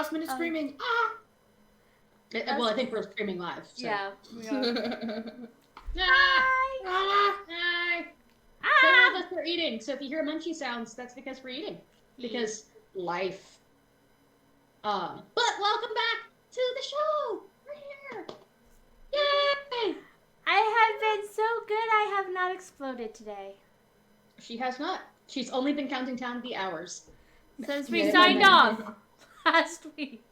last minute screaming. Ah! Well, I think we're streaming live. So. Yeah, we are. Hi! Hi! Hi! Ah! Several of us are eating, so if you hear munchy sounds, that's because we're eating. Because life. But welcome back to the show! We're here! Yay! I have been so good I have not exploded today. She has not. She's only been counting down the hours. Since we signed off last week.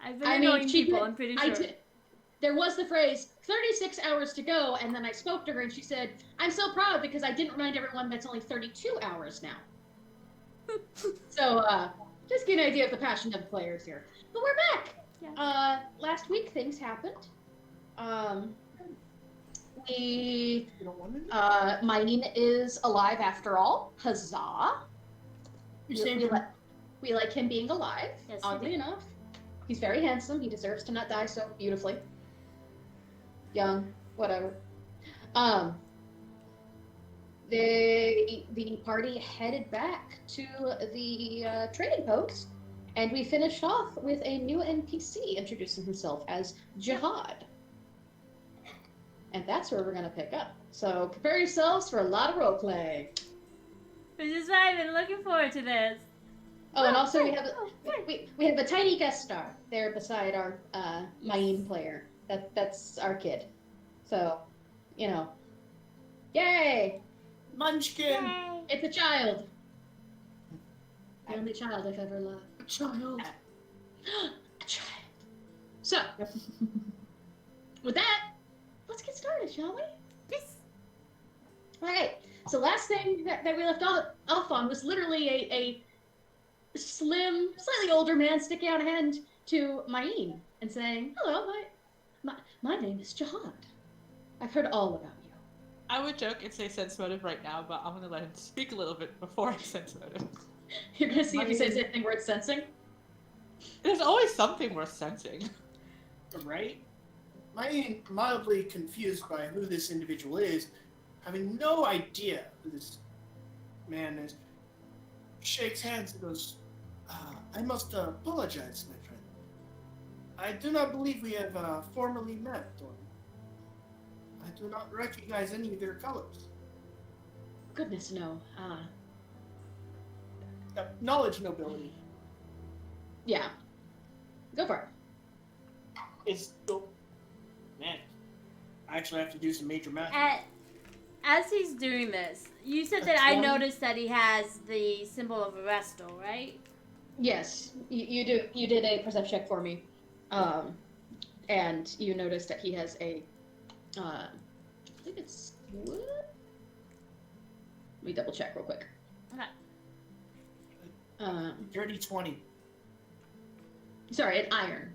I've been annoying people, I'm pretty sure. There was the phrase, 36 hours to go, and then I spoke to her and she said, I'm so proud because I didn't remind everyone that's only 32 hours now. So, just get an idea of the passion of the players here. But we're back! Yeah. Last week things happened. Mine is alive after all. Huzzah! We like him being alive, yes, oddly enough. He's very handsome. He deserves to not die so beautifully. Young, whatever. The party headed back to the trading post, and we finished off with a new NPC introducing himself as Jahad. And that's where we're going to pick up. So prepare yourselves for a lot of roleplay. Which is why I've been looking forward to this. Oh, and also we have a tiny guest star there beside our Maine player. That's our kid. So, you know, yay! Munchkin! Yay. It's a child. The only child I've ever loved. A child. A child. So, with that, let's get started, shall we? Yes. All right. So last thing that we left off on was literally a slim, slightly older man sticking out a hand to Maine and saying, "Hello, my name is Jahad. I've heard all about you." I would joke and say sense motive right now, but I'm gonna let him speak a little bit before I sense motive. You're gonna see if he says anything worth sensing? There's always something worth sensing. Right? I'm mildly confused by who this individual is, having no idea who this man is. Shakes hands and goes, I must apologize, my friend. I do not believe we have formally met, or I do not recognize any of their colors. Goodness, no. Knowledge nobility. Yeah. Go for it. Man, I actually have to do some major math. As he's doing this, you said that I noticed that he has the symbol of Erastil, right? Yes, you do. You did a perception check for me, and you noticed that he has a. I think it's wood. Let me double check real quick. Okay. Dirty 20. Sorry, an iron.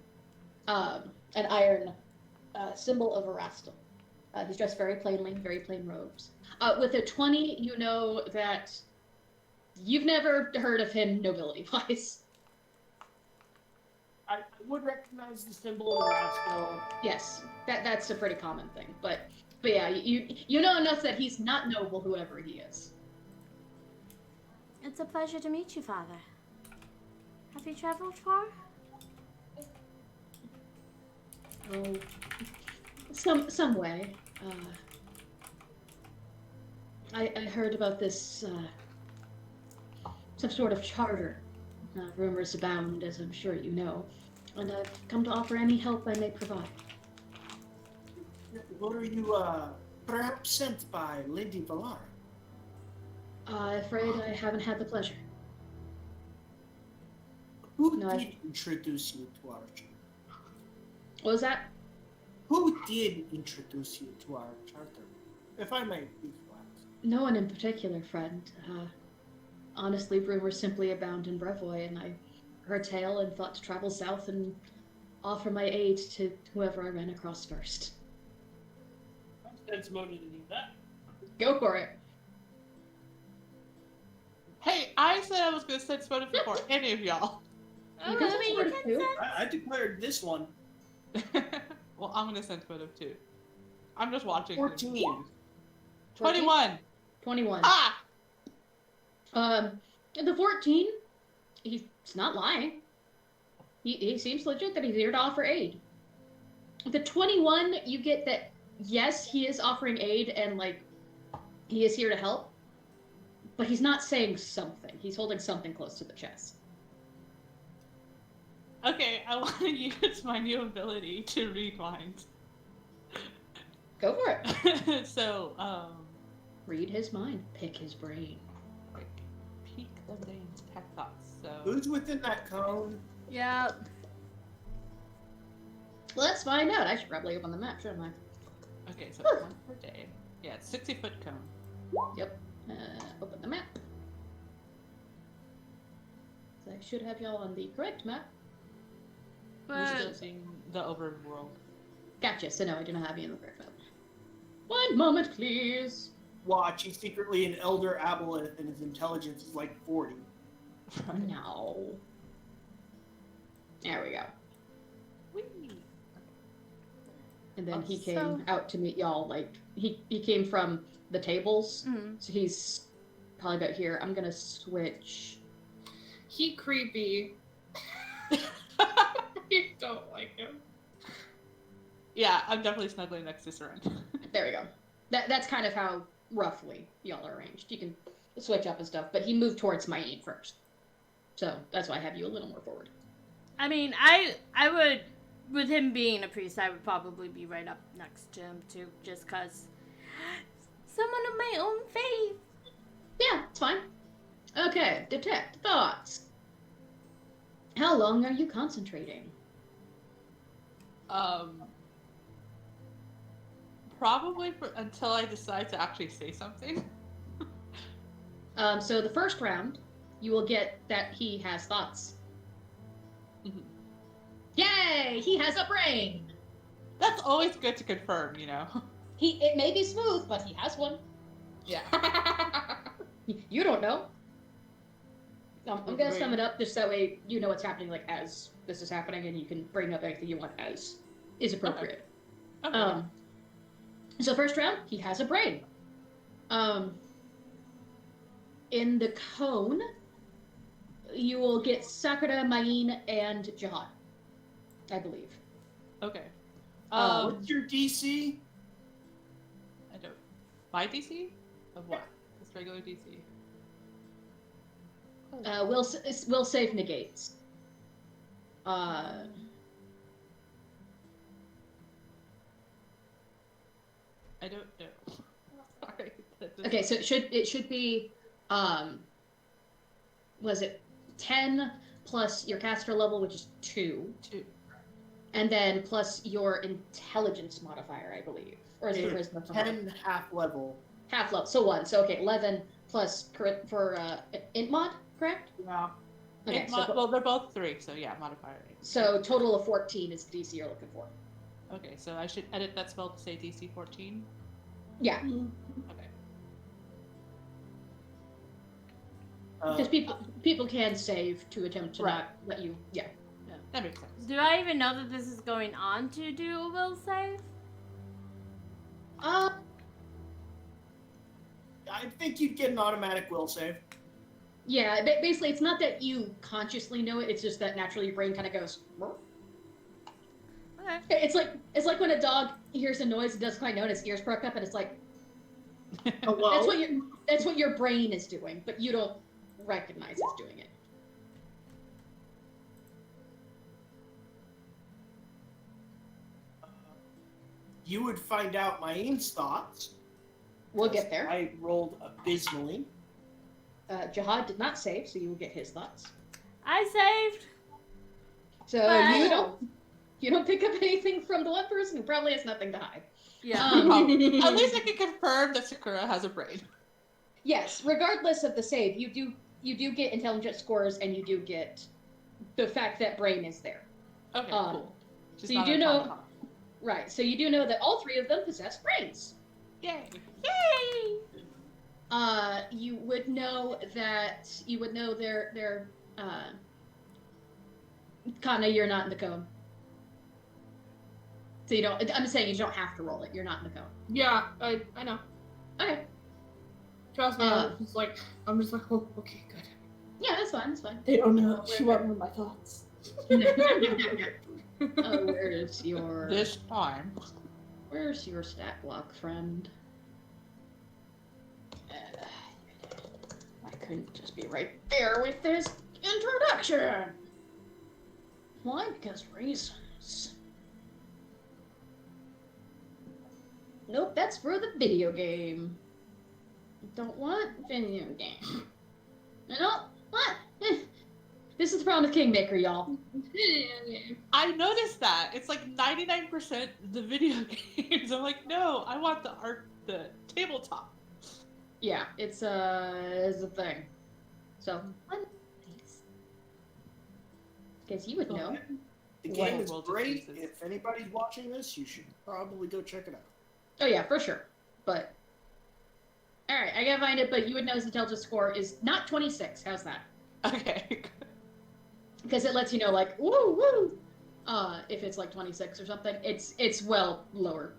An iron symbol of Erastil. He's dressed very plainly, very plain robes. With a 20, you know that you've never heard of him nobility-wise. I would recognize the symbol of Erastil. Yes, that's a pretty common thing. But yeah, you know enough that he's not noble, whoever he is. It's a pleasure to meet you, Father. Have you traveled far? Oh, some way. I heard about this, some sort of charter. Rumors abound, as I'm sure you know. And I've come to offer any help I may provide. What are you, perhaps sent by Lady Valar? Afraid I haven't had the pleasure. Who did introduce you to our charter? What was that? Who did introduce you to our charter? If I may be asked. No one in particular, friend. Honestly, rumors simply abound in Brevoy, and I heard tale and thought to travel south and offer my aid to whoever I ran across first. That's motive to do that. Go for it. Hey, I said I was gonna sense motive before any of y'all. You can sense motive too. I declared this one. Well, I'm gonna sense motive too. I'm just watching. 14. 21. 21. Ah! The 14, he's not lying. He seems legit that he's here to offer aid. The 21, you get that, yes, he is offering aid and, like, he is here to help, but he's not saying something. He's holding something close to the chest. Okay, I want to use my new ability to read minds. Go for it. So, Read his mind. Pick his brain. like, peek the brain's peck thoughts. So, Who's within that cone? Yeah. Let's find out. I should probably open the map, shouldn't I? okay, so it's 1 per day. Yeah, it's 60-foot cone. Yep. Open the map. So I should have y'all on the correct map. We're still But seeing the overworld. Gotcha. So no, I do not have you in the correct map. One moment, please. Watch, he's secretly an elder aboleth and his intelligence is like 40. No. There we go. Whee! And then he So- came out to meet y'all. Like he came from the tables, so he's probably about here. I'm gonna switch. He creepy. I don't like him. Yeah, I'm definitely snuggling next to Seren. There we go. That's kind of how roughly y'all are arranged. You can switch up and stuff, but he moved towards my aim first, so that's why I have you a little more forward. I mean, I would, with him being a priest, I would probably be right up next to him too, just cause someone of my own faith. Yeah, it's fine. Okay, detect thoughts. How long are you concentrating? Probably until I decide to actually say something. So the first round, you will get that he has thoughts. Mhm. Yay! He has a brain. That's always good to confirm, you know? It may be smooth, but he has one. Yeah. You don't know. I'm gonna sum it up just that way you know what's happening, like as this is happening, and you can bring up anything you want as is appropriate. Okay. So first round, he has a brain. In the cone, you will get Sakura, Main, and Jahad, I believe. Okay. What's your DC? I don't. My DC? Of what? Just regular DC. Will save negates. I don't know. Sorry. Okay, so it should be was it 10 plus your caster level, which is 2, 2. and then plus your intelligence modifier, I believe, or is it charisma? 10 half level. Half level, so 1. So okay, 11 plus for int mod, correct? Yeah. Okay, Well, they're both 3, so yeah, modifier. so total of 14 is the DC you're looking for. Okay, so I should edit that spell to say DC 14. Yeah, Okay. because people can save to attempt to Right. not let you. Yeah. That makes sense. Do I even know that this is going on to do a will save? I think you'd get an automatic will save. Yeah, basically, it's not that you consciously know it. It's just that naturally your brain kind of goes. "Meow." Okay. It's like when a dog hears a noise and doesn't quite know, and his ears perk up, and it's like Hello? that's what your brain is doing, but you don't recognize it's doing it. You would find out Main's thoughts. We'll get there. I rolled abysmally. Jahad did not save, so you will get his thoughts. I saved. So But- you don't pick up anything from the one person who probably has nothing to hide. Yeah. At least I can confirm that Sakura has a brain. Yes, regardless of the save, you do get intelligence scores, and you do get the fact that brain is there. Okay, Um, cool. Just so you not do a know- Comic-Con. Right. So you do know that all 3 of them possess brains. Yay! Yay! You would know they're Kana, you're not in the cone. So you don't. I'm saying you don't have to roll it. You're not in the cone. Yeah, I know. Okay. Trust me, I'm just like, oh, okay, good. Yeah, that's fine. That's fine. They don't know. She won't know my thoughts. Oh, where's your This time. where's your stat block, friend? I couldn't just be right there with this introduction. Why? Because reasons. Nope, that's for the video game. Don't want video game. I don't want. This is the problem with Kingmaker, y'all. I noticed that. It's like 99% the video games. I'm like, no, I want the tabletop. Yeah, it's a thing. So, because you would know. The What game is world great. differences. If anybody's watching this, you should probably go check it out. Oh yeah, for sure. But all right, I gotta find it. But you would know Zatelja's score is not 26. How's that? Okay. Because it lets you know, like, woo woo. If it's like 26 or something, it's well lower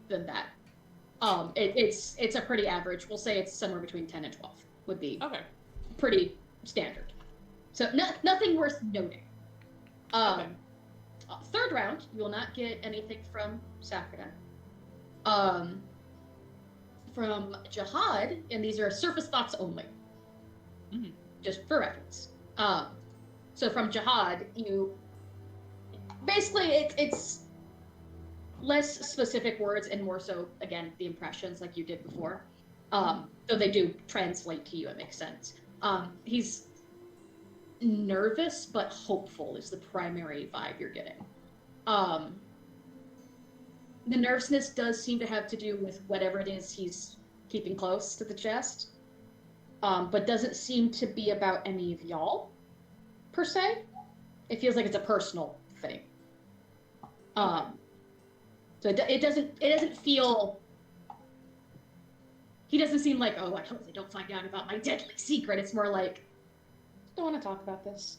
than that. It's a pretty average. We'll say it's somewhere between 10 and 12 would be Okay. pretty standard. So nothing worth noting. Okay. Third round, you will not get anything from Sakura. From Jahad, and these are surface thoughts only. Mhm. Just for reference. So from Jahad, you basically it's less specific words and more so again the impressions like you did before. Though they do translate to you, it makes sense. He's nervous but hopeful is the primary vibe you're getting. The nervousness does seem to have to do with whatever it is he's keeping close to the chest, but doesn't seem to be about any of y'all, per se. It feels like it's a personal thing. So it doesn't feel. He doesn't seem like, oh, I hope they don't find out about my deadly secret. It's more like, don't want to talk about this.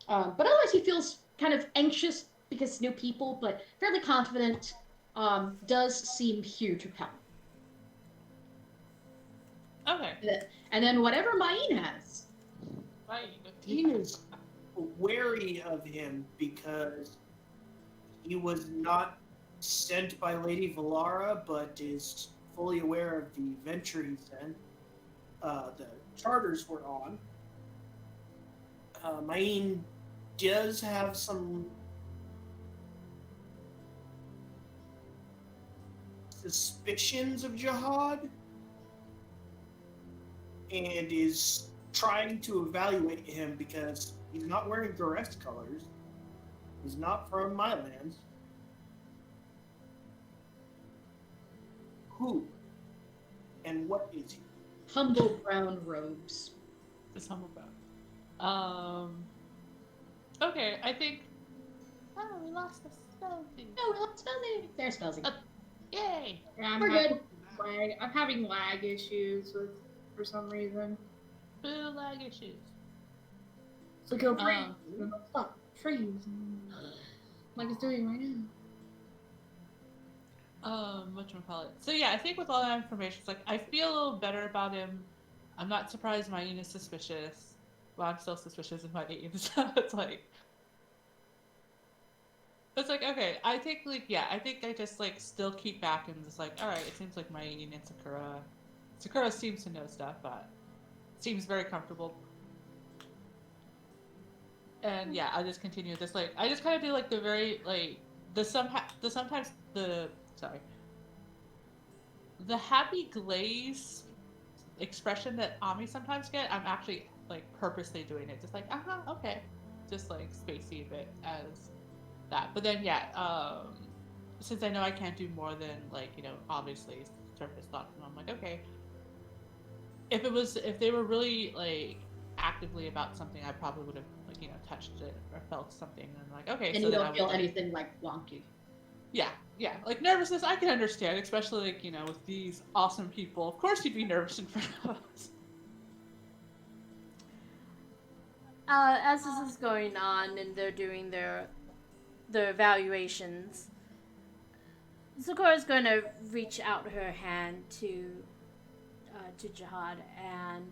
But otherwise, he feels kind of anxious because new people, but fairly confident. Does seem here to help. Okay. And then whatever Maine has. Dean is wary of him because he was not sent by Lady Valara, but is fully aware of the venture he sent. The charters were on. Maine does have some suspicions of Jahad and is trying to evaluate him because he's not wearing Garest colors. He's not from my lands. Who and what is he? Humble brown robes. Just humble about. Okay, I think. Oh, we lost the spelling. Oh, we lost Spelzy. There's Spelzy. Yay! Yeah, We're good. I'm having lag issues for some reason. Boo lag issues. So go freeze. And it'll stop. Freeze. Like it's doing right now. Whatchamacallit. So yeah, I think with all that information, it's like I feel a little better about him. I'm not surprised Maine is suspicious. Well, I'm still suspicious of Maine, so it's like okay. I think I think I just still keep back and just all right. It seems like Maine and Sakura seems to know stuff, but seems very comfortable. And yeah, I'll just continue this. I just kind of do the very the happy glaze expression that Ami sometimes get. I'm actually purposely doing it, just okay, just spacey a bit as that. But then yeah, since I know I can't do more than obviously surface thoughts, and I'm okay. If they were really actively about something, I probably would have touched it or felt something, and okay. And so you then don't feel anything wonky. Yeah, nervousness I can understand, especially with these awesome people. Of course, you'd be nervous in front of us. As this is going on and they're doing their evaluations, Sakura's going to reach out her hand to Jahad and,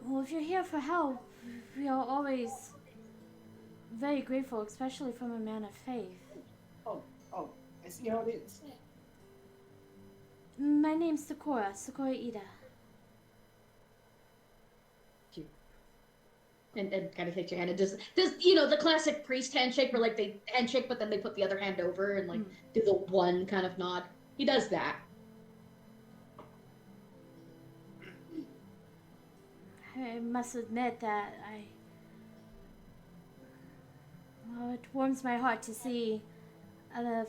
well, if you're here for help, We are always very grateful, especially from a man of faith. Oh, I see how it is. My name's Sakura Ida. And kind of takes your hand and does you know the classic priest handshake where like they handshake but then they put the other hand over and like do the one kind of nod. He does that. I must admit that well, it warms my heart to see a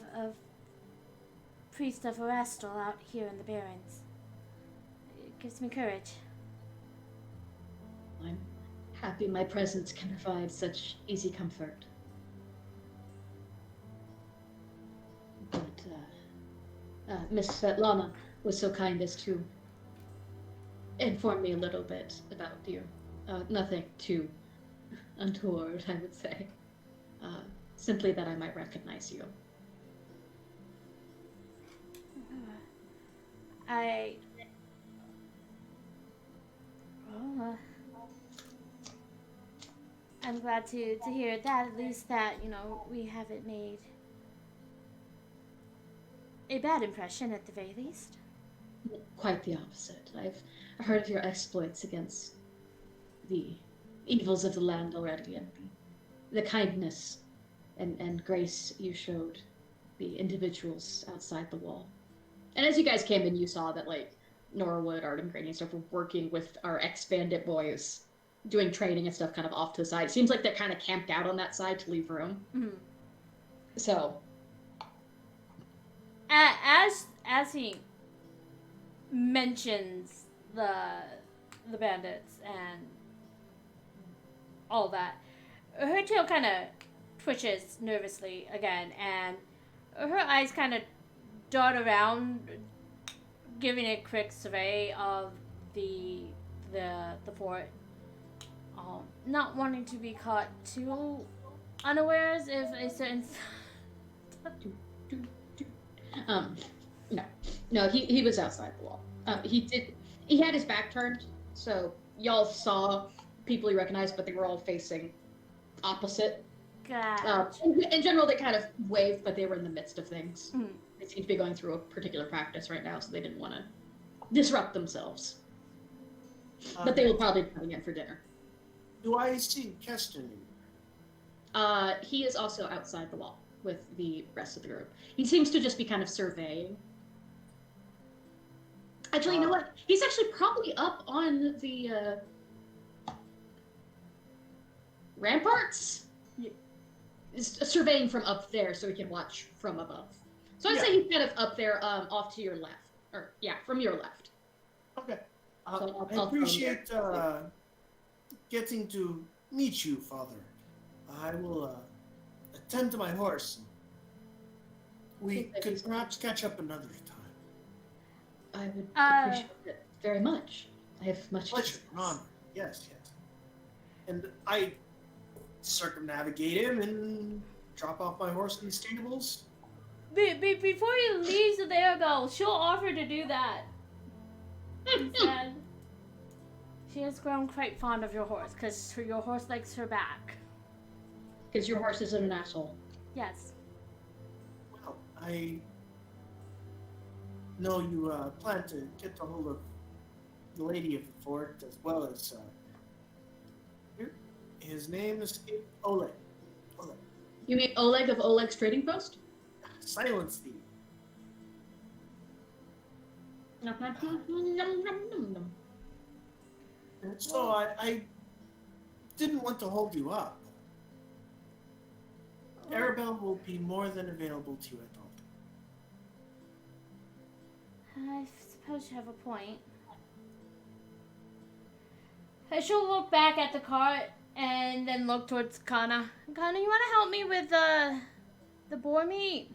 priest of Erastil out here in the Barrens. It gives me courage. I'm happy my presence can provide such easy comfort. But Miss Svetlana was so kind as to inform me a little bit about you. Nothing too untoward, I would say. Simply that I might recognize you. I'm glad to hear that, at least that, you know, we haven't made a bad impression at the very least. Quite the opposite. I've heard of your exploits against the evils of the land already, and the kindness and grace you showed the individuals outside the wall. And as you guys came in, you saw that, like, Norwood, Art, and Granny and stuff were working with our ex-bandit boys, doing training and stuff kind of off to the side. It seems like they're kind of camped out on that side to leave room. Mm-hmm. So. As he mentions the bandits and all that, her tail kind of twitches nervously again, and her eyes kind of dart around, giving a quick survey of the fort. Not wanting to be caught too unawares if a certain No, he was outside the wall. He had his back turned, so y'all saw people he recognized, but they were all facing opposite. In general, they kind of waved, but they were in the midst of things. Mm. They seem to be going through a particular practice right now, so they didn't want to disrupt themselves. But they will probably be coming in for dinner. Do I see Keston? He is also outside the wall with the rest of the group. He seems to just be kind of surveying. Actually, you know what? He's actually probably up on the ramparts. Yeah. Surveying from up there so he can watch from above. So I'd say he's kind of up there, off to your left. Or, yeah, from your left. Okay. So I appreciate getting to meet you, Father. I will attend to my horse. We could perhaps catch up another time. I would appreciate it very much. I have much pleasure, honor. Yes. And I circumnavigate him and drop off my horse in the stables. Before he leaves the Arabelle, she'll offer to do that. Instead, she has grown quite fond of your horse, because your horse likes her back. Because your horse isn't an asshole. Yes. Well, I know you plan to get a hold of the lady of the fort, as well as his name is Oleg. You mean Oleg of Oleg's Trading Post? Silence thee. So I didn't want to hold you up. Arabelle will be more than available to you at all. I suppose you have a point. She'll look back at the cart and then look towards Kana. Kana, you want to help me with the boar meat?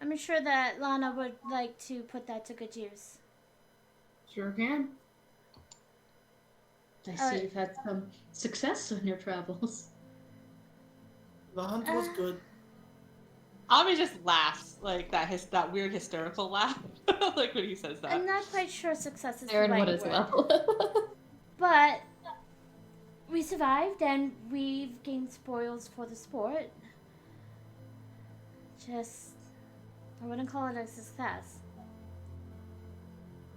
I'm sure that Lana would like to put that to good use. Sure can. I see you've had some success on your travels. The hunt was good. Ami just laughs, like that weird hysterical laugh, like when he says that. I'm not quite sure success is Aaron, the right what is word. level? But we survived and we've gained spoils for the sport. Just, I wouldn't call it a success.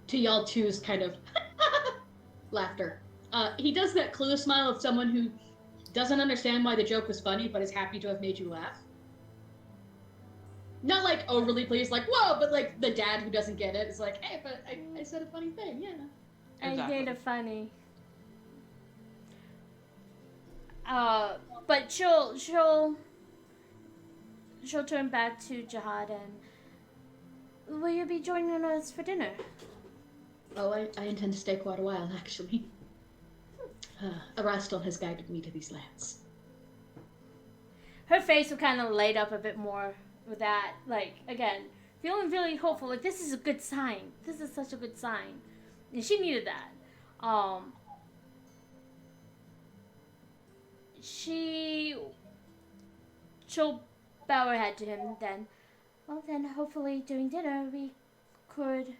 To y'all two's kind of laughter. He does that clue smile of someone who doesn't understand why the joke was funny, but is happy to have made you laugh. Not like overly pleased, like, whoa, but like the dad who doesn't get it is like, hey, but I said a funny thing, yeah. Exactly. I did a funny. But she'll turn back to Jahad and will you be joining us for dinner? Oh, I intend to stay quite a while, actually. Erastil has guided me to these lands. Her face will kind of light up a bit more with that, like, again, feeling really hopeful, like, this is a good sign. This is such a good sign. And she needed that. She'll bow her head to him then. Well, then, hopefully, during dinner, we could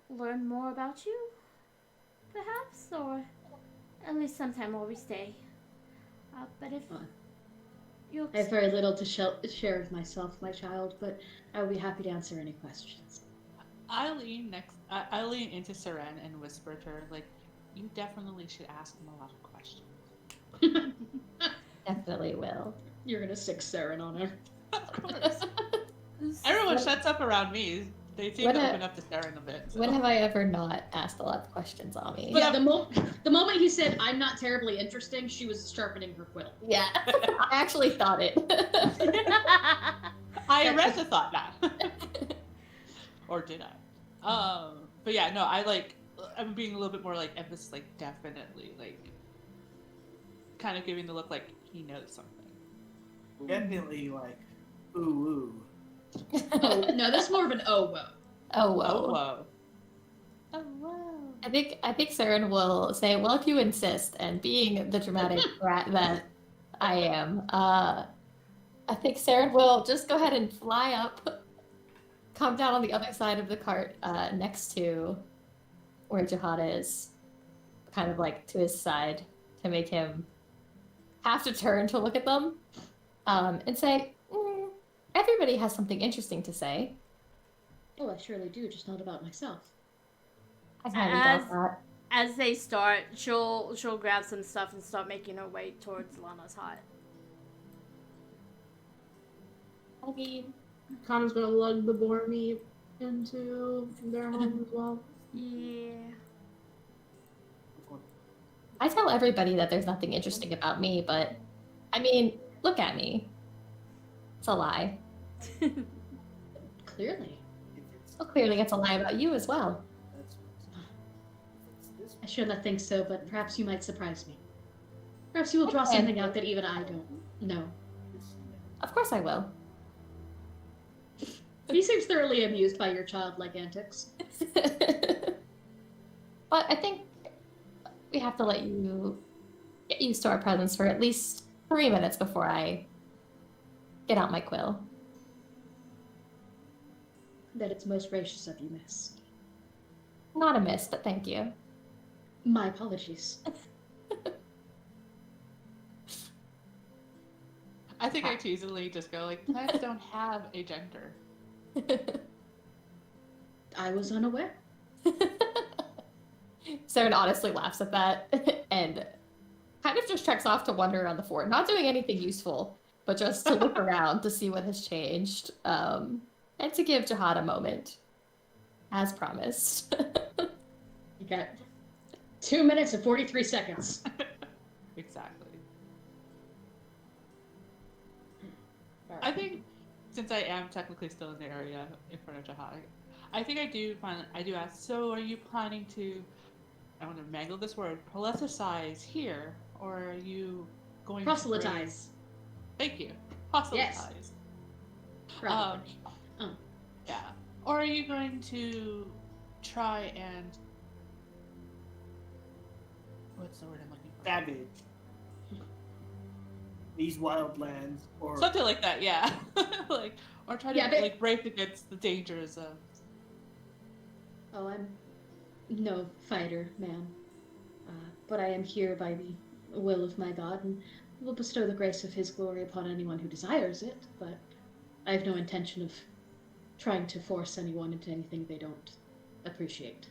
learn more about you, perhaps, or at least sometime while we stay. But if I have very little to share of myself, my child, but I will be happy to answer any questions. I lean into Seren and whisper to her, like, you definitely should ask him a lot of questions. Definitely will. You're gonna stick Seren on her. Of course. Everyone shuts up around me. They seem to open up to Seren a bit. So. When have I ever not asked a lot of questions on me? But yeah, the moment he said, I'm not terribly interesting, she was sharpening her quill. Yeah, I actually thought it. I Aressa thought that. Or did I? But yeah, no, I'm being a little bit more like emphasis, like definitely, like kind of giving the look like he knows something. Definitely like, ooh. Oh, no, that's more of an oh whoa. Oh whoa. Oh whoa. Oh whoa. I think Saren will say, well, if you insist, and being the dramatic brat that I am, I think Saren will just go ahead and fly up, come down on the other side of the cart next to where Jahad is, kind of like to his side to make him have to turn to look at them, and say, everybody has something interesting to say. Oh, I surely do, just not about myself. I highly doubt that. As they start, she'll grab some stuff and start making her way towards Lana's hut. I mean, Connor's gonna lug the boar meat into their home as well. Yeah. I tell everybody that there's nothing interesting about me, but I mean, look at me. It's a lie. Clearly. Well, clearly it's a lie about you as well. I should not think so, but perhaps you might surprise me. Perhaps you will draw something out that even I don't know. Of course I will. He seems thoroughly amused by your childlike antics. But I think we have to let you get used to our presence for at least 3 minutes before I get out my quill. That it's most gracious of you, miss. Not a miss, but thank you. My apologies. I think I teasingly just go like, plants don't have a gender. I was unaware. Saren honestly laughs at that and kind of just treks off to wander around the fort, not doing anything useful, but just to look around to see what has changed, and to give Jahad a moment, as promised. You got 2 minutes and 43 seconds. Exactly. I think since I am technically still in the area in front of Jahad, I think I do ask, so are you planning to, I want to mangle this word, proselytize here, or are you going Proselytize. Thank you. Proselytize. Yes. Probably. Yeah. Or are you going to try and, what's the word I'm looking for? Savage. These wildlands, or Something like that, yeah. Like, or try to but... like brave against the dangers of. Oh, I'm no fighter, ma'am. But I am here by the will of my God, and will bestow the grace of his glory upon anyone who desires it, but I have no intention of trying to force anyone into anything they don't appreciate.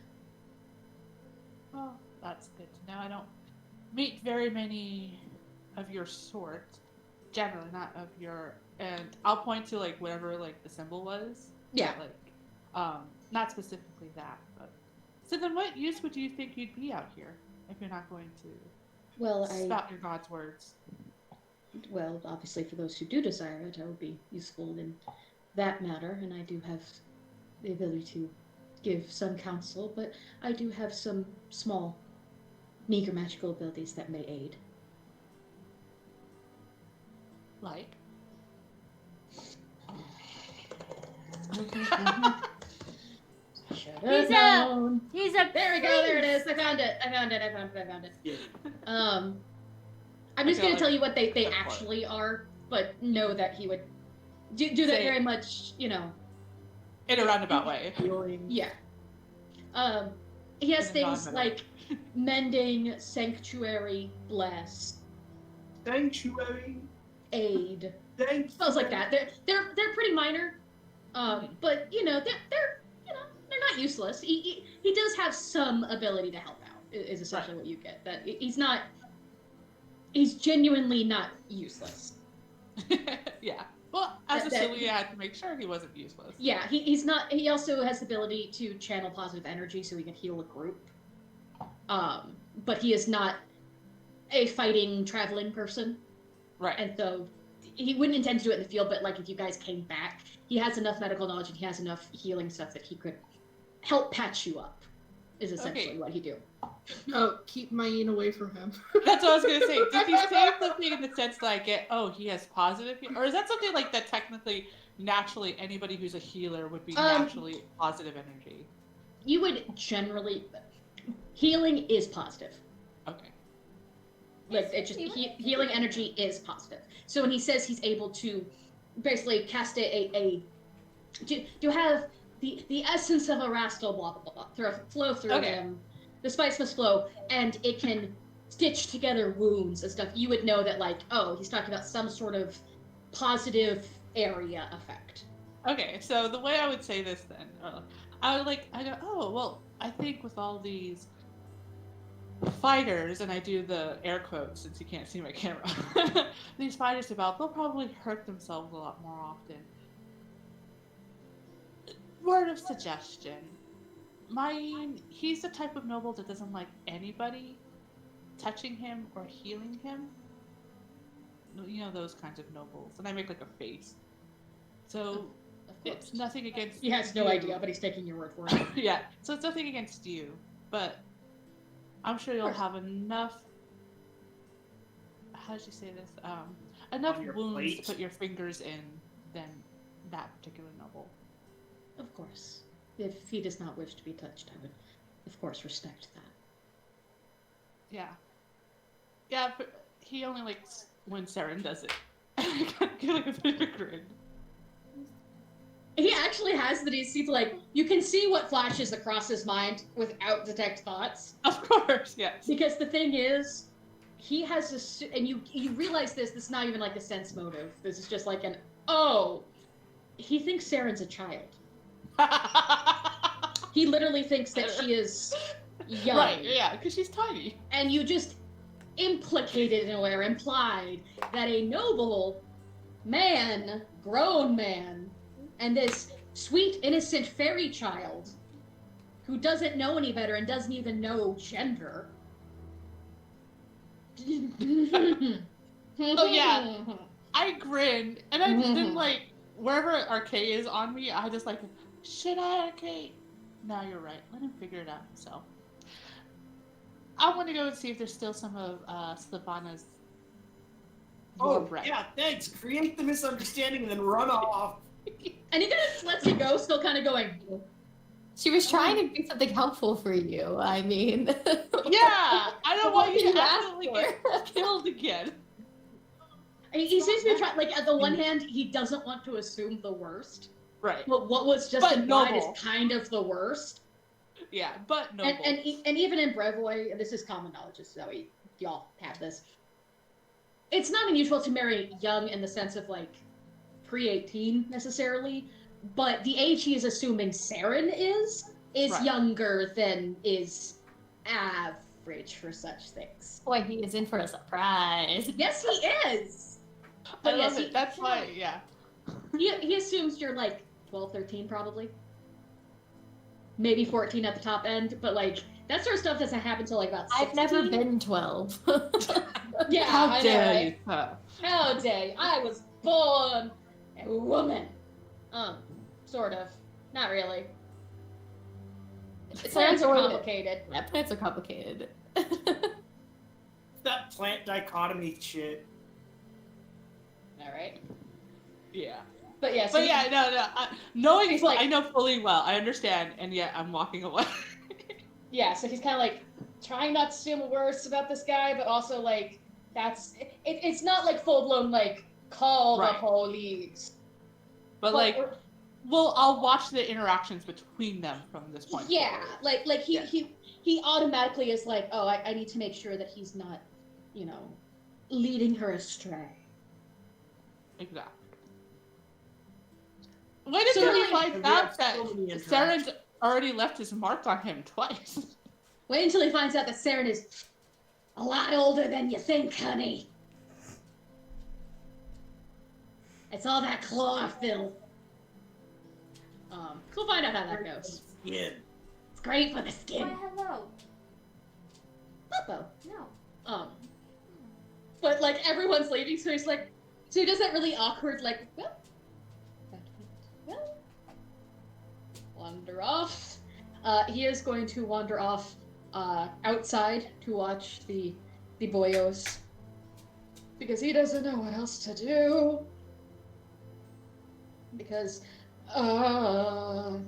Well, that's good to know. I don't meet very many of your sort. Generally, not of your. And I'll point to like whatever like the symbol was. Yeah. Like, not specifically that, but. So then, what use would you think you'd be out here if you're not going to Well, spout your God's words? Well, obviously, for those who do desire it, I will be useful in that matter, and I do have the ability to give some counsel, but I do have some small, meager magical abilities that may aid. Like? Should He's have known. He's a There we go. There it is. I found it. I'm just gonna tell you what they actually are, but know that he would do that Say- very much. In a roundabout way. Yeah. He has In a things non-metal. like mending, sanctuary, bless, Sanctuary. aid, Thank spells like that. They're pretty minor, but they're not useless. He does have some ability to help out. Is essentially what you get. That he's genuinely not useless. Yeah. Well, as a That- silly, I had to make sure he wasn't useless. Yeah, he's not. He also has the ability to channel positive energy, so he can heal a group. But he is not a fighting traveling person, Right. and so he wouldn't intend to do it in the field. But like if you guys came back, he has enough medical knowledge and he has enough healing stuff that he could help patch you up. Is essentially what he do. Oh, keep Mayene away from him. That's what I was gonna say. Did he say something in the sense that I get? Oh, he has positive, or is that something like that? Technically, naturally, anybody who's a healer would be naturally positive energy. You would generally healing is positive. Okay. Like it just healing energy is positive. So when he says he's able to basically cast to have the essence of Erastil blah blah blah flow through Okay. him, the spice must flow, and it can stitch together wounds and stuff. You would know that like, oh, he's talking about some sort of positive area effect. Okay. So the way I would say this then, I go, oh well, I think with all these fighters, and I do the air quotes since you can't see my camera. These fighters about, they'll probably hurt themselves a lot more often. Word of suggestion. He's the type of noble that doesn't like anybody touching him or healing him. You know, those kinds of nobles. And I make like a face. So Of it's course. nothing against He has no you. idea, but he's taking your word for it. Yeah, so it's nothing against you, but I'm sure you'll course. have enough. How did you say this? Enough On your wounds plate. to put your fingers in than that particular noble. Of course. If he does not wish to be touched, I would, of course, respect that. Yeah. Yeah, but he only likes when Saren does it. I get like a bit of a grin. He actually has the DC to like, you can see what flashes across his mind without detect thoughts. Of course, yes. Because the thing is, he has this, and you realize this is not even like a sense motive. This is just like he thinks Saren's a child. He literally thinks that she is young. Right, yeah, because she's tiny. And you just implicated in a way, or implied, that a noble man, grown man, and this sweet, innocent fairy child who doesn't know any better and doesn't even know gender. Oh, yeah. I grinned, and I didn't like, wherever RK is on me, I just like, should I RK? No, you're right. Let him figure it out himself. I want to go and see if there's still some of Slavana's Oh, breath. yeah, thanks. Create the misunderstanding and then run off. And he kind of lets you go, still kind of going. She was trying to do something helpful for you. I mean, Yeah, I don't want you What to did you ask accidentally for? get killed again. He seems to be trying, like, at the one hand, he doesn't want to assume the worst. Right. But what was just But implied noble. is kind of the worst. Yeah, but noble. And even in Brevoy, this is common knowledge, is Zoe. y'all have this. It's not unusual to marry young in the sense of, like, pre-18 necessarily, but the age he is assuming Saren is Right. younger than is average for such things. Boy, he is in for a surprise. Yes, he is! I But love yes, it. That's why, yeah. he assumes you're, like, 12, 13 probably. Maybe 14 at the top end, but, like, that sort of stuff doesn't happen until, like, about 16. I've never been 12. Yeah, How I know, dare right? you, sir? How dare you? I was born a woman. Sort of. Not really. Plants are complicated. Yeah, plants are complicated. That plant dichotomy shit. Alright. Yeah. But yeah, so But yeah, knowing He's like- I know fully well, I understand, and yet I'm walking away. yeah, so he's kind of like trying not to assume worse about this guy, but also like it's not like full blown like call Right. the police. But like, well, I'll watch the interactions between them from this point. yeah, forward. like he automatically is like, oh, I need to make sure that he's not, leading her astray. Exactly. Wait until So he really- finds We out have that so many Saren's already left his mark on him twice. Wait until he finds out that Saren is a lot older than you think, honey. It's all that chlorophyll. We'll find out how that goes. Yeah. It's great for the skin. Why, hello. Popo. No. But like everyone's leaving, so he's like, so he does that really awkward, like, well, wander off. He is going to wander off outside to watch the boyos because he doesn't know what else to do. Because, well,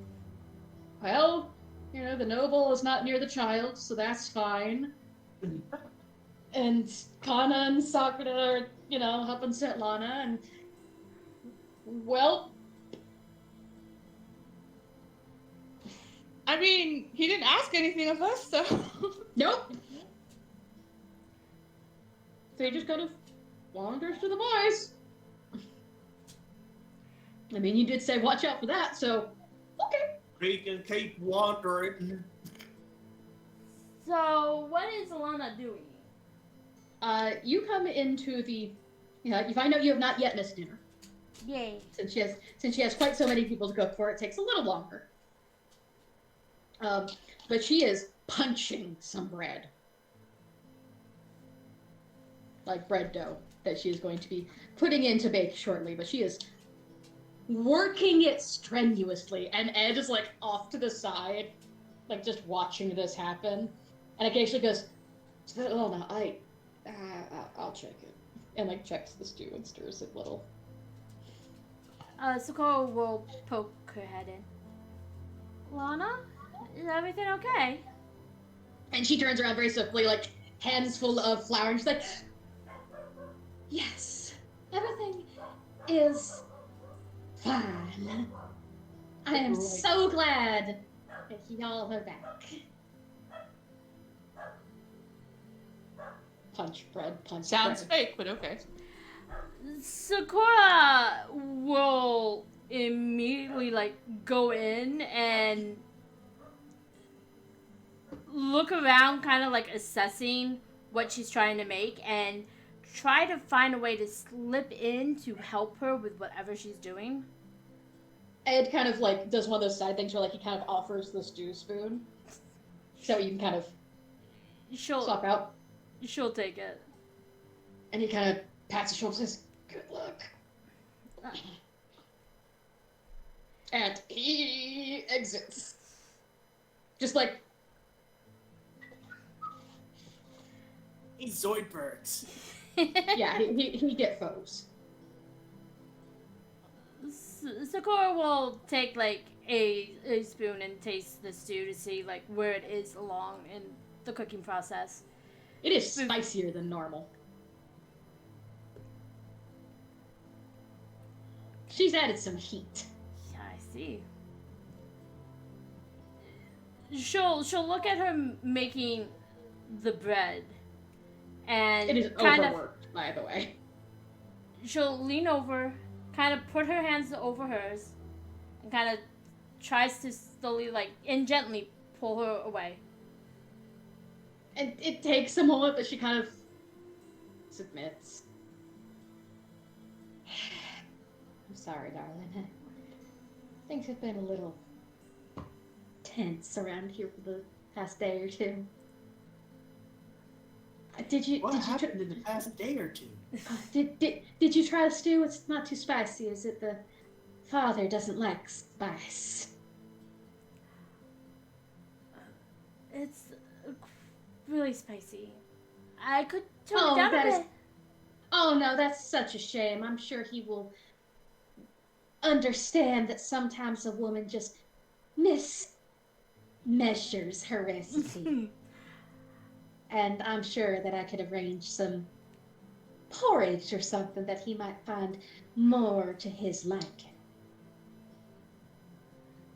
the noble is not near the child, so that's fine. And Kana and Sakura are, helping Svetlana, and, well... I mean, he didn't ask anything of us, so... Nope! So he just kind of wanders to the boys. I mean, you did say watch out for that, so, okay. He can keep wandering. So, what is Alana doing? You come into the, you find out you have not yet missed dinner. Yay. Since she has quite so many people to cook for, it takes a little longer. But she is punching some bread. Like bread dough that she is going to be putting in to bake shortly, but she is working it strenuously, and Ed is like off to the side, like just watching this happen, and occasionally goes, "Oh no, I'll check it," and like checks the stew and stirs it a little. Sakura will poke her head in. Lana, is everything okay? And she turns around very swiftly, like hands full of flour, and she's like, "Yes, everything is fine. I am so glad that y'all are back." Punch bread, punch Sounds bread. fake, but okay. Sakura will immediately go in and look around, kind of assessing what she's trying to make, and try to find a way to slip in to help her with whatever she's doing. Ed kind of does one of those side things where he kind of offers the stew spoon, so you can kind of swap out. She'll take it. And he kind of pats his shoulder and says, "Good luck." And he exits. Just He's Zoidbergs. yeah, he get foes. Sakura will take a spoon and taste the stew to see where it is along in the cooking process. It is spicier than normal. She's added some heat. Yeah, I see. She'll look at her making the bread And It is kind of, overworked, by the way. she'll lean over, kind of put her hands over hers, and kind of tries to slowly, like, and gently pull her away. And it takes a moment, but she kind of submits. I'm sorry, darling. Things have been a little tense around here for the past day or two. What happened in the past day or two? Did you try the stew? It's not too spicy, is it? The father doesn't like spice. It's really spicy. I could tone Oh, it down that a is- bit. Oh no, that's such a shame. I'm sure he will understand that sometimes a woman just mismeasures her recipe. And I'm sure that I could arrange some porridge or something that he might find more to his liking.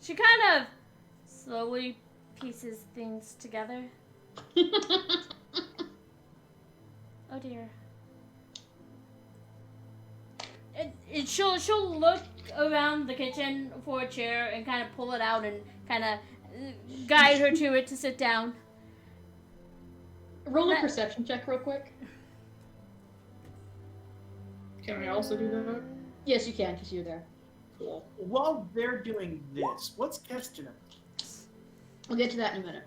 She kind of slowly pieces things together. Oh dear. She'll look around the kitchen for a chair and kind of pull it out and kind of guide her to it to sit down. Roll a perception check real quick. Can I also do that? Yes, you can, because you're there. Cool. While they're doing this, what's Keston up to? We'll get to that in a minute,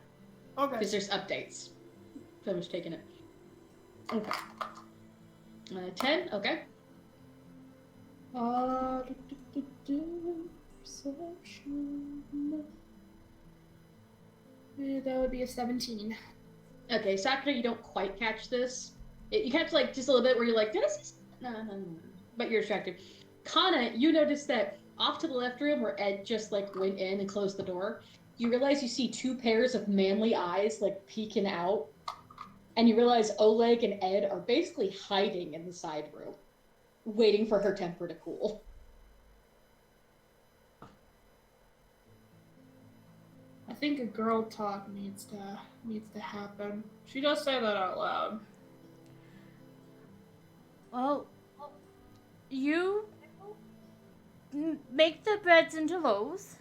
Okay. because there's updates. Someone's taking it. Okay. 10, okay. Perception. That would be a 17. Okay, Sakura, you don't quite catch this. You catch, like, just a little bit where you're like, did I see... No. But you're distracted. Kana, you notice that off to the left room where Ed just, like, went in and closed the door, you realize you see two pairs of manly eyes, like, peeking out. And you realize Oleg and Ed are basically hiding in the side room, waiting for her temper to cool. I think a girl talk needs to happen. She does say that out loud. Well, you make the breads into loaves.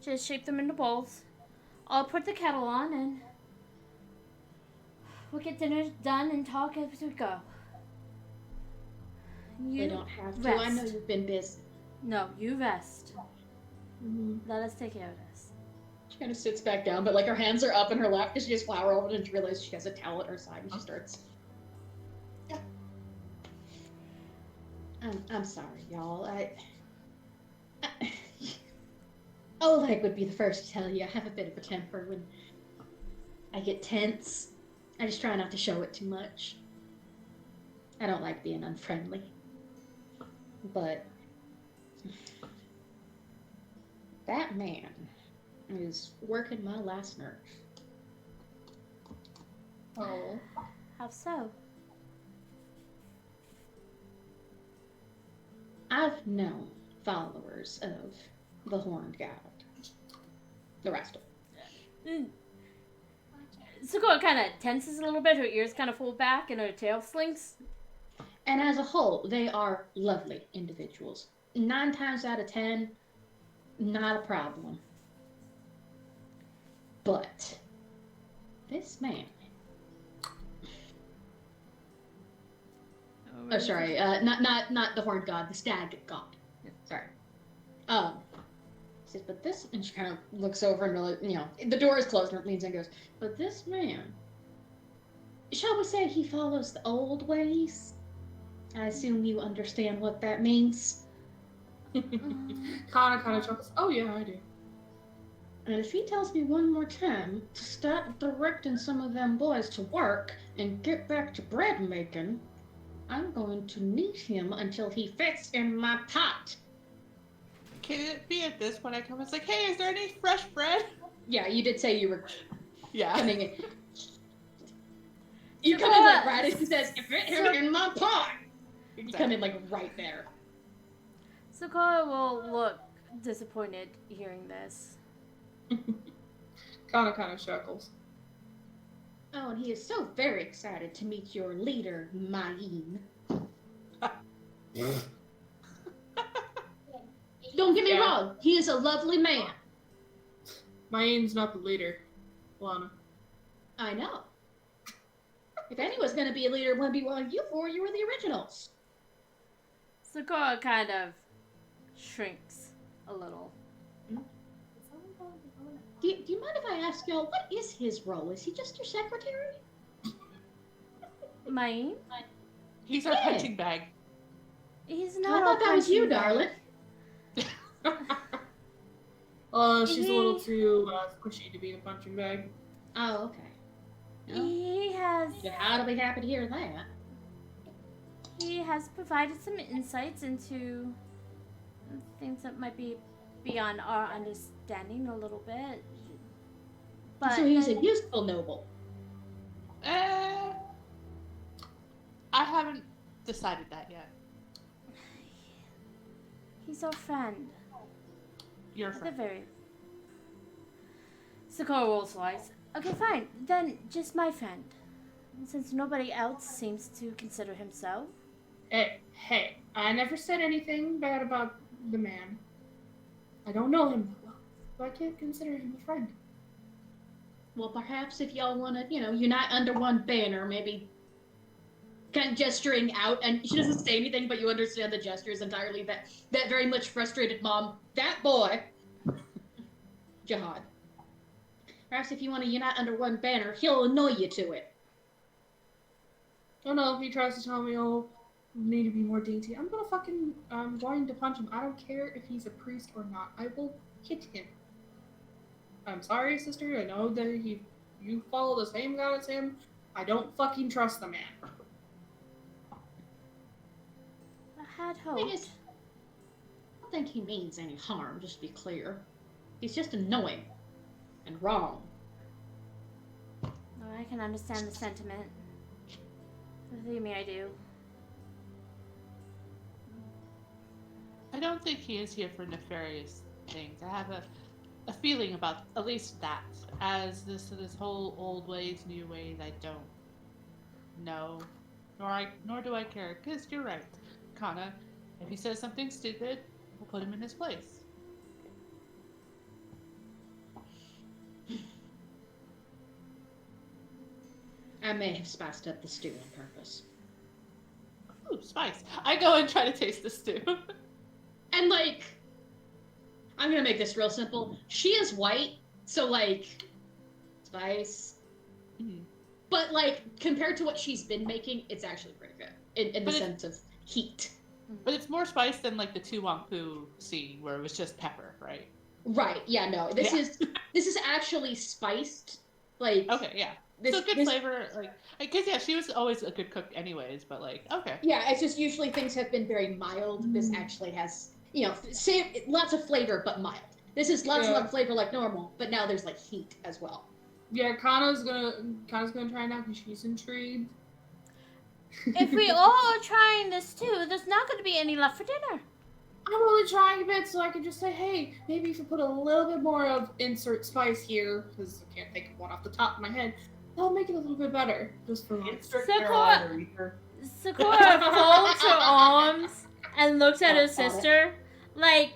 Just shape them into balls. I'll put the kettle on and we'll get dinner done and talk as we go. You They don't have to. rest. I know you've been busy. No, you rest. Mm-hmm. Let us take care of this. She kind of sits back down, but, like, her hands are up in her lap because she has flour over it and she realizes she has a towel at her side and she starts... Yeah. I'm sorry, y'all. Oleg would be the first to tell you I have a bit of a temper when I get tense. I just try not to show it too much. I don't like being unfriendly. But that man is working my last nerve. Oh. How so? I've known followers of the Horned God. Erastil. Sakura kind of tenses a little bit. Her ears kind of fold back and her tail slinks. And as a whole, they are lovely individuals. 9 times out of 10, not a problem. But this man. Oh, sorry. Not the Horned God, the Stag God. Sorry. She says, but this, and she kind of looks over and really, the door is closed and leans in and goes, but this man, shall we say he follows the old ways? I assume you understand what that means. Kana kind of chuckles. Oh yeah, I do. And if he tells me one more time to start directing some of them boys to work and get back to bread making, I'm going to knead him until he fits in my pot. Can it be at this point I come? It's like, hey, is there any fresh bread? Yeah, you did say you were Yeah. coming in. You come in like right as he says, fit him in my pot. You come in like right there. Sakura will look disappointed hearing this. Kana kind of chuckles. Oh, and he is so very excited to meet your leader, Mayin. Don't get me Yeah. wrong, he is a lovely man. Mayim's not the leader, Lana. I know. If anyone's going to be a leader, it would be one of you four. You were the originals. Sakura kind of shrinks a little. Do you mind if I ask y'all, what is his role? Is he just your secretary? Maine? He's our Yeah. punching bag. He's I not. thought that was you, darling. darling. She's a little too squishy to be in a punching bag. Oh, okay. No. He has. I'll be happy to hear that. He has provided some insights into things that might be beyond our understanding a little bit. But So he's a useful noble. I haven't decided that yet. he's our friend. Your At the friend. very. Sakura rolls her eyes. Okay, fine. Then just my friend. Since nobody else seems to consider him so. Hey, I never said anything bad about the man. I don't know him that well, so I can't consider him a friend. Well, perhaps if y'all want to, unite under one banner, maybe kind of gesturing out, and she doesn't say anything, but you understand the gestures entirely. That very much frustrated mom. That boy, Jahad. Perhaps if you want to unite under one banner, he'll annoy you to it. Oh no, if he tries to tell me, oh, you need to be more dainty, I'm going to punch him. I don't care if he's a priest or not. I will hit him. I'm sorry, sister. I know that you follow the same God as him. I don't fucking trust the man. I had Thing hoped. is, I don't think he means any harm, just to be clear. He's just annoying and wrong. Oh, I can understand the sentiment. Believe me, I do. I don't think he is here for nefarious things. I have a feeling about at least that. As this whole old ways, new ways, I don't know. Nor do I care. Because you're right, Kana. If he says something stupid, we'll put him in his place. I may have spiced up the stew on purpose. Ooh, spice. I go and try to taste the stew. And, like, I'm gonna make this real simple. She is white, so, like, spice. Mhm. But, like, compared to what she's been making, it's actually pretty good. In the sense of heat. But it's more spice than like the Tu Wong Fu scene where it was just pepper, right? Right, yeah, no. This Yeah. is actually spiced. Like, Okay, yeah. So good flavor, like, because yeah, she was always a good cook, anyways. But like, okay, yeah, it's just usually things have been very mild. This actually has, lots of flavor, but mild. This is lots of flavor like normal, but now there's, like, heat as well. Yeah, Kana's gonna try now because she's intrigued. If we all are trying this too, there's not going to be any left for dinner. I'm only trying a bit so I can just say, hey, maybe if you put a little bit more of insert spice here, because I can't think of one off the top of my head, that'll make it a little bit better. Just for once. Sakura folds her arms and looks at her sister. Like,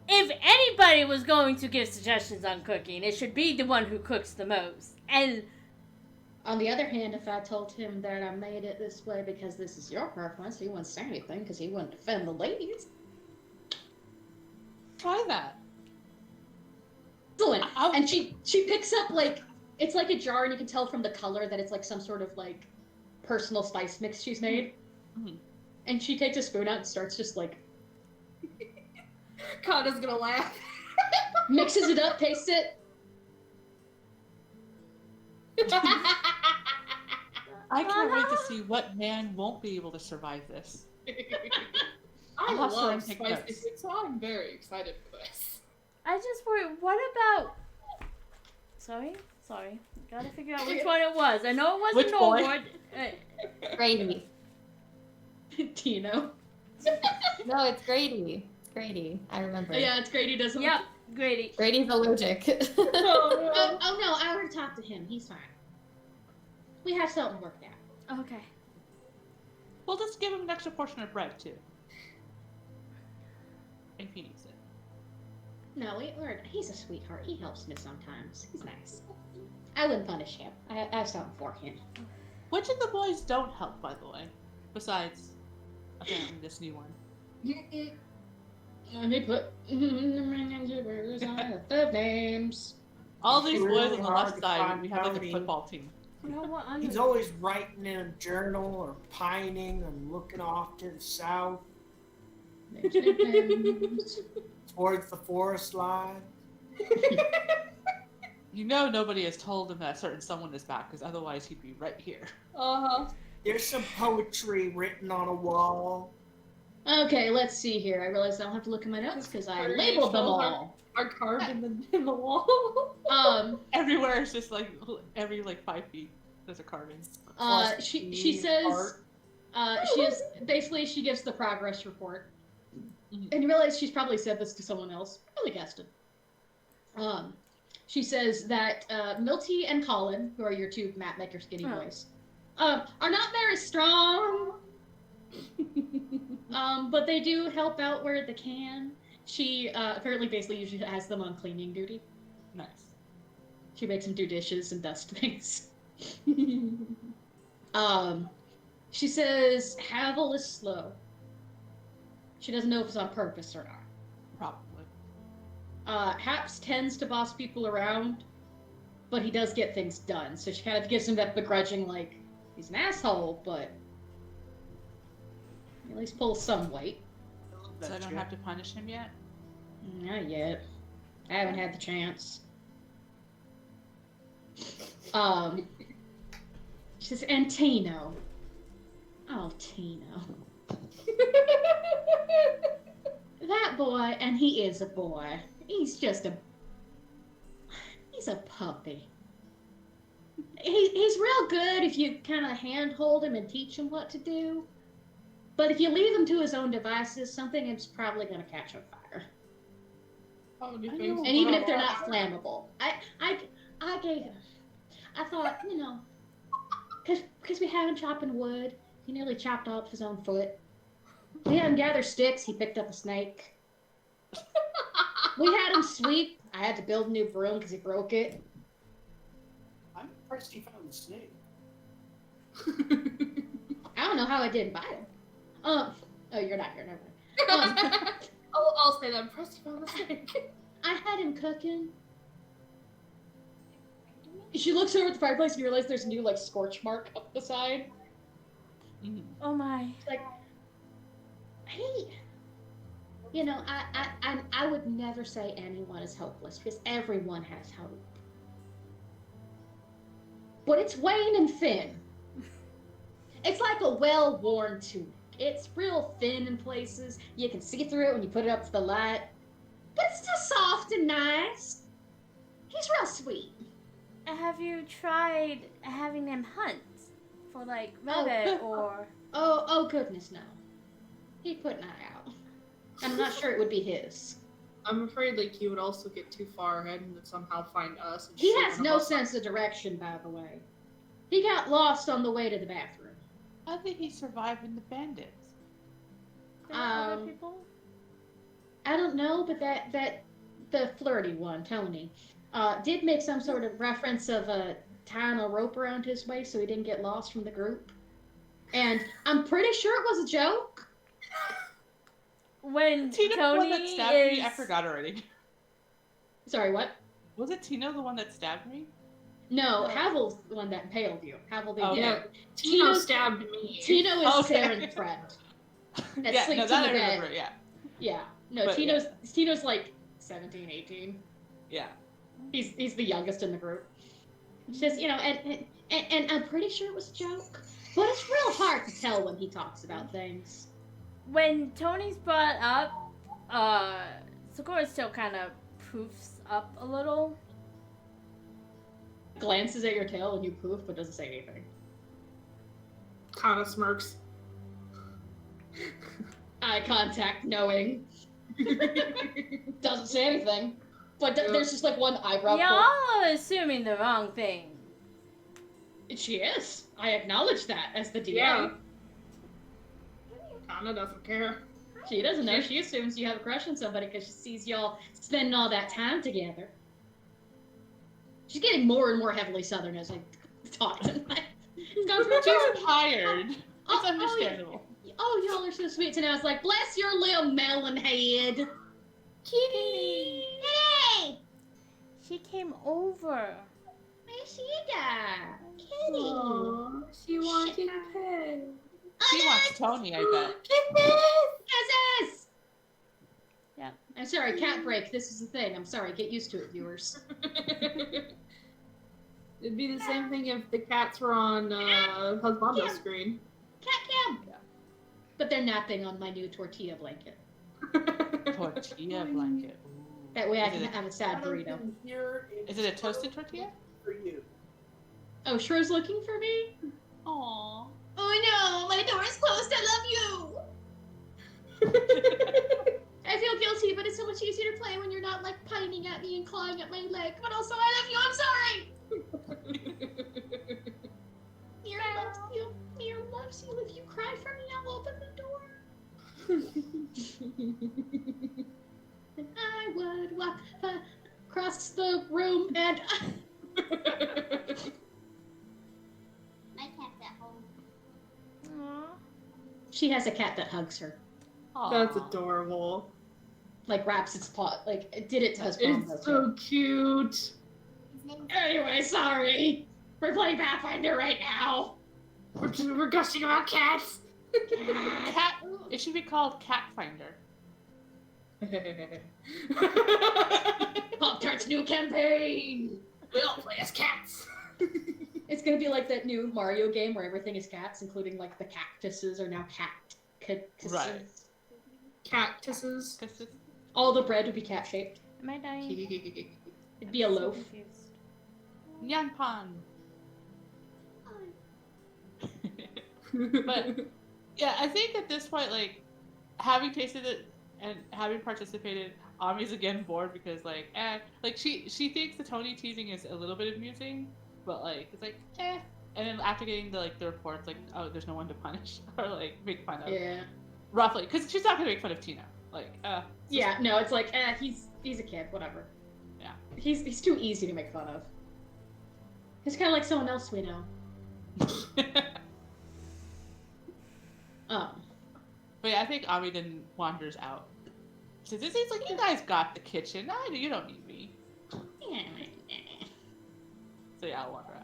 if anybody was going to give suggestions on cooking, it should be the one who cooks the most. And On the other hand, if I told him that I made it this way because this is your preference, he wouldn't say anything because he wouldn't defend the ladies. try that. Excellent. I'll- And she picks up, like, it's like a jar, and you can tell from the color that it's like some sort of, like, personal spice mix she's made. Mhm. And she takes a spoon out and starts just, like, Kana's gonna laugh. mixes it up, tastes it. I can't wait to see what man won't be able to survive this. I I'll have to love take spicy notes. food, so I'm very excited for this. I just worry, what about... Sorry. Gotta figure out which one it was. I know it wasn't Which boy? Norwood. Grady. Tino. No, it's Grady. It's Grady. I remember. Yeah, it's great he doesn't. Yep. Grady. Grady's allergic. Oh no, I already talked to him. He's fine. We have something worked out. Okay. We'll just give him an extra portion of bread too. If he needs it. No, he's a sweetheart. He helps me sometimes. He's nice. I wouldn't punish him. I have something for him. Which of the boys don't help, by the way? Besides, apparently this new one. Let me put the names. All these Really boys on the hard left to side, find we have like a Tony. football team. You know what? He's always writing in a journal or pining and looking off to the south towards the forest line. You know nobody has told him that certain someone is back, because otherwise he'd be right here. There's some poetry written on a wall. Okay, let's see here. I realize I don't have to look at my notes because I labeled them all. Are carved in the wall. Everywhere is just like every 5 feet there's a carving. She says she gives the progress report. Mhm. And you realize she's probably said this to someone else. Probably guessed it. She says that Milty and Colin, who are your two map maker skinny boys, are not very strong. But they do help out where they can. She apparently basically usually has them on cleaning duty. Nice. She makes them do dishes and dust things. She says Havel is slow. She doesn't know if it's on purpose or not. Probably. Haps tends to boss people around, but he does get things done. So she kind of gives him that begrudging, like, he's an asshole, but he at least pulls some weight. So I don't have to punish him yet? Not yet. I haven't had the chance. She says, and Tino. Oh, Tino. That boy, and he is a boy. He's a puppy. He's real good if you kind of handhold him and teach him what to do. But if you leave him to his own devices, something is probably going to catch on fire. And even if they're not flammable. I gave him. I thought, because we had him chopping wood, he nearly chopped off his own foot. We had him gather sticks, he picked up a snake. We had him sweep, I had to build a new broom because he broke it. I'm impressed he found the snake. I don't know how I didn't buy him. Oh, you're not here, never mind. I'll say that. I'm impressed you found the snake. I had him cooking. She looks over at the fireplace and you realize there's a new, scorch mark up the side. Mm-hmm. Oh my. Like, hey, I would never say anyone is hopeless because everyone has hope. But it's wane and thin. It's like a well-worn tunic. It's real thin in places. You can see through it when you put it up to the light. But it's still soft and nice. He's real sweet. Have you tried having them hunt for rabbit or? Oh goodness no. He'd put an eye out. I'm not sure it would be his. I'm afraid he would also get too far ahead and would somehow find us. And He shoot has one no of us. sense of direction, by the way. He got lost on the way to the bathroom. How did he survive in the bandits? There are other people? I don't know, but the flirty one, Tony, did make some sort of reference of tying a rope around his waist so he didn't get lost from the group. And I'm pretty sure it was a joke. When Tino the one that Tony stabbed is... me? I forgot already. Sorry, what? Was it Tino the one that stabbed me? No, Havel's the one that impaled you. Havel the Okay. Yeah, Tino stabbed me. Tino is Okay. Saren's friend. That Yeah, sleeps no, in that the I bed. remember, yeah. Yeah. No, But, Tino's 17, 18. Yeah. He's the youngest in the group. Just, and I'm pretty sure it was a joke. But it's real hard to tell when he talks about things. When Tony's brought up, Sakura still kind of poofs up a little. Glances at your tail and you poof, but doesn't say anything. Kind of smirks. Eye contact, knowing. Doesn't say anything. But there's just like one eyebrow. Y'all are assuming the wrong thing. She is. I acknowledge that as the DA. Yeah. Kana doesn't care. She doesn't know. She assumes you have a crush on somebody because she sees y'all spending all that time together. She's getting more and more heavily Southern as I talk tonight. It's gone from She's tired. It's Oh, understandable. Oh, y'all are so sweet tonight. I was like, bless your little melon head. Kitty! Hey! She came over. Mashida! Kitty! Aww, she wants you to pay. She wants Tony, I bet. Kisses! Yep. I'm sorry, cat break. This is the thing. I'm sorry. Get used to it, viewers. It'd be the same thing if the cats were on Husbando's screen. Cat cam! But they're napping on my new tortilla blanket. Tortilla blanket. Ooh. That way I Is can it have a sad burrito. Is it a toasted tortilla? For you. Oh, Shro's looking for me? Aww. Oh no, my door is closed. I love you. I feel guilty, but it's so much easier to play when you're not like pining at me and clawing at my leg. But also, I love you. I'm sorry. Mir loves you. Mir loves you. If you cry for me, I'll open the door. And I would walk across the room and. My cat's at home. Aww. She has a cat that hugs her. That's Aw. adorable. Like wraps its paw. Like it did it to husband. It's so cute. His name's Anyway, sorry. We're playing Pathfinder right now. We're gushing about cats. Cat. It should be called Cat Finder. Pop-Tart's new campaign. We all play as cats. It's gonna be like that new Mario game where everything is cats, including like the cactuses are now cactuses. Right. Cactuses. All the bread would be cat shaped. Am I dying? It'd be a I'm so loaf. confused. Nyanpan. But yeah, I think at this point, like, having tasted it and having participated, Ami's again bored because like she thinks the Tony teasing is a little bit amusing, but like it's like and then after getting the reports like, oh, there's no one to punish or like make fun of, Yeah. roughly, because she's not gonna make fun of Tina, like Yeah, no, it's like, he's a kid, whatever. Yeah. He's too easy to make fun of. He's kind of like someone else we know. But yeah, I think Ami then wanders out. She says, "It's like you guys got the kitchen. You don't need me." So yeah, I'll wander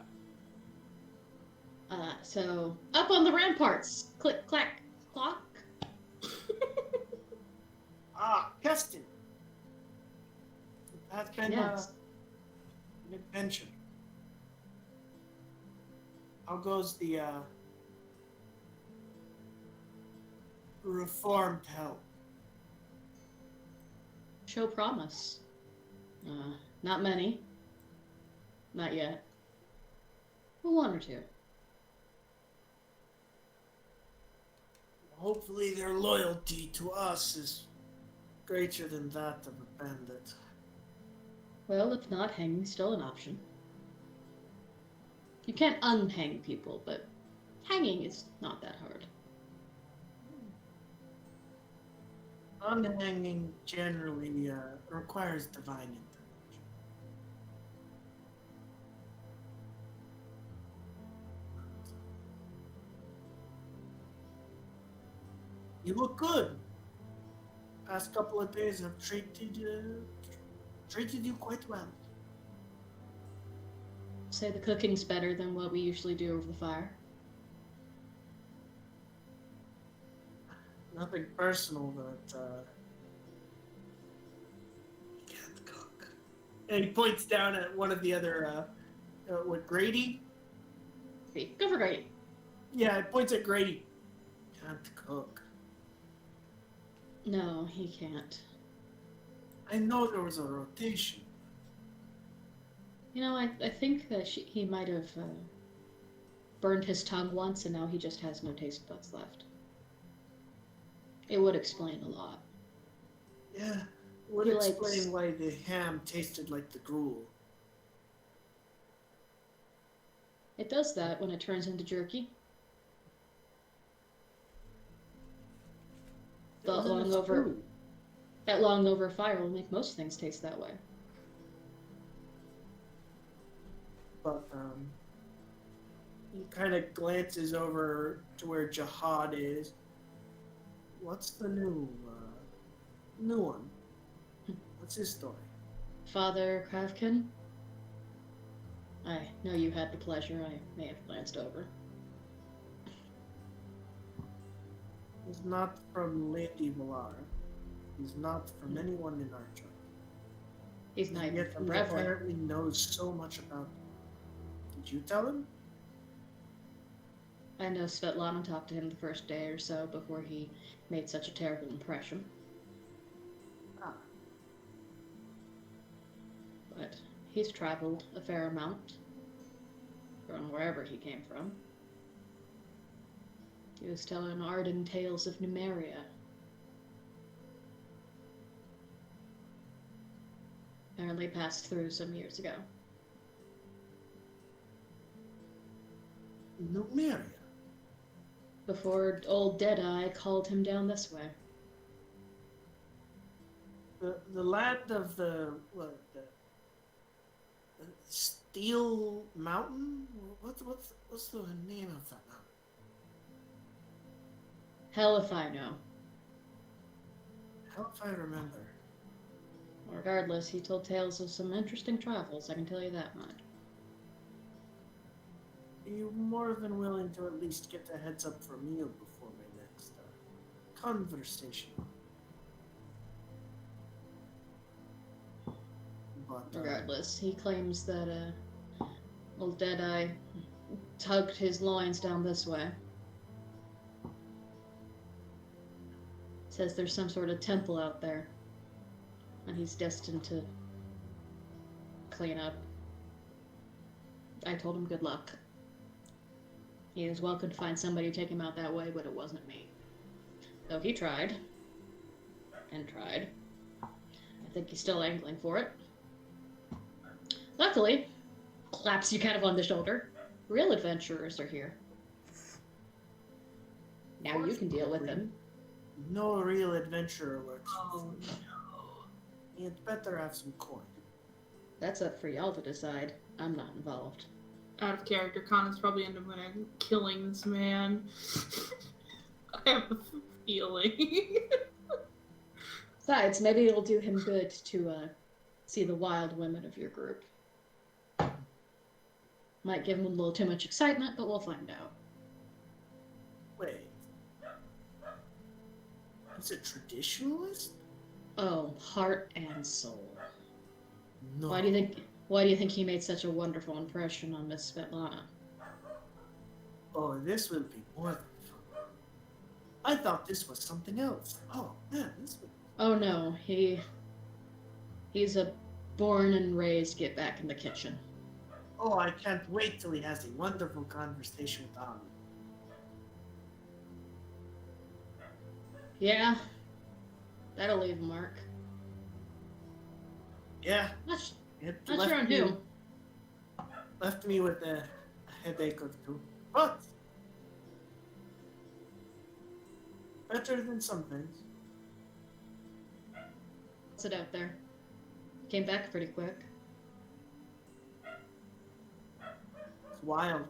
out. So up on the ramparts, click clack clock. Keston. That's been Yes. an adventure. How goes the reformed hell? Show promise. Not many. Not yet. But one or two. Hopefully their loyalty to us is greater than that of a bandit. Well, if not, hanging's still an option. You can't unhang people, but hanging is not that hard. Unhanging generally requires divine intervention. You look good. Past couple of days have treated you quite well. Say the cooking's better than what we usually do over the fire. Nothing personal, but you can't cook. And he points down at one of the other, what, Grady? See, go for Grady. Yeah, it points at Grady. Can't cook. No, he can't. I know there was a rotation. You know, I think that he might have burned his tongue once, and now he just has no taste buds left. It would explain a lot. Yeah, Would He explain likes- why the ham tasted like the gruel. It does that when it turns into jerky. It was in long the over- stew. That long over fire will make most things taste that way. But he kind of glances over to where Jahad is. What's the new one? What's his story? Father Kravkin? I know you had the pleasure. I may have glanced over. He's not from Lady Valar. He's not from anyone in our tribe. He's not And even yet from he Brevard. apparently knows so much about. Did you tell him? I know Svetlana talked to him the first day or so before he made such a terrible impression. Ah. But he's traveled a fair amount from wherever he came from. He was telling Arden tales of Numeria. Apparently passed through some years ago. Numeria. Before old Deadeye called him down this way. The land of the Steel Mountain? What's the name of that mountain? Hell if I know. How if I remember? Regardless, he told tales of some interesting travels, I can tell you that much. You're more than willing to at least get a heads up for a meal before my next conversation. But, Regardless, he claims that old Deadeye tugged his loins down this way. Says there's some sort of temple out there, and he's destined to clean up. I told him good luck. He was welcome to find somebody to take him out that way, but it wasn't me. Though he tried. And tried. I think he's still angling for it. Luckily, claps you kind of on the shoulder. Real adventurers are here. Now you can deal with them. no real adventurer works. Oh You'd better have some coin. That's up for y'all to decide. I'm not involved. Out of character, Connor's probably end up killing this man. I have a feeling. Besides, maybe it'll do him good to see the wild women of your group. Might give him a little too much excitement, but we'll find out. Wait. He's a traditionalist? Oh, heart and soul. No. Why do you think he made such a wonderful impression on Miss Svetlana? Oh, this will be more than fun. I thought this was something else. Oh, man, this would... Oh no, he's a born and raised get back in the kitchen. Oh, I can't wait till he has a wonderful conversation with Ami. Yeah, that'll leave a mark. Yeah, Not, it not left sure on me- who. Left me with a headache or two. But better than some things. Sit out there. Came back pretty quick. It's wild.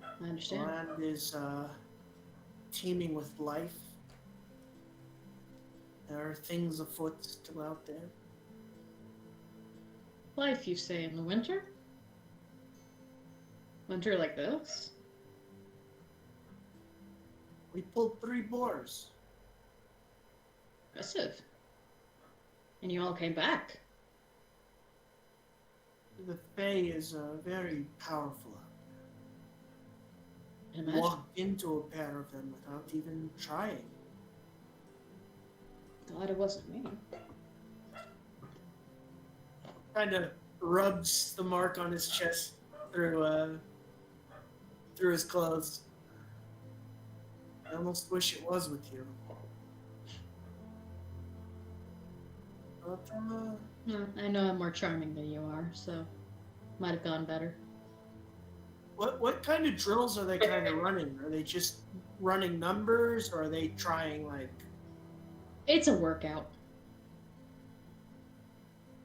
I understand. Land is teeming with life. There are things afoot still out there. Life, you say, in the winter? Winter like this? We pulled 3 boars. Impressive. And you all came back. The Fae is very powerful out there. Imagine. Walked into a pair of them without even trying. Glad it wasn't me. Kind of rubs the mark on his chest through his clothes. I almost wish it was with you. But, I know I'm more charming than you are, so might have gone better. what kind of drills are they kind of running? Are they just running numbers, or are they trying like? It's a workout.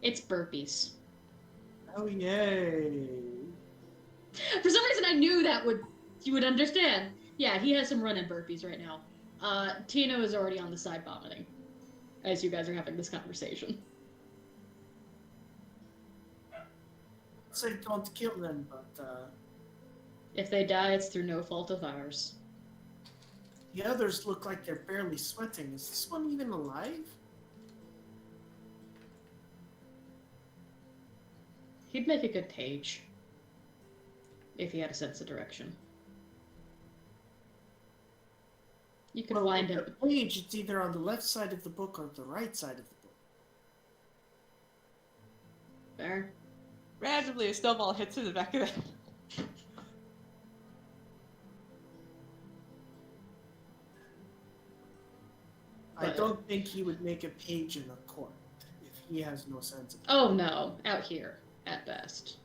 It's burpees. Oh yay! For some reason, I knew that you would understand. Yeah, he has some running burpees right now. Tino is already on the side vomiting as you guys are having this conversation. Say don't kill them, but If they die, it's through no fault of ours. the others look like they're barely sweating. Is this one even alive? He'd make a good page if he had a sense of direction. You could find him. The page, it's either on the left side of the book or the right side of the book. Fair. Randomly, a snowball hits in the back of it. I don't think he would make a page in a court if he has no sense of. Oh no, out here at best.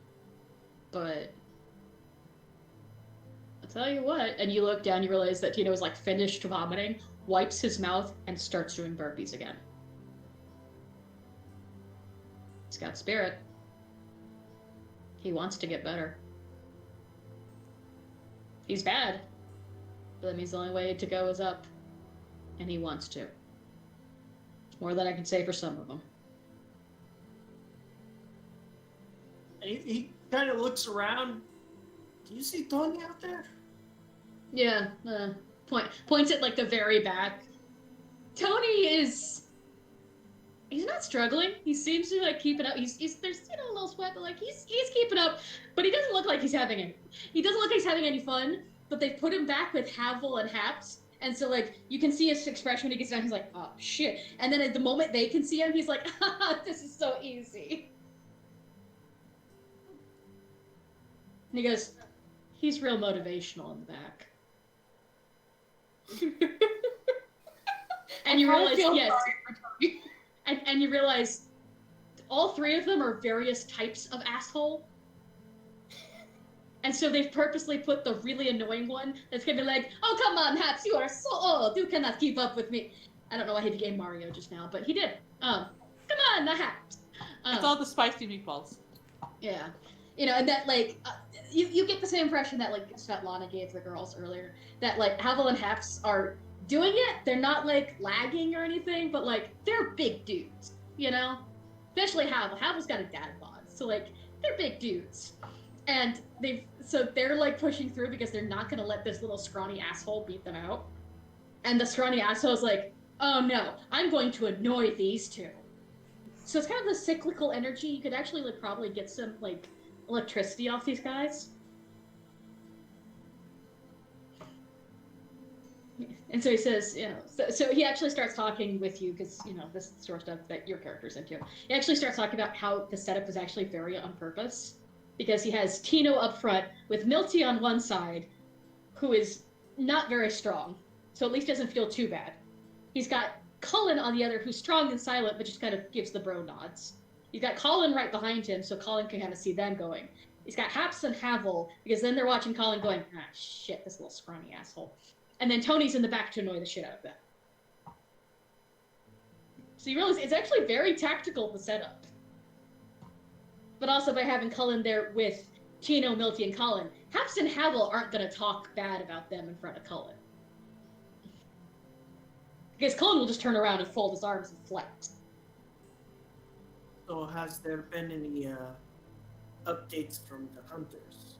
But I'll tell you what, and you look down, you realize that Tino is like finished vomiting, wipes his mouth, and starts doing burpees again. He's got spirit. He wants to get better. He's bad, but that means the only way to go is up, and he wants to. More than I can say for some of them. He kind of looks around. Do you see Tony out there? Yeah, points at like the very back. Tony is. He's not struggling. He seems to like keep it up. He's there's a little sweat, but like he's keeping up. But he doesn't look like he's having any. He doesn't look like he's having any fun. But they put him back with Havel and Haps, and so like you can see his expression when he gets down. He's like, oh shit. And then at the moment they can see him, he's like, haha, this is so easy. And he goes, he's real motivational in the back. And you realize, yes. And you realize all three of them are various types of asshole. And so they've purposely put the really annoying one that's gonna be like, oh, come on, Haps, you are so old. You cannot keep up with me. I don't know why he became Mario just now, but he did. Come on, the Haps. It's all the spicy meatballs. Yeah. You know, and that, like, you get the same impression that, like, Svetlana gave the girls earlier. That, like, Havel and Haps are doing it. They're not, like, lagging or anything, but, like, they're big dudes, you know? Especially Havel. Havel's got a dad bod, so, like, they're big dudes. And they're, like, pushing through because they're not gonna let this little scrawny asshole beat them out. And the scrawny asshole's like, oh no, I'm going to annoy these two. So it's kind of the cyclical energy. You could actually, like, probably get some, like, electricity off these guys. And so he says, you know, so he actually starts talking with you because, you know, this is the sort of stuff that your character's into. He actually starts talking about how the setup was actually very on purpose because he has Tino up front with Milty on one side, who is not very strong, so at least doesn't feel too bad. He's got Cullen on the other, who's strong and silent, but just kind of gives the bro nods. He's got Colin right behind him, so Colin can kind of see them going. He's got Haps and Havel, because then they're watching Colin going, ah, shit, this little scrawny asshole. And then Tony's in the back to annoy the shit out of them. So you realize it's actually very tactical, the setup. But also by having Cullen there with Tino, Milty, and Colin, Haps and Havel aren't going to talk bad about them in front of Cullen. Because Cullen will just turn around and fold his arms and flex. So has there been any updates from the hunters?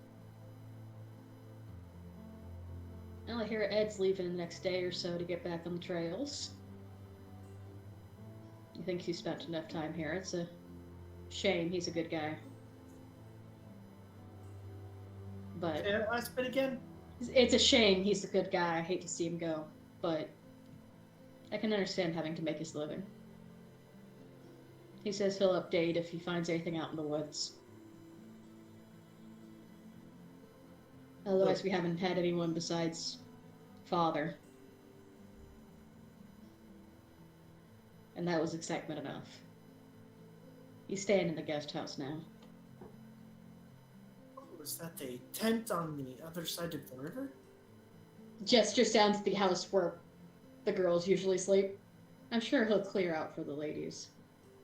Well, I hear Ed's leaving the next day or so to get back on the trails. I think he spent enough time here. It's a shame. He's a good guy. But Say that last bit again? it's a shame. He's a good guy. I hate to see him go. But I can understand having to make his living. He says he'll update if he finds anything out in the woods. Otherwise, we haven't had anyone besides Father. And that was excitement enough. He's staying in the guest house now. Was that a tent on the other side of the river? Gestures down to the house where the girls usually sleep. I'm sure he'll clear out for the ladies.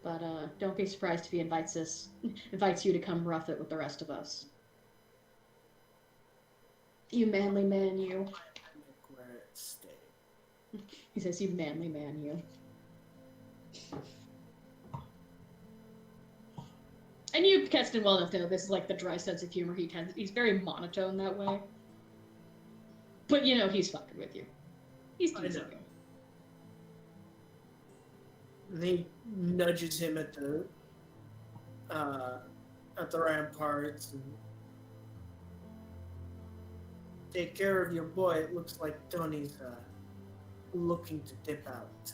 But don't be surprised if he invites you to come rough it with the rest of us. You manly man, you. Where it stay. He says, you manly man, you. And you, Keston, well enough know this is like the dry sense of humor he tends. He's very monotone that way. But you know he's fucking with you. He's teasing you. And he nudges him at the ramparts and take care of your boy. It looks like Tony's looking to dip out.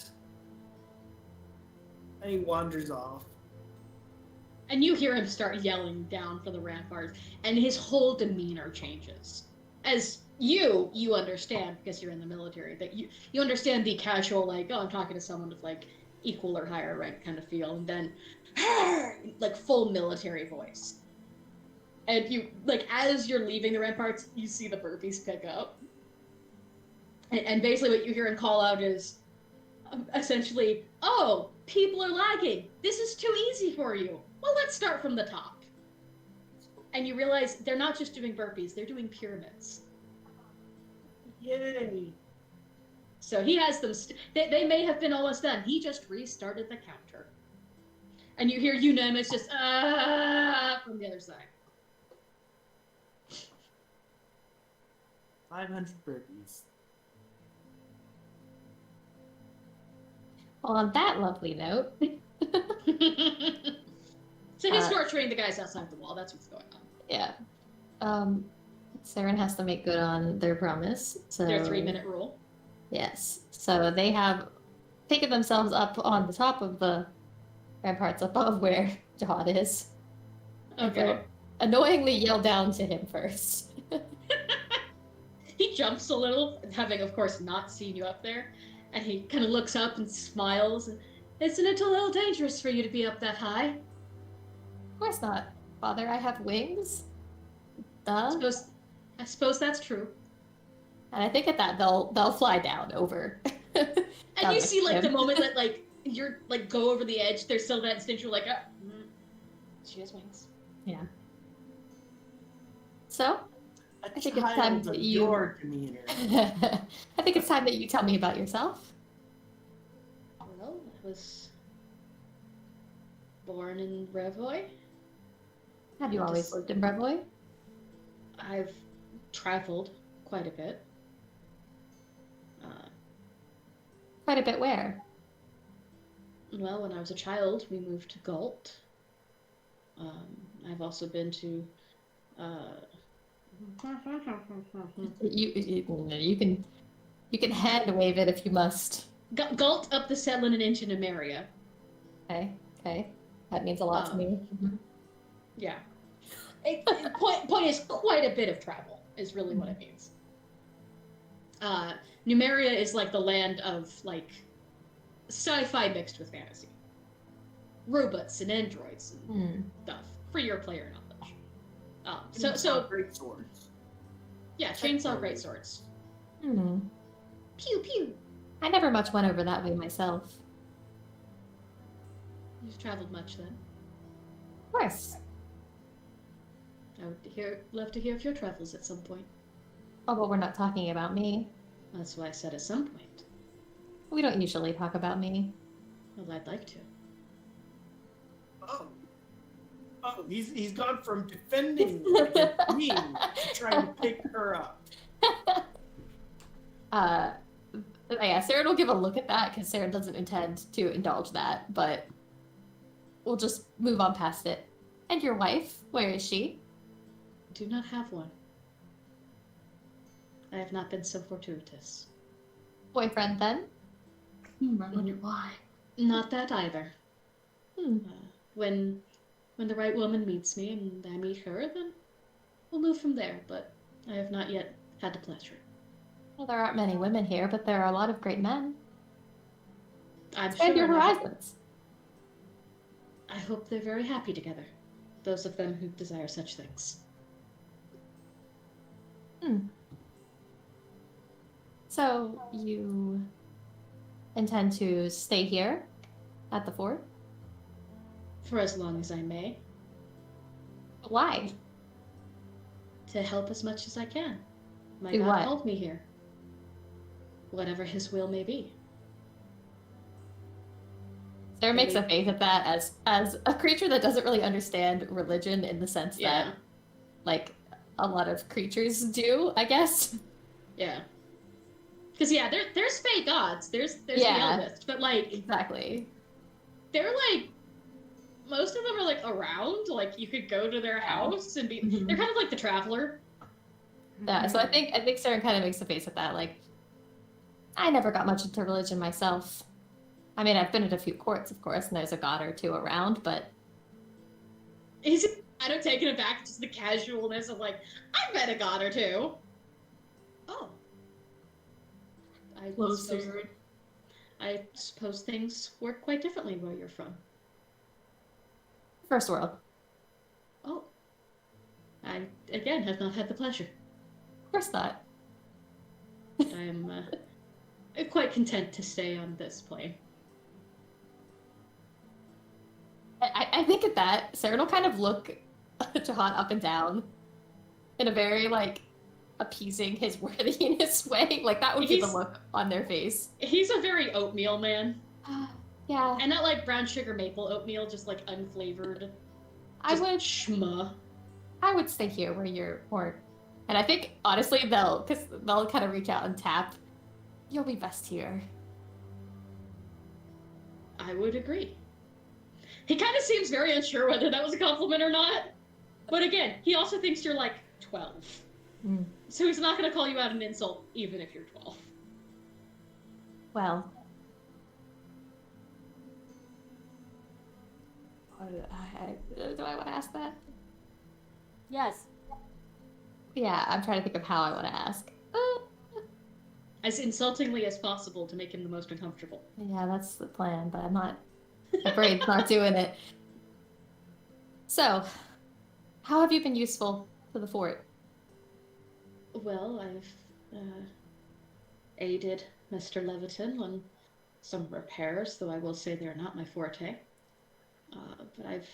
And he wanders off. And you hear him start yelling down for the ramparts, and his whole demeanor changes. As you understand, because you're in the military, that you understand the casual, like, oh, I'm talking to someone with, like, equal or higher rank kind of feel, and then, like, full military voice. And you, like, as you're leaving the ramparts, you see the burpees pick up. And basically what you hear him call out is, essentially, oh, people are lagging. This is too easy for you. Well, let's start from the top. And you realize they're not just doing burpees, they're doing pyramids. Yay! So he has them, they may have been almost done. He just restarted the counter. And you hear unanimous just, from the other side. 500 burpees. Well, on that lovely note. So he's torturing the guys outside the wall. That's what's going on. Yeah. Saren has to make good on their promise. So Their 3-minute rule. Yes. So they have taken themselves up on the top of the ramparts above where Jahad is. Okay. Annoyingly yell down to him first. He jumps a little, having, of course, not seen you up there. And he kind of looks up and smiles. Isn't it a little dangerous for you to be up that high? Of course not, Father. I have wings. Duh. I suppose that's true. And I think at that they'll fly down over. And you see, like, the moment that, like, you're, like, go over the edge, there's still that instinctual, like, she has wings. Yeah. So, I think it's time that you- your demeanor. I think it's time that you tell me about yourself. Well, I was born in Revoy. Have you always lived in Brevoy? I've traveled quite a bit. Quite a bit where? Well, when I was a child, we moved to Galt. I've also been to. You can hand wave it if you must. Galt up the Sedlin and into Numeria. Okay. That means a lot to me. Mhm. Yeah. Point is quite a bit of travel is really what it means. Numeria is like the land of like sci-fi mixed with fantasy. Robots and androids and stuff for your player knowledge. So great swords. yeah, chainsaw great swords. Hmm. Pew pew. I never much went over that way myself. You've traveled much then. Of course. I would love to hear of your travels at some point. Oh, but we're not talking about me. That's why I said at some point. We don't usually talk about me. Well, I'd like to. Oh, he's gone from defending me to trying to pick her up. Yeah, Sarah will give a look at that because Sarah doesn't intend to indulge that, but we'll just move on past it. And your wife, where is she? Do not have one. I have not been so fortuitous. Boyfriend, then? I wonder why. Not that either. Hmm. When the right woman meets me and I meet her, then we'll move from there, but I have not yet had the pleasure. Well, there aren't many women here, but there are a lot of great men. I'm Expand sure your enough. horizons. I hope they're very happy together. Those of them who desire such things. So, you intend to stay here at the fort? For as long as I may. Why? To help as much as I can. My Do God what? called me here. Whatever his will may be. Sarah makes a face at that as a creature that doesn't really understand religion in the sense that, like, a lot of creatures do, I guess. Yeah. Because, there's fake gods. There's the eldest. But, like... Exactly. They're, like... Most of them are, like, around. Like, you could go to their house and be... Mhm. They're kind of like the traveler. Yeah, so I think Sarah kind of makes a face at that, like, I never got much into religion myself. I mean, I've been at a few courts, of course, and there's a god or two around, but... He's kind of taken aback, just the casualness of, like, I've met a god or two. Oh. I suppose things work quite differently where you're from. First world. Oh. I, again, have not had the pleasure. Of course not. I am quite content to stay on this plane. I think at that, Sarah will kind of look Jahad up and down in a very, like, appeasing his worthiness way. Like, that would be the look on their face. He's a very oatmeal man. Yeah. And not like brown sugar maple oatmeal, just like unflavored. I would stay here where you're more... And I think, honestly, they'll kind of reach out and tap. You'll be best here. I would agree. He kind of seems very unsure whether that was a compliment or not. But again, he also thinks you're like 12. So he's not going to call you out an insult, even if you're 12. Well. Do I want to ask that? Yes. Yeah, I'm trying to think of how I want to ask. As insultingly as possible to make him the most uncomfortable. Yeah, that's the plan, but I'm not... My brain's not doing it. So, how have you been useful to the fort? Well, I've aided Mr. Leviton on some repairs, though I will say they're not my forte. But I've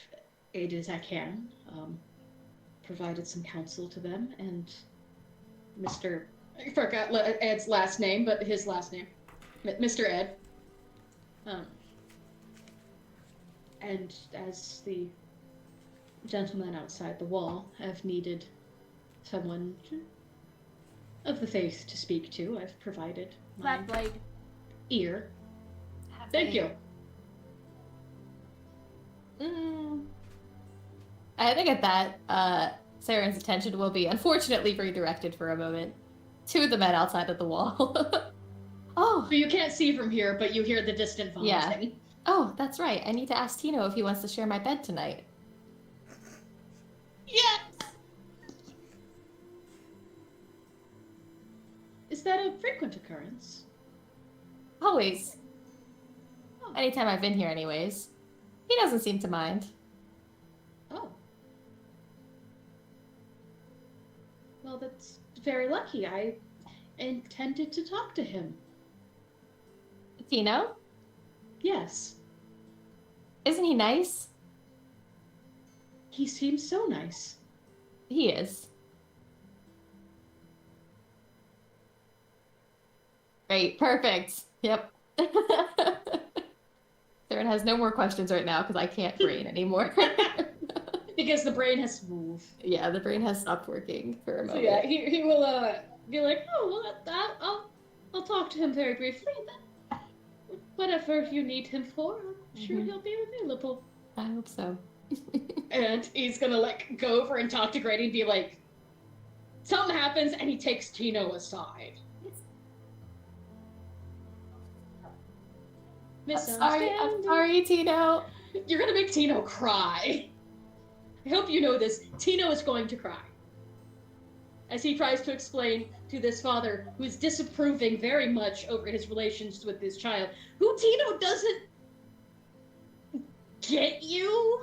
aided as I can, provided some counsel to them, and Mr. I forgot Ed's last name, but his last name. Mr. Ed. And as the gentleman outside the wall have needed someone of the faith to speak to, I've provided my Flatblade. ear. Thank you. I think at that, Saren's attention will be unfortunately redirected for a moment to the men outside of the wall. Oh! So you can't see from here, but you hear the distant vomiting. Yeah. Oh, that's right. I need to ask Tino if he wants to share my bed tonight. Yes! Is that a frequent occurrence? Always. Oh. Anytime I've been here anyways. He doesn't seem to mind. Oh. Well, that's very lucky. I intended to talk to him. Tino? Yes. Isn't he nice? He seems so nice. He is. Great. Perfect. Yep. Saren has no more questions right now because I can't brain anymore. Because the brain has to move. Yeah, the brain has stopped working for a So moment. yeah, he will be like, oh, well, I'll talk to him very briefly. Then whatever you need him for, I'm sure he'll be available. I hope so. And he's gonna like go over and talk to Grady and be like, something happens, and he takes Tino aside. I'm sorry, Tino. You're gonna make Tino cry. I hope you know this. Tino is going to cry. As he tries to explain to this father, who is disapproving very much over his relations with this child, who Tino get you?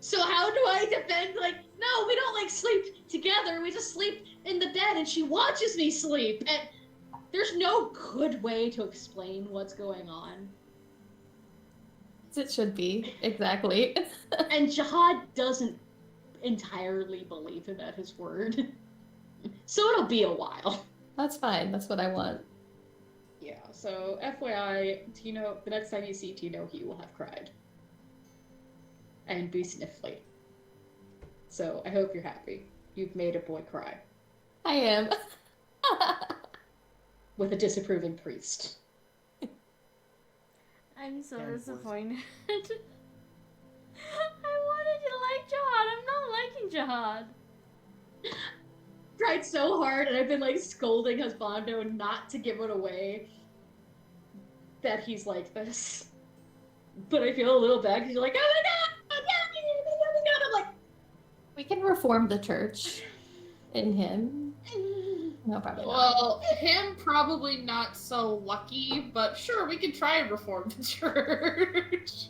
So how do I defend, like, no, we don't, like, sleep together. We just sleep in the bed, and she watches me sleep. And there's no good way to explain what's going on. As it should be, exactly. And Jahad doesn't entirely believe him at his word. So it'll be a while. That's fine. That's what I want. Yeah, so FYI, Tino, the next time you see Tino, he will have cried. And be sniffly. So I hope you're happy. You've made a boy cry. I am. With a disapproving priest. I'm so Yeah, it was. disappointed. I wanted to like Jahad. I'm not liking Jahad. Tried so hard, and I've been like scolding Husbando not to give it away that he's like this. But I feel a little bad because you're like, oh my god, oh my god, I'm like, We can reform the church in him. No, probably not. Well, him probably not so lucky, but sure, we could try and reform the church.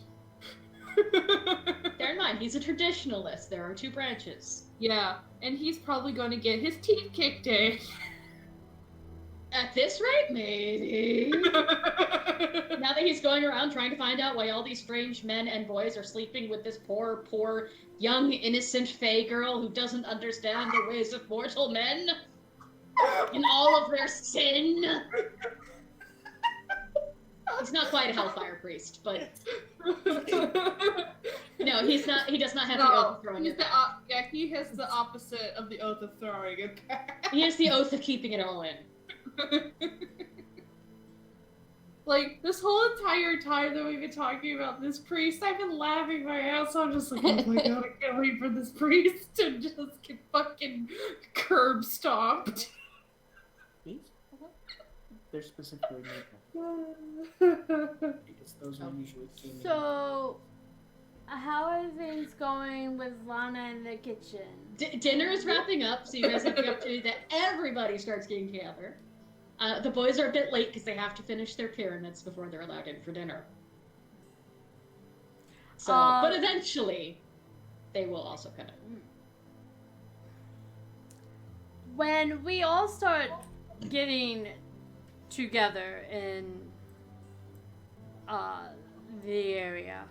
bear in mind, he's a traditionalist. There are two branches. Yeah, and he's probably going to get his teeth kicked in. At this rate, maybe. Now that he's going around trying to find out why all these strange men and boys are sleeping with this poor, poor, young, innocent Fey girl who doesn't understand the ways of mortal men and all of their sin. He's not quite a Hellfire priest, but no, he's not. He does not have the oath of throwing he's it the back. yeah, he has the opposite of the oath of throwing it back. He has the oath of keeping it all in. Like, this whole entire time that we've been talking about this priest, I've been laughing my ass off, just like, oh my god, I can't wait for this priest to just get fucking curb stomped. These? They're specifically made because those are usually teaming. So, how are things going with Lana in the kitchen? Dinner is wrapping up, so you guys have the opportunity that everybody starts getting together. The boys are a bit late because they have to finish their pyramids before they're allowed in for dinner. So, but eventually, they will also kind of. When we all start getting together in the area,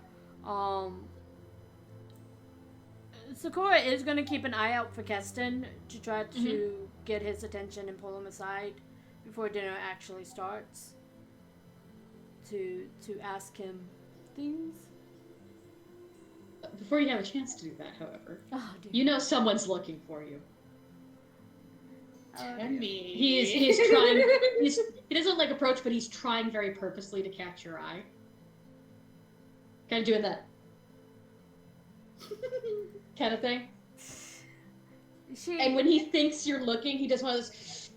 Sakura is going to keep an eye out for Keston to try to get his attention and pull him aside before dinner actually starts to ask him things. Before you have a chance to do that, however, Oh, dear. you know someone's looking for you. Oh, dear. He's trying. He doesn't like approach, but he's trying very purposely to catch your eye. Kind of doing that kind of thing. And when he thinks you're looking, he does one of those.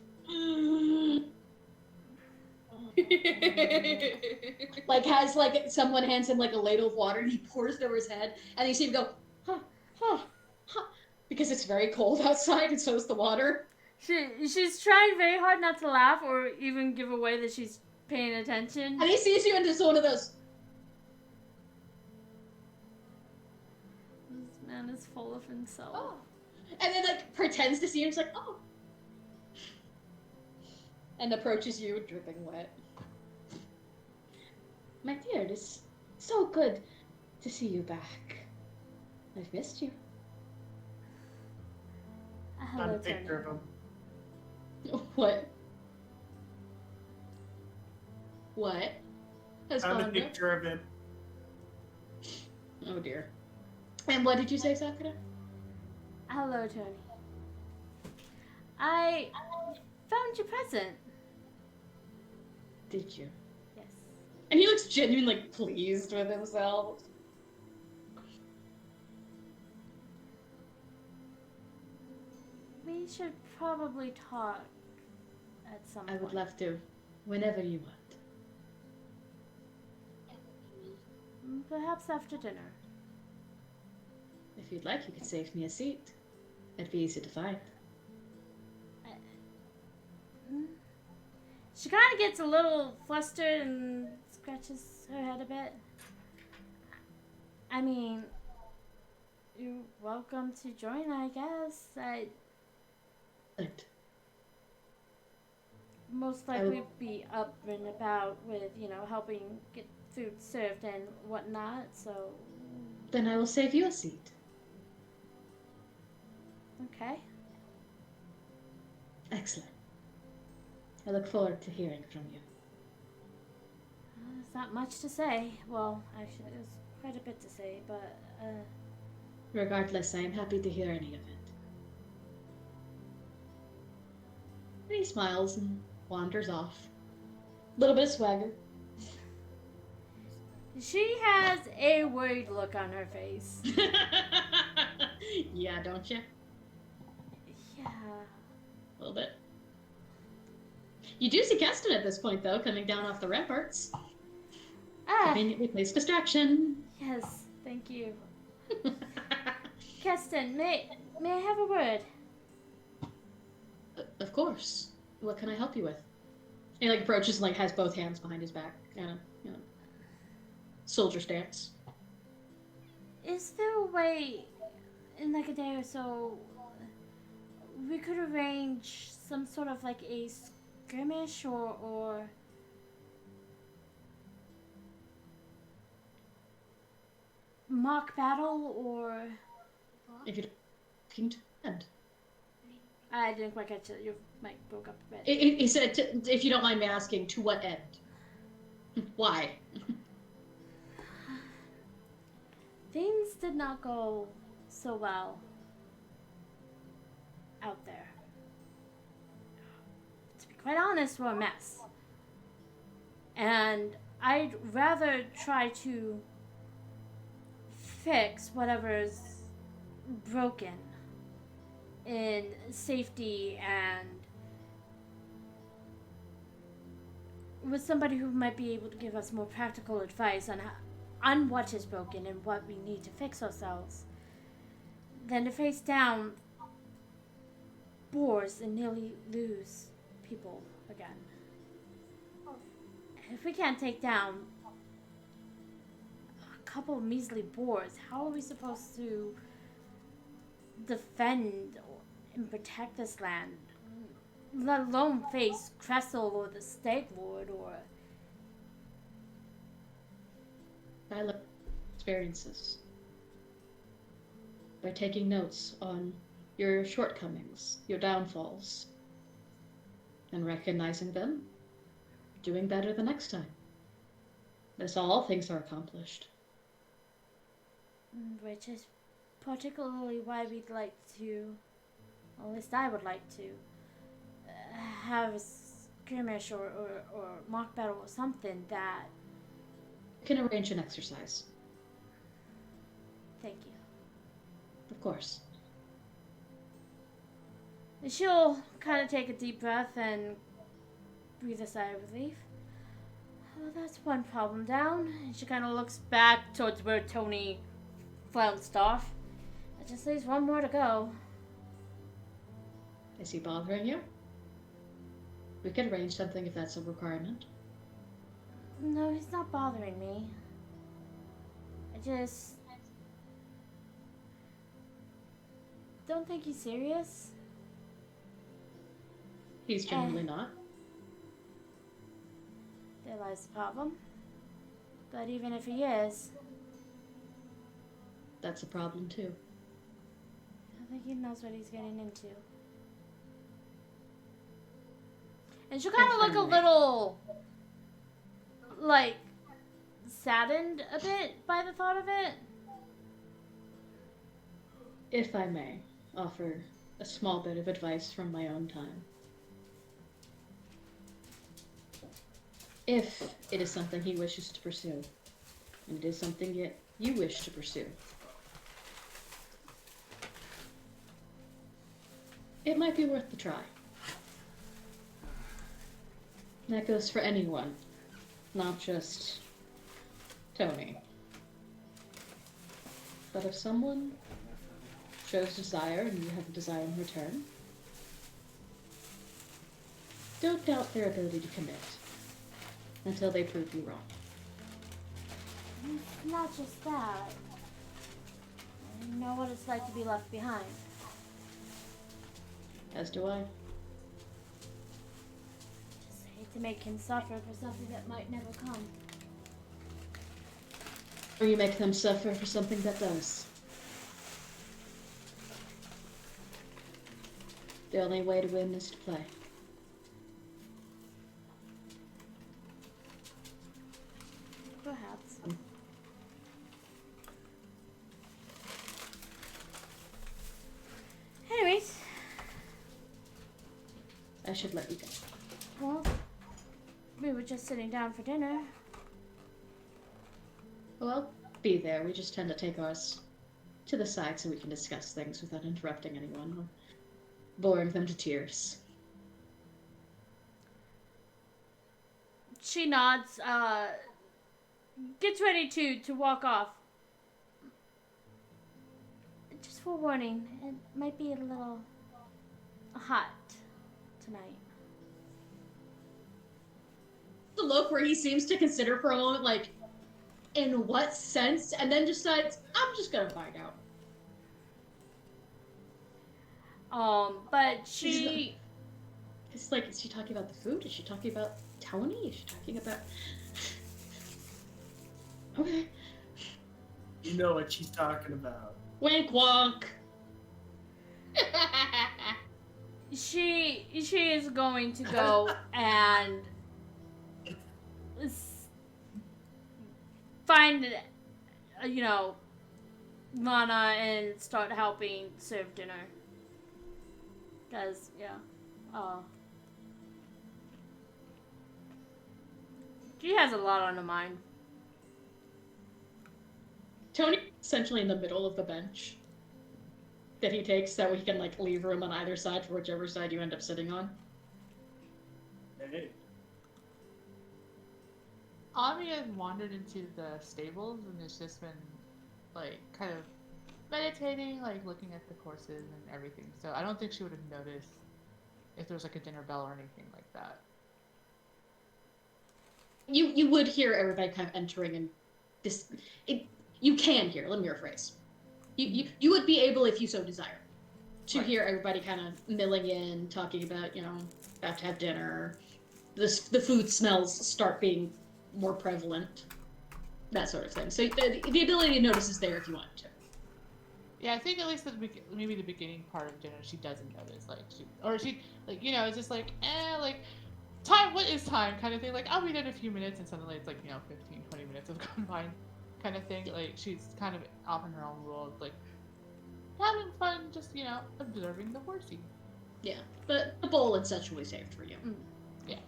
Like has like someone hands him like a ladle of water and he pours it over his head and you see him go, huh, huh, huh, because it's very cold outside and so is the water. She's trying very hard not to laugh or even give away that she's paying attention. And he sees you and does one of those. This man is full of himself. Oh. And then like pretends to see you and he's like, oh. And approaches you dripping wet. My dear, it is so good to see you back. I've missed you. Found Hello, a picture of Tony. him. What? What? Has Found a Fonda? picture of him. Oh dear. And what did you say, Sakura? Hello, Tony. I found your present. Did you? Yes. And he looks genuinely like, pleased with himself. We should probably talk at some I point. would love to. Whenever you want. Perhaps after dinner. If you'd like, you could save me a seat. It'd be easy to find. She kind of gets a little flustered and scratches her head a bit. I mean, you're welcome to join, I guess. I But most I likely will- be up and about with, helping get food served and whatnot, so. then I will save you a seat. Okay. Excellent. I look forward to hearing from you. There's not much to say. Well, actually, there's quite a bit to say, but, Regardless, I am happy to hear any of it. And he smiles and wanders off. A little bit of swagger. she has a worried look on her face. Yeah, don't you? Yeah. A little bit. You do see Keston at this point, though, coming down off the ramparts. Ah, Conveniently placed distraction. yes, thank you. Keston, may I have a word? Of course. What can I help you with? He approaches and has both hands behind his back, soldier stance. Is there a way, in a day or so, we could arrange some sort of a skirmish or mock battle or? If you looking to end. I didn't quite catch it. Your mic broke up a bit. He said, if you don't mind me asking, to what end? Why? Things did not go so well out there. To be quite honest, we're a mess. And I'd rather try to fix whatever's broken in safety and with somebody who might be able to give us more practical advice on what is broken and what we need to fix ourselves than to face down boars and nearly lose people again. If we can't take down a couple of measly boars, how are we supposed to defend and protect this land? Let alone face Cressel or the Stag Lord or... I learn experiences by taking notes on your shortcomings, your downfalls, and recognizing them, doing better the next time. That's how all things are accomplished. Which is particularly why we'd like to, or at least I would like to, have a skirmish or mock battle or something that... You can arrange an exercise. Thank you. Of course. She'll kind of take a deep breath and breathe a sigh of relief. Oh, that's one problem down. And she kind of looks back towards where Tony flounced off. It just leaves one more to go. Is he bothering you? We can arrange something if that's a requirement. No, he's not bothering me. I just don't think he's serious. He's generally not. There lies the problem. But even if he is, That's a problem too. I think he knows what he's getting into. And she'll kind of look a little, saddened a bit by the thought of it. If I may offer a small bit of advice from my own time. If it is something he wishes to pursue, and it is something yet you wish to pursue, it might be worth the try. That goes for anyone, not just Tony. But if someone shows desire and you have a desire in return, don't doubt their ability to commit until they prove you wrong. It's not just that. I know what it's like to be left behind. As do I. Just hate to make him suffer for something that might never come. Or you make them suffer for something that does. The only way to win is to play. Perhaps. Anyways, I should let you go. well, we were just sitting down for dinner. Well, I'll be there. We just tend to take ours to the side so we can discuss things without interrupting anyone or boring them to tears. She nods, gets ready to walk off. Just for warning, it might be a little hot tonight. The look where he seems to consider for a moment, like, in what sense? And then decides, I'm just gonna find out. But she... It's like, is she talking about the food? Is she talking about Tony? Is she talking about... Okay. You know what she's talking about. Wink wonk. She is going to go and find, Lana and start helping serve dinner. Because, she has a lot on her mind. Tony essentially in the middle of the bench that he takes, that way he can like leave room on either side for whichever side you end up sitting on. Hey. Ami has wandered into the stables and has just been like kind of meditating, like looking at the horses and everything. So I don't think she would have noticed if there was like a dinner bell or anything like that. You would hear everybody kind of entering and you can hear, let me rephrase. You would be able, if you so desire, to Right. hear everybody kind of milling in, talking about, about to have dinner. The food smells start being more prevalent. That sort of thing. So the ability to notice is there if you want to. Yeah, I think at least maybe the beginning part of dinner she doesn't notice, like she it's just like time. What is time? Kind of thing. Like I'll be there in a few minutes, and suddenly it's like 15, 20 minutes have gone by, kind of thing. Like she's kind of off in her own world, like having fun, just observing the horsey. Yeah, but the bowl and such will be saved for you. Yeah.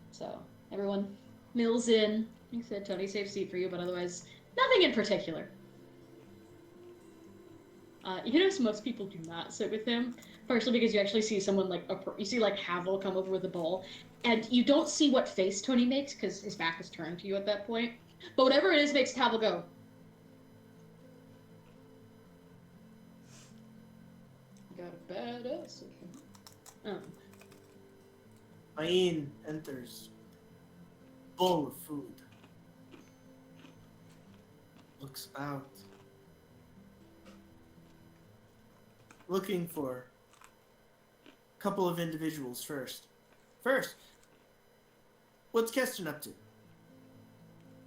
So everyone mills in. Like I said, Tony saves seat for you, but otherwise nothing in particular. You notice most people do not sit with him, partially because you actually see someone you see Havel come over with a bowl, and you don't see what face Tony makes because his back is turned to you at that point. But whatever it is makes Havel go. Got a badass. Ain enters. Bowl of food. Looks out. Looking for a couple of individuals first. First, what's Keston up to?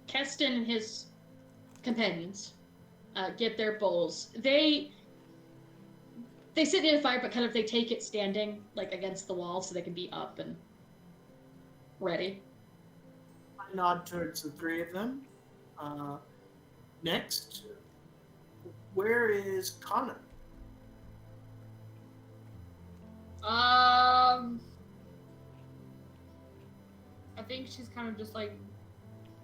Keston and his companions get their bowls. They sit near the fire, but kind of they take it standing, against the wall, so they can be up and ready. I nod towards the three of them. Next, where is Connor? I think she's kind of just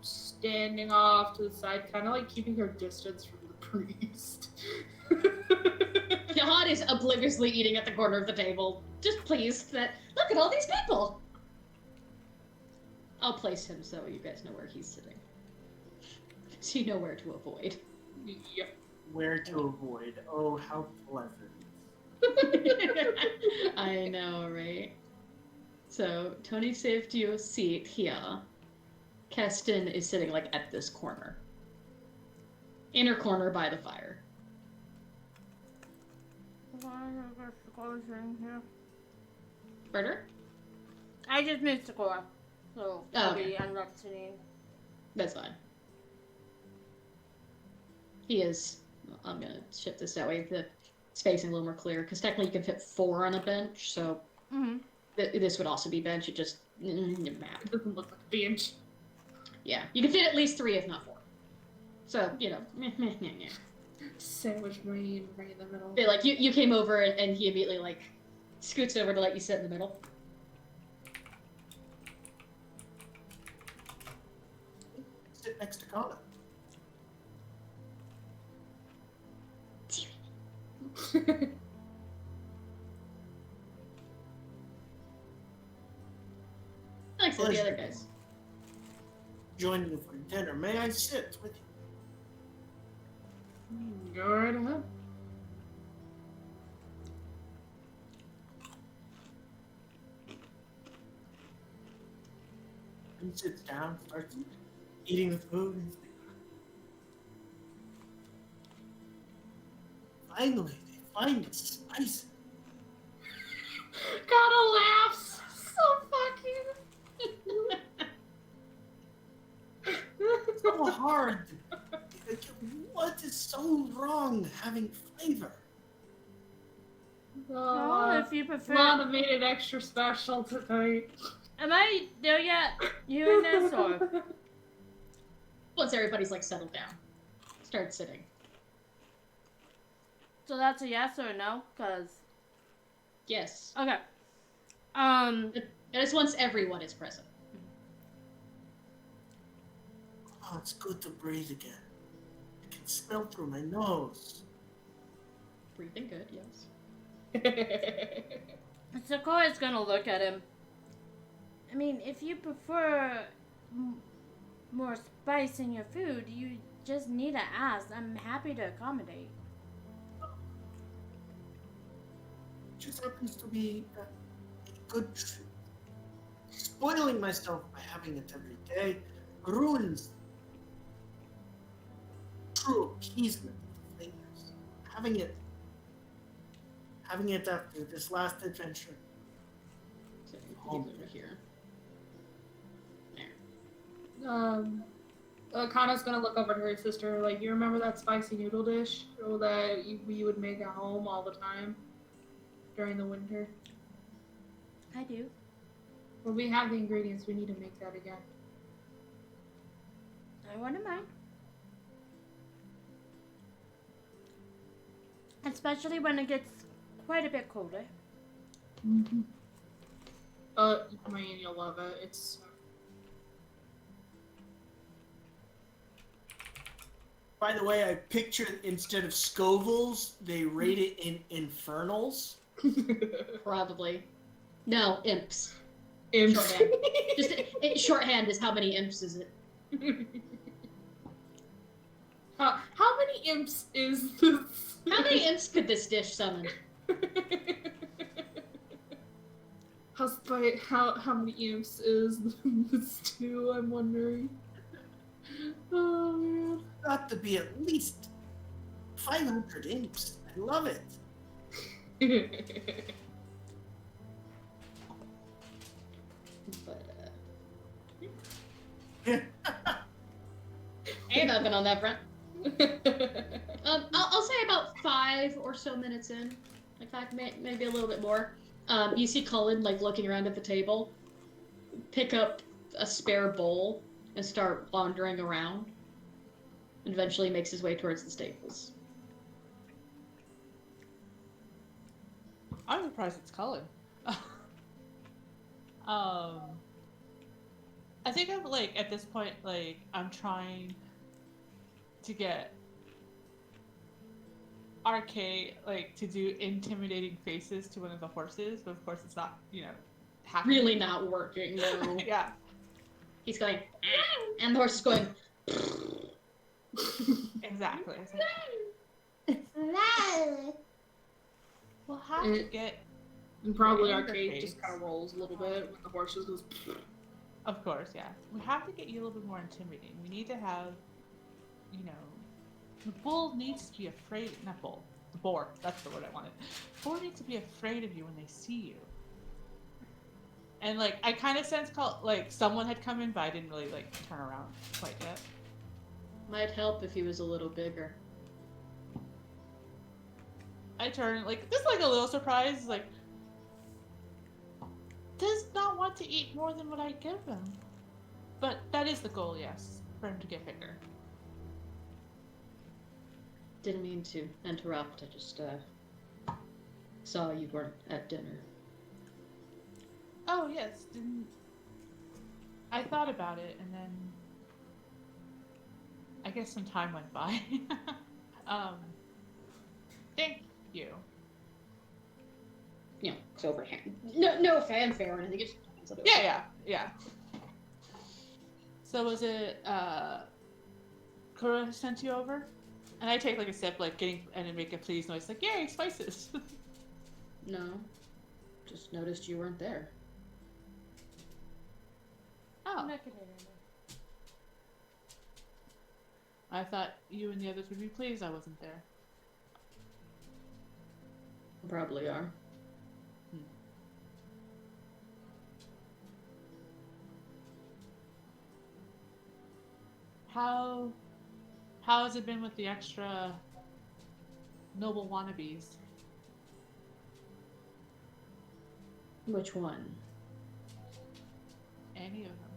standing off to the side, kind of keeping her distance from the priest. Jahad is obliviously eating at the corner of the table, just pleased that, look at all these people! I'll place him so you guys know where he's sitting. So you know where to avoid. Yep. Where to avoid. Oh, how pleasant. I know, right? So, Tony saved you a seat here. Keston is sitting, at this corner. Inner corner by the fire. Murder? I just moved Sakura, so Oh, I'll okay. be unrepresented. That's fine. He is. I'm gonna shift this that way. The spacing a little more clear, because technically you can fit 4 on a bench, so Mm-hmm. this would also be bench. It just map. It doesn't look like a bench. Yeah, you can fit at least 3, if not 4. So Sandwich brain right in the middle. They, like you came over and he immediately like scoots over to let you sit in the middle. Sit next to Kana. Like I said, the other guys. Join you for dinner. May I sit with you? Go right ahead. And sits down, starts eating the food. And finally, they find it spicy. Gotta laughs so fucking. So hard. What is so wrong having flavor? Oh, if you prefer. Lana made it extra special tonight. Am I there yet? You in this or? Once everybody's like settled down, start sitting. So that's a yes or a no? Cause. Yes. Okay. That is once everyone is present. Oh, it's good to breathe again. I can smell through my nose. Breathing good, yes. Sakura's gonna look at him. I mean, if you prefer more spice in your food, you just need to ask. I'm happy to accommodate. Just happens to be a good treat. Spoiling myself by having it every day ruins true appeasement of the flavors. Having it after this last adventure. So over here. Kana's gonna look over to her sister, like, you remember that spicy noodle dish that we would make at home all the time during the winter? I do. Well, we have the ingredients, we need to make that again. I wouldn't mind. Especially when it gets quite a bit colder. Mm-hmm. I mean, you'll love it. It's... By the way, I pictured instead of Scovilles, they rate it in infernals. Probably. No, imps. Imps. Shorthand. Just shorthand is how many imps is it? How many imps is this? How many imps could this dish summon? How many imps is the stew? I'm wondering. Oh man. Got to be at least 500 imps. I love it. But, ain't nothing on that front. I'll say about 5 or so minutes in, like 5, maybe a little bit more. You see Cullen like looking around at the table, pick up a spare bowl and start wandering around. And eventually makes his way towards the stables. I'm surprised it's Cullen. I think I'm like at this point, like I'm trying to get RK like to do intimidating faces to one of the horses, but of course it's not, happening. Really not working, no. Yeah. He's going, "Ah," and the horse is going. Exactly. We'll have to get. And probably your Arcade interface. just kind of rolls a little bit when the horse just goes. Of course, yeah. We have to get you a little bit more intimidating. We need to have, The bull needs to be afraid. Not bull. The boar. That's the word I wanted. The boar needs to be afraid of you when they see you. And like, I kind of sense like someone had come in, but I didn't really like turn around quite yet. Might help if he was a little bigger. I turn like just like a little surprised, like does not want to eat more than what I give him. But that is the goal, yes, for him to get bigger. Didn't mean to interrupt. I just saw you weren't at dinner. Oh yes, didn't I thought about it and then I guess some time went by. Thank you. You know, it's overhand. No fanfare or anything. Just Yeah. So was it Kura sent you over? And I take like a sip, like getting and then make a please noise, like yay, spices. No. Just noticed you weren't there. Oh. I thought you and the others would be pleased I wasn't there. Probably are. How has it been with the extra noble wannabes? Which one? Any of them?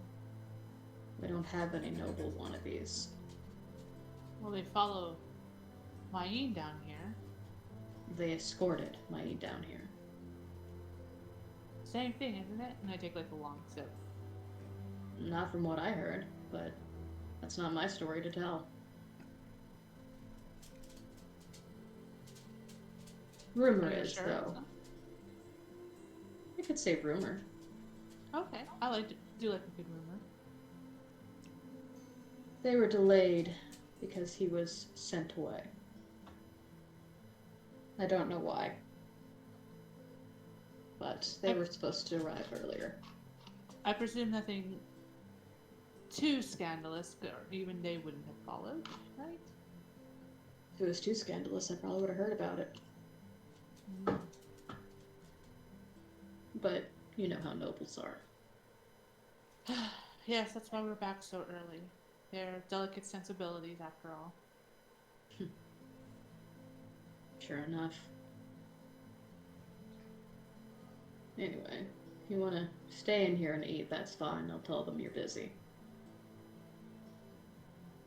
We don't have any noble wannabes. Well, they follow Mayeen down here. They escorted Mai down here. Same thing, isn't it? And I take like a long sip. Not from what I heard, but that's not my story to tell. Rumor Are you is, sure though. it's not? You could say rumor. Okay, I like to do like a good rumor. They were delayed because he was sent away. I don't know why. But they were supposed to arrive earlier. I presume nothing too scandalous, or even they wouldn't have followed, right? If it was too scandalous, I probably would have heard about it. But you know how nobles are. Yes, that's why we're back so early. They're delicate sensibilities, after all. Sure enough. Anyway, if you want to stay in here and eat, that's fine. I'll tell them you're busy.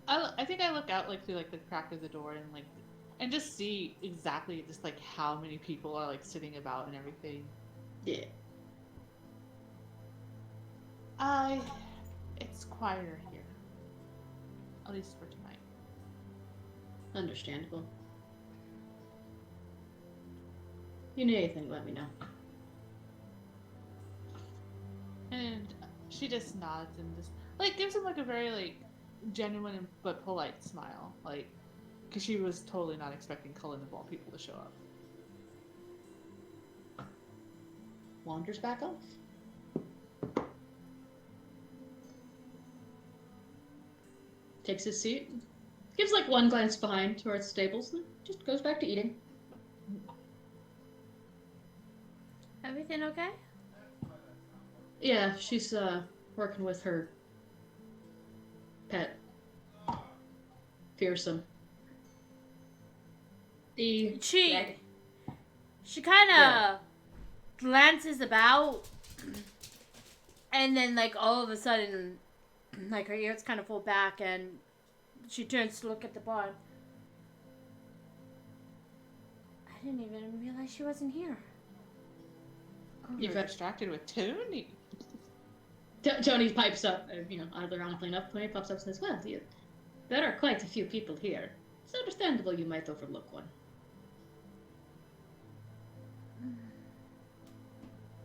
I think I look out like through like the crack of the door and just see exactly just like how many people are like sitting about and everything. Yeah. It's quieter here. At least for tonight. Understandable. You need anything, let me know. And she just nods and just like gives him like a very like genuine but polite smile, like because she was totally not expecting Cullen of all people to show up. Wanders back off. Takes his seat. Gives like one glance behind towards the stables and just goes back to eating. Everything okay? Yeah, she's working with her pet. Fearsome. The She kind of glances about, and then like all of a sudden, like her ears kind of pull back, and she turns to look at the barn. I didn't even realize she wasn't here. You got distracted with Tony. Tony pipes up, ironically enough, Tony pops up and says, well, there are quite a few people here. It's understandable you might overlook one.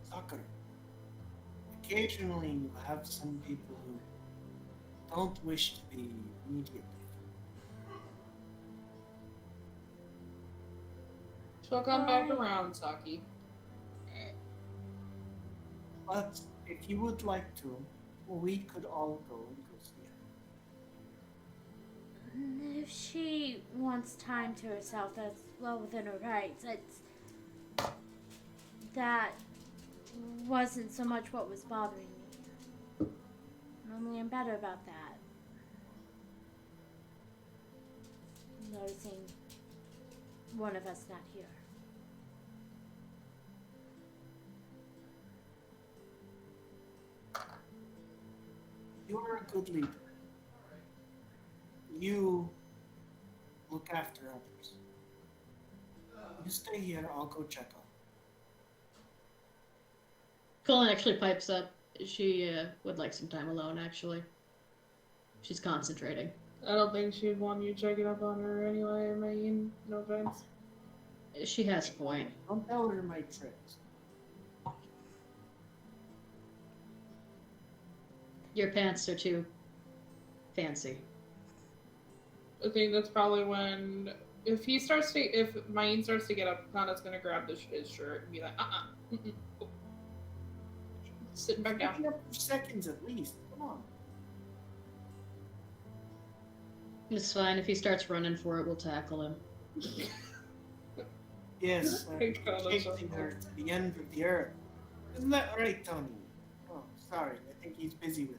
Sakura, occasionally you have some people who don't wish to be immediately. she'll come back around, Saki. But if you would like to, we could all go and go see If she wants time to herself, that's well within her rights. That wasn't so much what was bothering me. Normally I'm better about that. Noticing one of us not here. You're a good leader. You look after others. You stay here, I'll go check on. Colin actually pipes up. She would like some time alone, actually. She's concentrating. I don't think she'd want you checking up on her anyway, I mean, no offense. She has a point. Don't tell her my tricks. Your pants are too fancy. I think that's probably when, if Mayim starts to get up, Nana's gonna grab his shirt and be like, mm-mm. Sitting back down. Up for seconds at least. Come on. It's fine. If he starts running for it, we'll tackle him. Yes, Thank God, that's so chasing cool. her to the end of the earth. Isn't that right, Tony? Oh, sorry. I think he's busy with.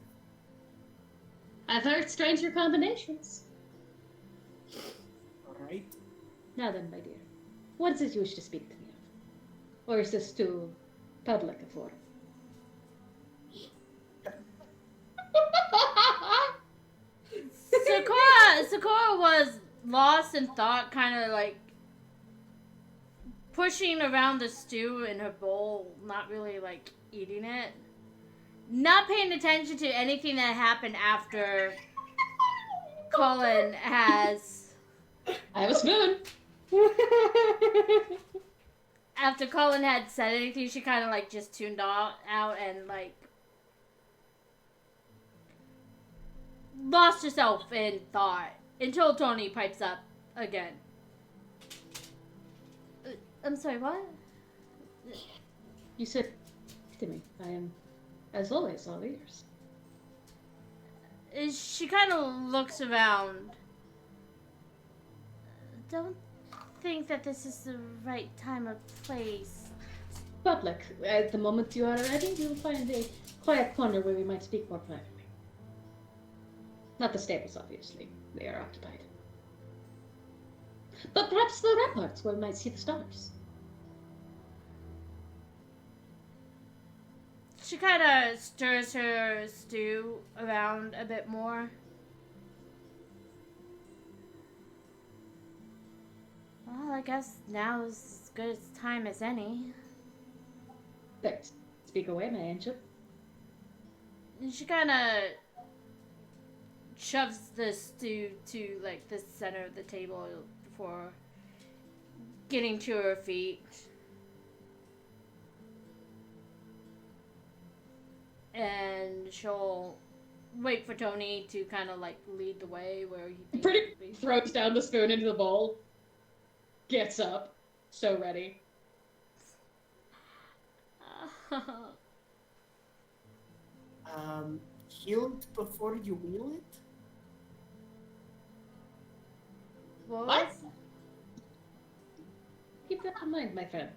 I've heard stranger combinations. All right. Now then, my dear, what is it you wish to speak to me of? Or is this too public a forum? Sakura was lost in thought, kind of like pushing around the stew in her bowl, not really like eating it. Not paying attention to anything that happened after Colin has... I have a spoon. After Colin had said anything, she kind of like just tuned out and like lost herself in thought until Tony pipes up again. I'm sorry, what? You said to me, I am, as always, all ears. She kind of looks around. Don't think that this is the right time or place. Public. At the moment you are ready, you will find a quiet corner where we might speak more privately. Not the stables, obviously. They are occupied. But perhaps the ramparts where we might see the stars. She kind of stirs her stew around a bit more. Well, I guess now is as good a time as any. Thanks. Speak away, my angel. And she kind of shoves the stew to like the center of the table before getting to her feet. And she'll wait for Tony to kind of like lead the way where he thinks Pretty he'll be. throws down the spoon into the bowl. Gets up. So ready. Healed before you wheel it? What? Keep that in mind, my friend.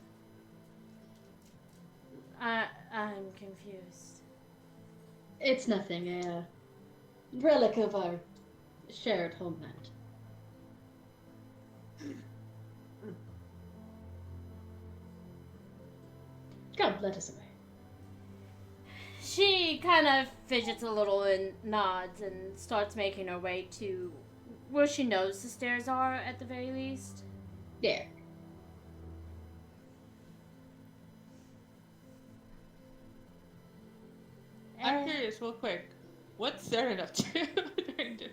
I'm confused. It's nothing, a relic of our shared homeland. Come, let us away. She kind of fidgets a little and nods and starts making her way to where she knows the stairs are at the very least. Yeah. I'm curious, real quick. What's Saren up to during dinner?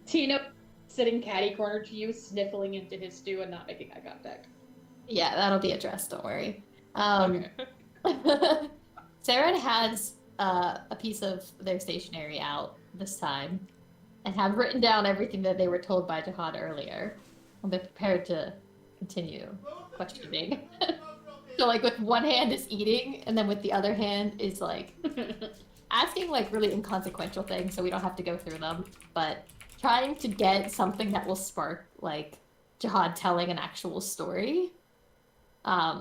Tina sitting catty corner to you, sniffling into his stew and not making eye contact. Yeah, that'll be addressed, don't worry. Okay. Saren has a piece of their stationery out this time and have written down everything that they were told by Jahad earlier. And they're prepared to continue questioning. So, like, with one hand is eating, and then with the other hand is, like, asking, like, really inconsequential things, so we don't have to go through them. But trying to get something that will spark, like, Jahad telling an actual story.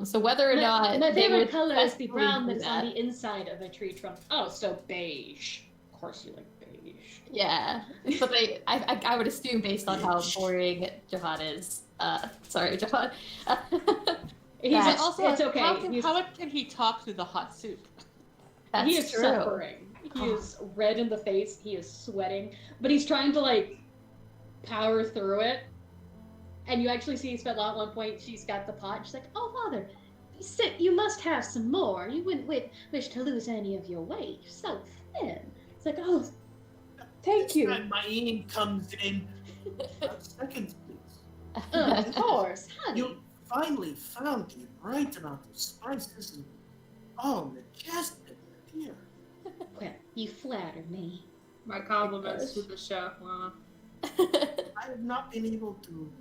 So whether or not My they favorite would color is the successfully brown do that's that. on the inside of a tree trunk. Oh, so beige. Of course you like beige. Yeah, but I would assume based on how boring Jahad is. Sorry, Jahad. He's That- Also, it's okay. how much can he talk through the hot soup? That's He is true. suffering. He is red in the face. He is sweating, but he's trying to like power through it. And you actually see Svetlana at one point. She's got the pot. She's like, "Oh, father, you must have some more. You wouldn't wish to lose any of your weight. You're so thin." It's like, "Oh, thank This you." time Maine comes in. 5 seconds, please. Of course, honey. You finally found the right amount of spices and majestic, dear. Well, you flatter me. My compliments to the chef, Lana. I have not been able to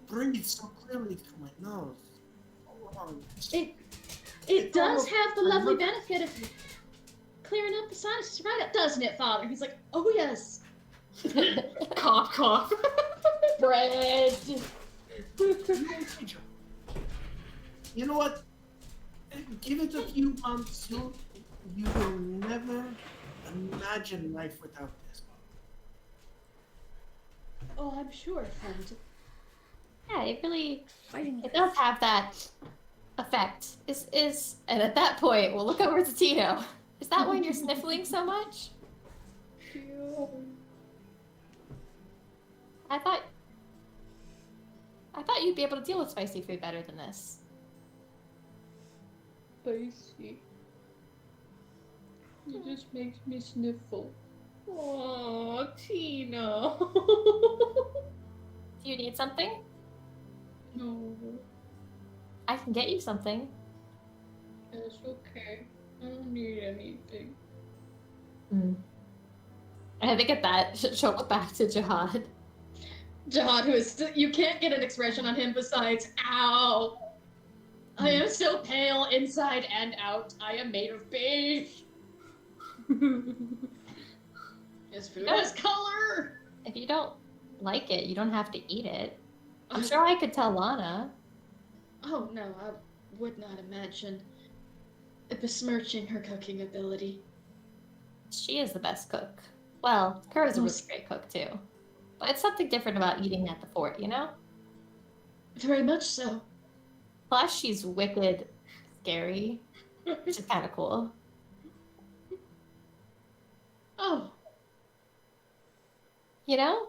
breathe so clearly through my nose. It does have the lovely benefit of clearing up the sinuses right up, doesn't it, Father? He's like, "Oh yes." Cough, cough. Bread. You know what? Give it a few months, you will never imagine life without this. Oh, I'm sure, friend. Yeah, it does have that effect. And at that point, we'll look over to Tino. Is that why you're sniffling so much? I thought you'd be able to deal with spicy food better than this. Spicy. It just makes me sniffle. Oh, Tina. Do you need something? No, I can get you something. it's okay. I don't need anything. And I think at that, she'll look back to Jahad. Jahad, who is you can't get an expression on him besides, "Ow. I am so pale inside and out. I am made of beige." His food has color. If you don't like it, you don't have to eat it. I'm sure I could tell Lana. Oh no, I would not imagine besmirching her cooking ability. She is the best cook. Well, Kara's a really great cook too. But it's something different about eating at the fort, you know? Very much so. Plus, she's wicked scary, which is kind of cool. Oh, You know?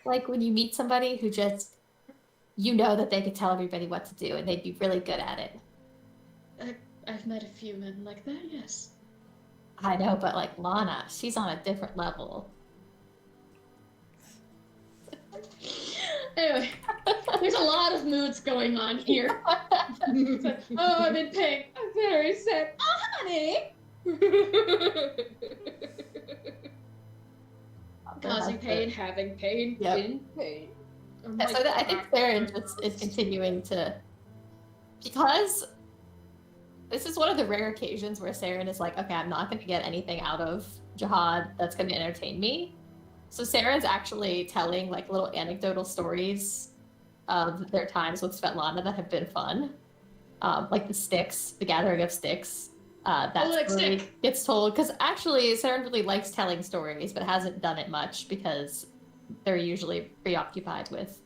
Like when you meet somebody who just, you know that they could tell everybody what to do and they'd be really good at it. I've met a few men like that, yes. I know, but like Lana, she's on a different level. Anyway, there's a lot of moods going on here. It's like, "Oh, I'm in pain. I'm very sick. Oh, honey." Causing pain, having pain, Yep. in pain. Oh Yeah, my so I think God. Theron just is continuing to, because this is one of the rare occasions where Saren is like, okay, I'm not going to get anything out of Jahad that's going to entertain me. So Saren's actually telling like little anecdotal stories of their times with Svetlana that have been fun. Like the gathering of sticks. That like story stick. gets told, because actually Saren really likes telling stories, but hasn't done it much because they're usually preoccupied with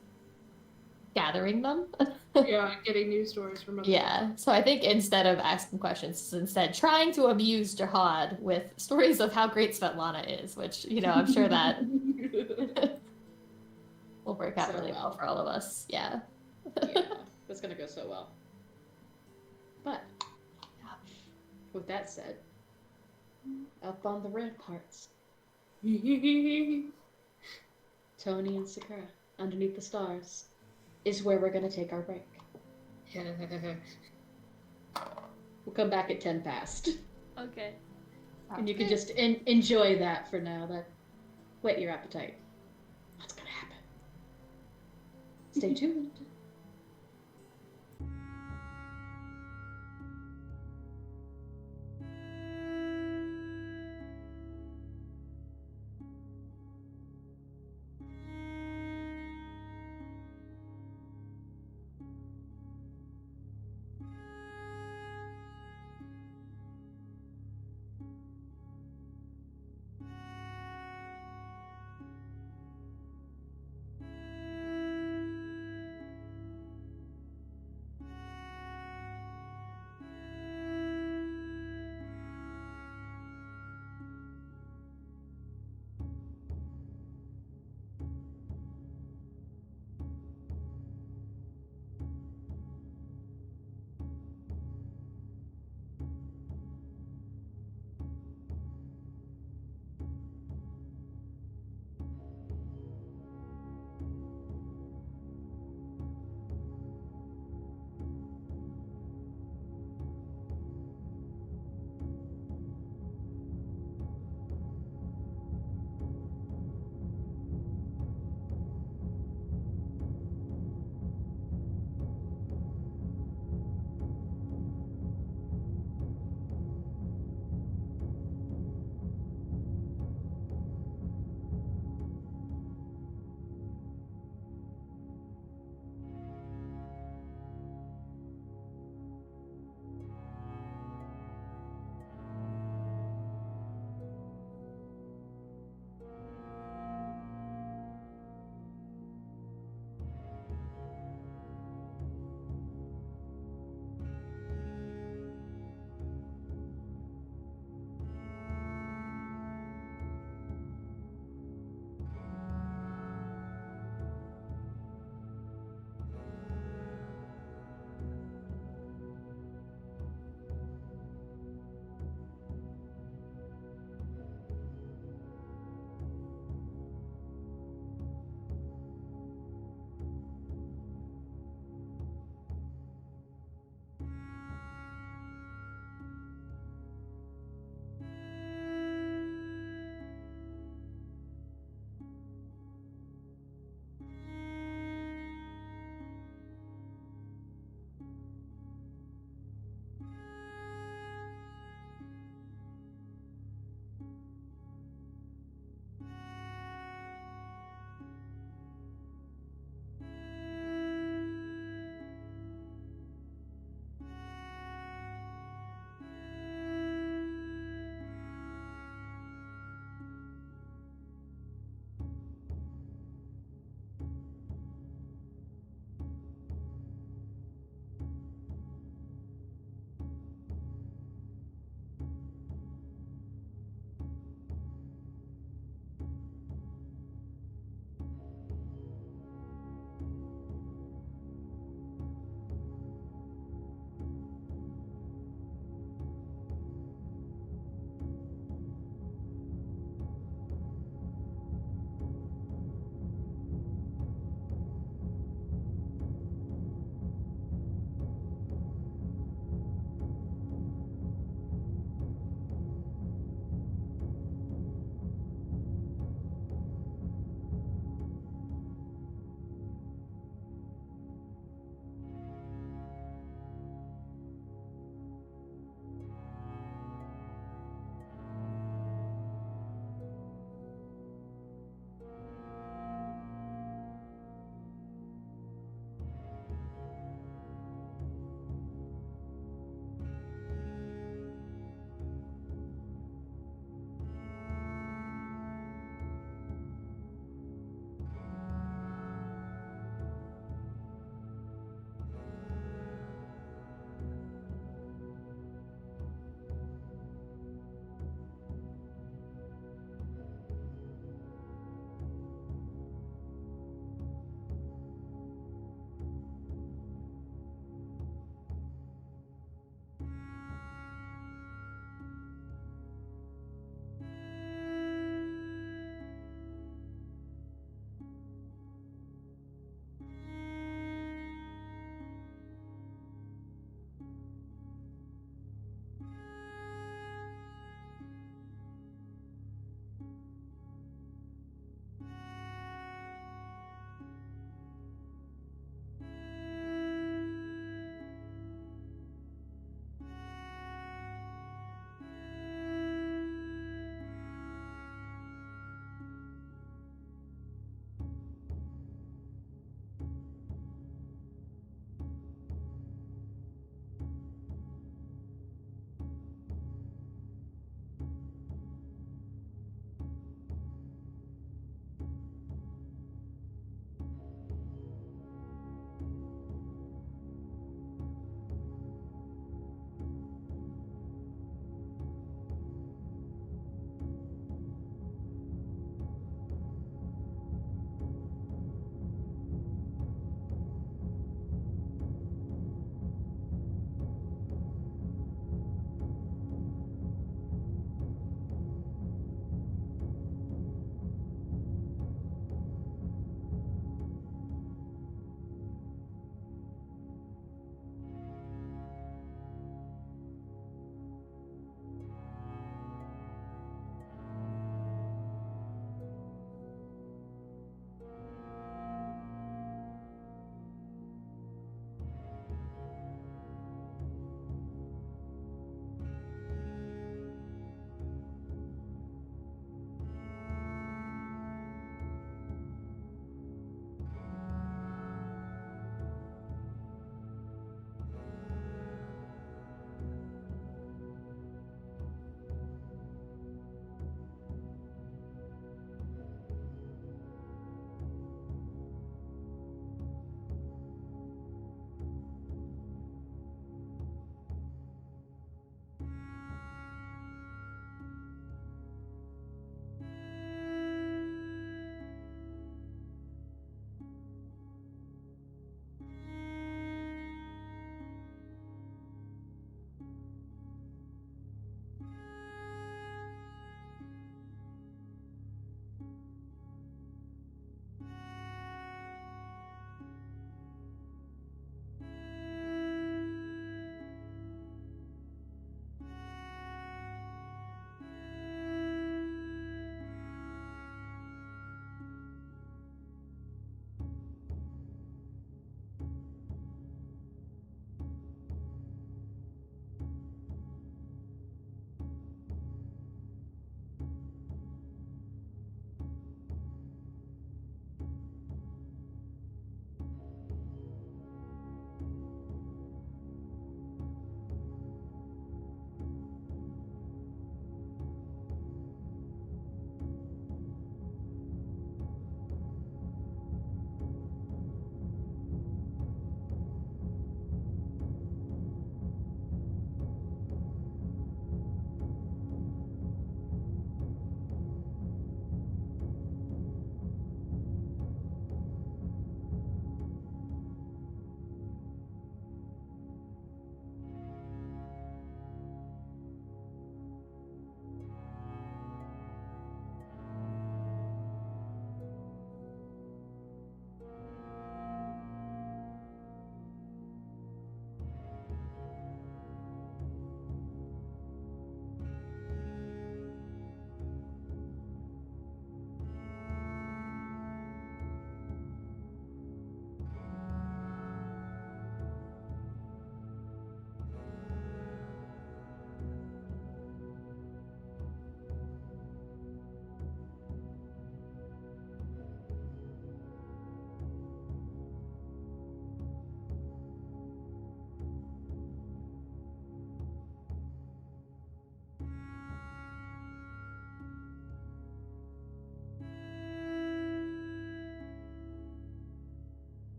gathering them. Yeah, getting news stories from other Yeah, so I think instead of asking questions, it's instead trying to amuse Jahad with stories of how great Svetlana is, which, you know, I'm sure that will work out So really well for all of us. Yeah. Yeah, that's gonna go so well. But with that said, up on the ramparts, Tony and Sakura, underneath the stars, is where we're gonna take our break. We'll come back at 10 past. Okay. And you can just enjoy that for now. That whet your appetite. What's gonna happen? Stay tuned.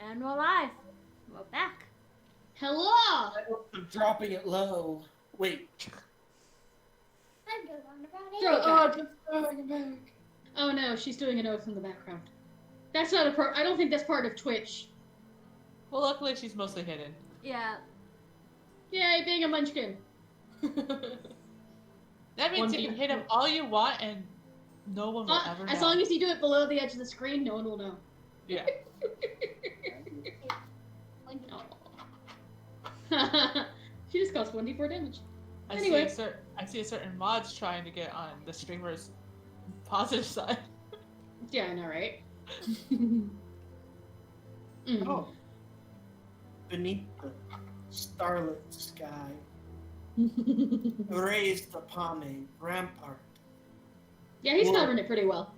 And we're live. We're back. Hello! I'm dropping it low. Wait. I'm going on about Throw it. it Oh, back. I'm back. Oh no, she's doing an oath in the background. That's not I don't think that's part of Twitch. Well, luckily she's mostly hidden. Yeah. Yay, being a munchkin. That means One you can thing- hit him all you want and no one will ever know. As long as you do it below the edge of the screen, no one will know. Yeah. She just caused 1d4 damage. I Anyway. see a certain mods trying to get on the streamer's positive side. Yeah, I know, right? Oh. Beneath the starlit sky, raised upon a rampart, Yeah, he's Whoa. covering it pretty well.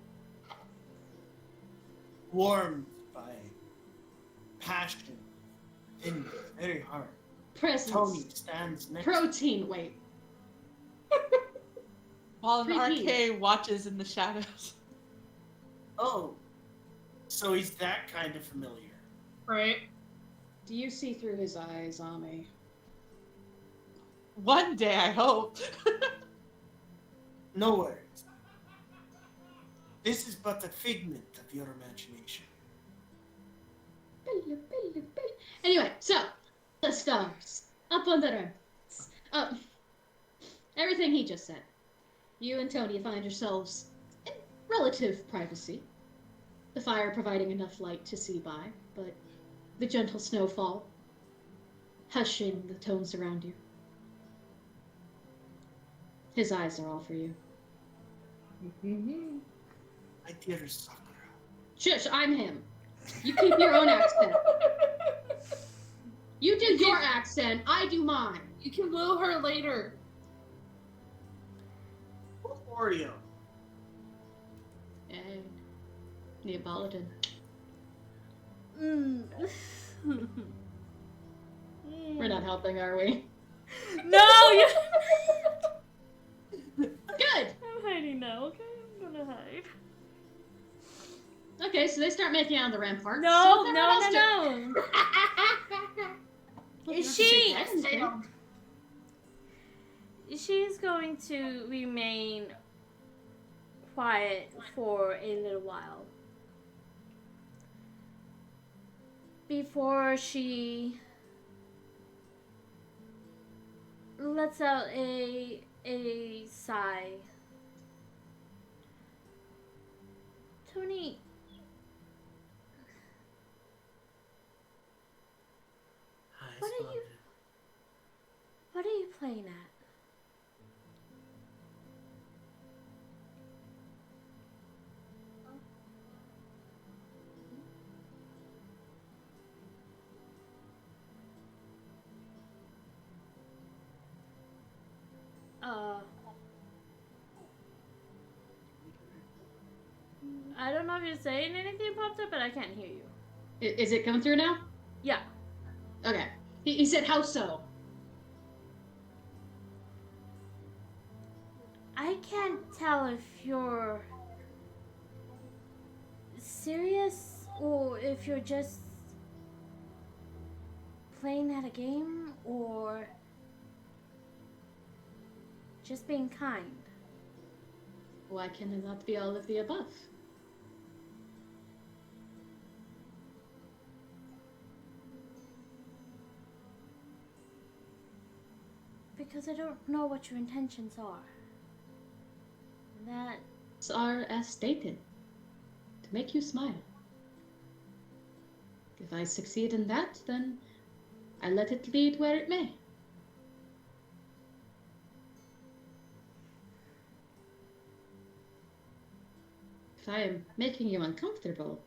warmed by passion in the very heart. Presence. Tony stands next Protein, wait. While an Freaky. RK watches in the shadows. Oh, so he's that kind of familiar. Right. Do you see through his eyes, Ami? One day, I hope. No words. This is but a figment of your imagination. Anyway, so the stars up on the ramparts. Everything he just said. You and Tony find yourselves in relative privacy. The fire providing enough light to see by, but the gentle snowfall hushing the tones around you. His eyes are all for you. My dear Sakura. Shush, I'm him. You keep your own accent. You do your accent, I do mine. You can woo her later. Oreo. And Neapolitan. Mm. We're not helping, are we? No, you. Good! I'm hiding now, okay? I'm gonna hide. Okay, so they start making out on the ramparts. No, What's no, everyone else no, no. doing? Is she? Yes, She's going to remain quiet for a little while before she lets out a sigh. Tony, What are you- what are you playing at? I don't know if you're saying anything popped up, but I can't hear you. Is it coming through now? Yeah. Okay. He said, how so? I can't tell if you're serious or if you're just playing at a game or just being kind. Why can it not be all of the above? Because I don't know what your intentions are. That Are as stated, to make you smile. If I succeed in that, then I let it lead where it may. If I am making you uncomfortable,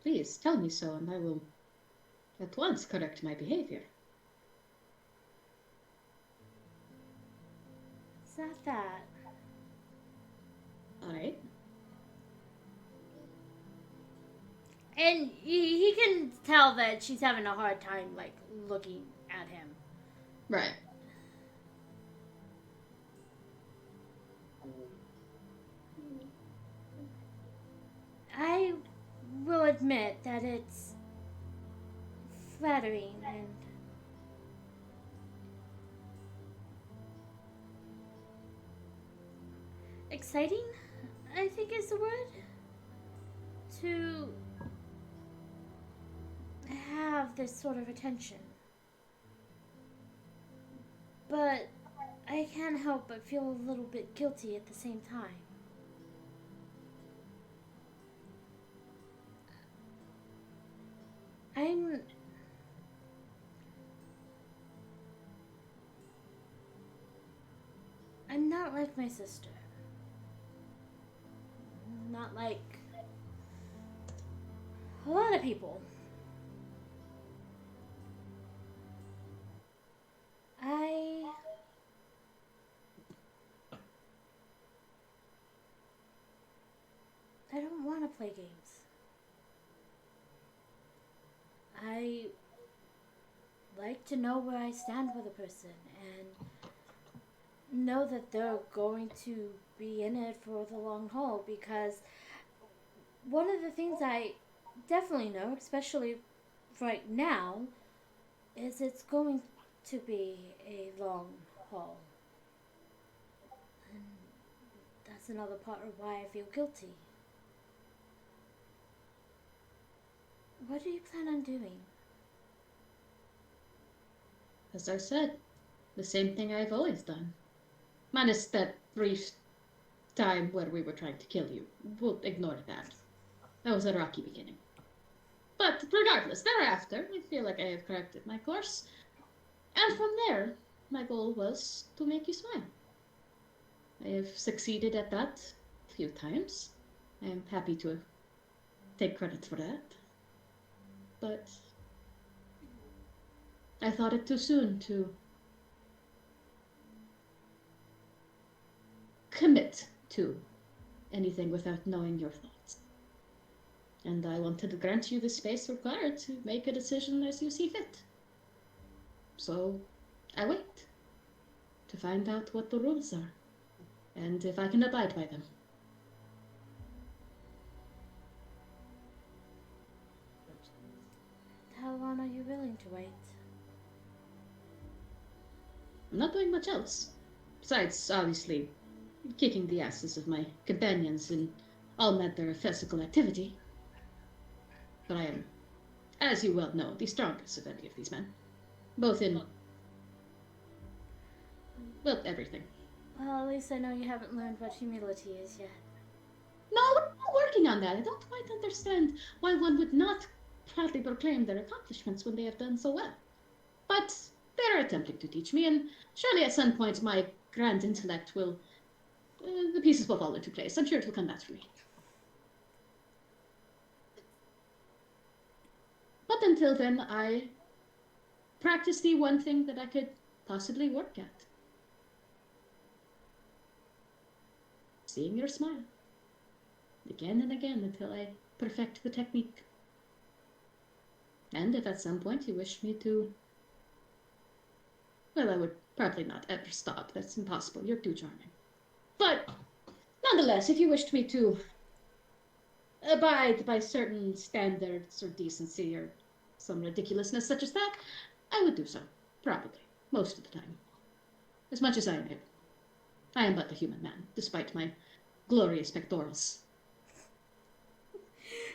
please tell me so and I will at once correct my behavior. it's not that. Alright? And he can tell that she's having a hard time, like, looking at him. Right. I will admit that it's flattering and exciting, I think is the word, to have this sort of attention. But I can't help but feel a little bit guilty at the same time. I'm I'm not like my sister. Not like a lot of people. I I don't want to play games. I like to know where I stand with a person and know that they're going to be in it for the long haul, because one of the things I definitely know, especially right now, is it's going to be a long haul. And that's another part of why I feel guilty. What do you plan on doing? As I said, the same thing I've always done. Minus that brief time where we were trying to kill you. We'll ignore that. That was a rocky beginning. But regardless, thereafter, I feel like I have corrected my course. And from there, my goal was to make you smile. I have succeeded at that a few times. I am happy to take credit for that. But I thought it too soon to commit to anything without knowing your thoughts. And I wanted to grant you the space required to make a decision as you see fit. So I wait to find out what the rules are, and if I can abide by them. How long are you willing to wait? I'm not doing much else. Besides, obviously, kicking the asses of my companions in all manner of physical activity. But I am, as you well know, the strongest of any of these men. Both in, well, everything. Well, at least I know you haven't learned what humility is yet. No, we're not working on that. I don't quite understand why one would not proudly proclaim their accomplishments when they have done so well. But they're attempting to teach me, and surely at some point my grand intellect will... the pieces will fall into place. I'm sure it will come naturally. But until then, I practice the one thing that I could possibly work at. Seeing your smile. Again and again until I perfect the technique. And if at some point you wish me to... Well, I would probably not ever stop. That's impossible. You're too charming. But nonetheless, if you wished me to abide by certain standards or decency or some ridiculousness such as that, I would do so. Probably. Most of the time. As much as I am able. I am but a human man, despite my glorious pectorals.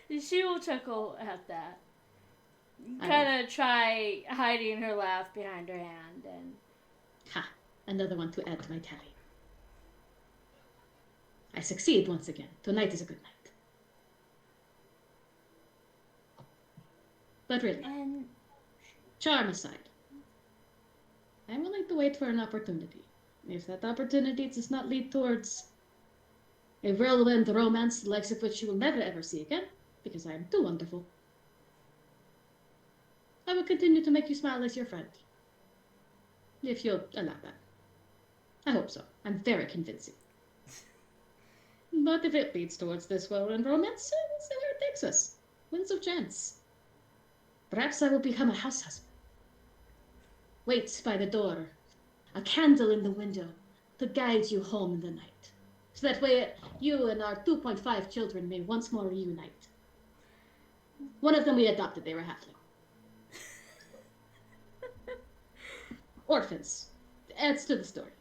She will chuckle at that. Kind of try hiding her laugh behind her hand, and... Ha! Another one to add to my tally. I succeed once again. Tonight is a good night. But really, charm aside, I'm willing to wait for an opportunity. If that opportunity does not lead towards a whirlwind romance the likes of which you will never ever see again, because I am too wonderful, I will continue to make you smile as your friend. If you'll allow that. I hope so. I'm very convincing. But if it leads towards this whirlwind romance, we'll see where it takes us. Winds of chance. Perhaps I will become a house husband. Wait by the door, a candle in the window, to guide you home in the night. So that way you and our 2.5 children may once more reunite. One of them we adopted, they were halfling. orphans. Adds to the story.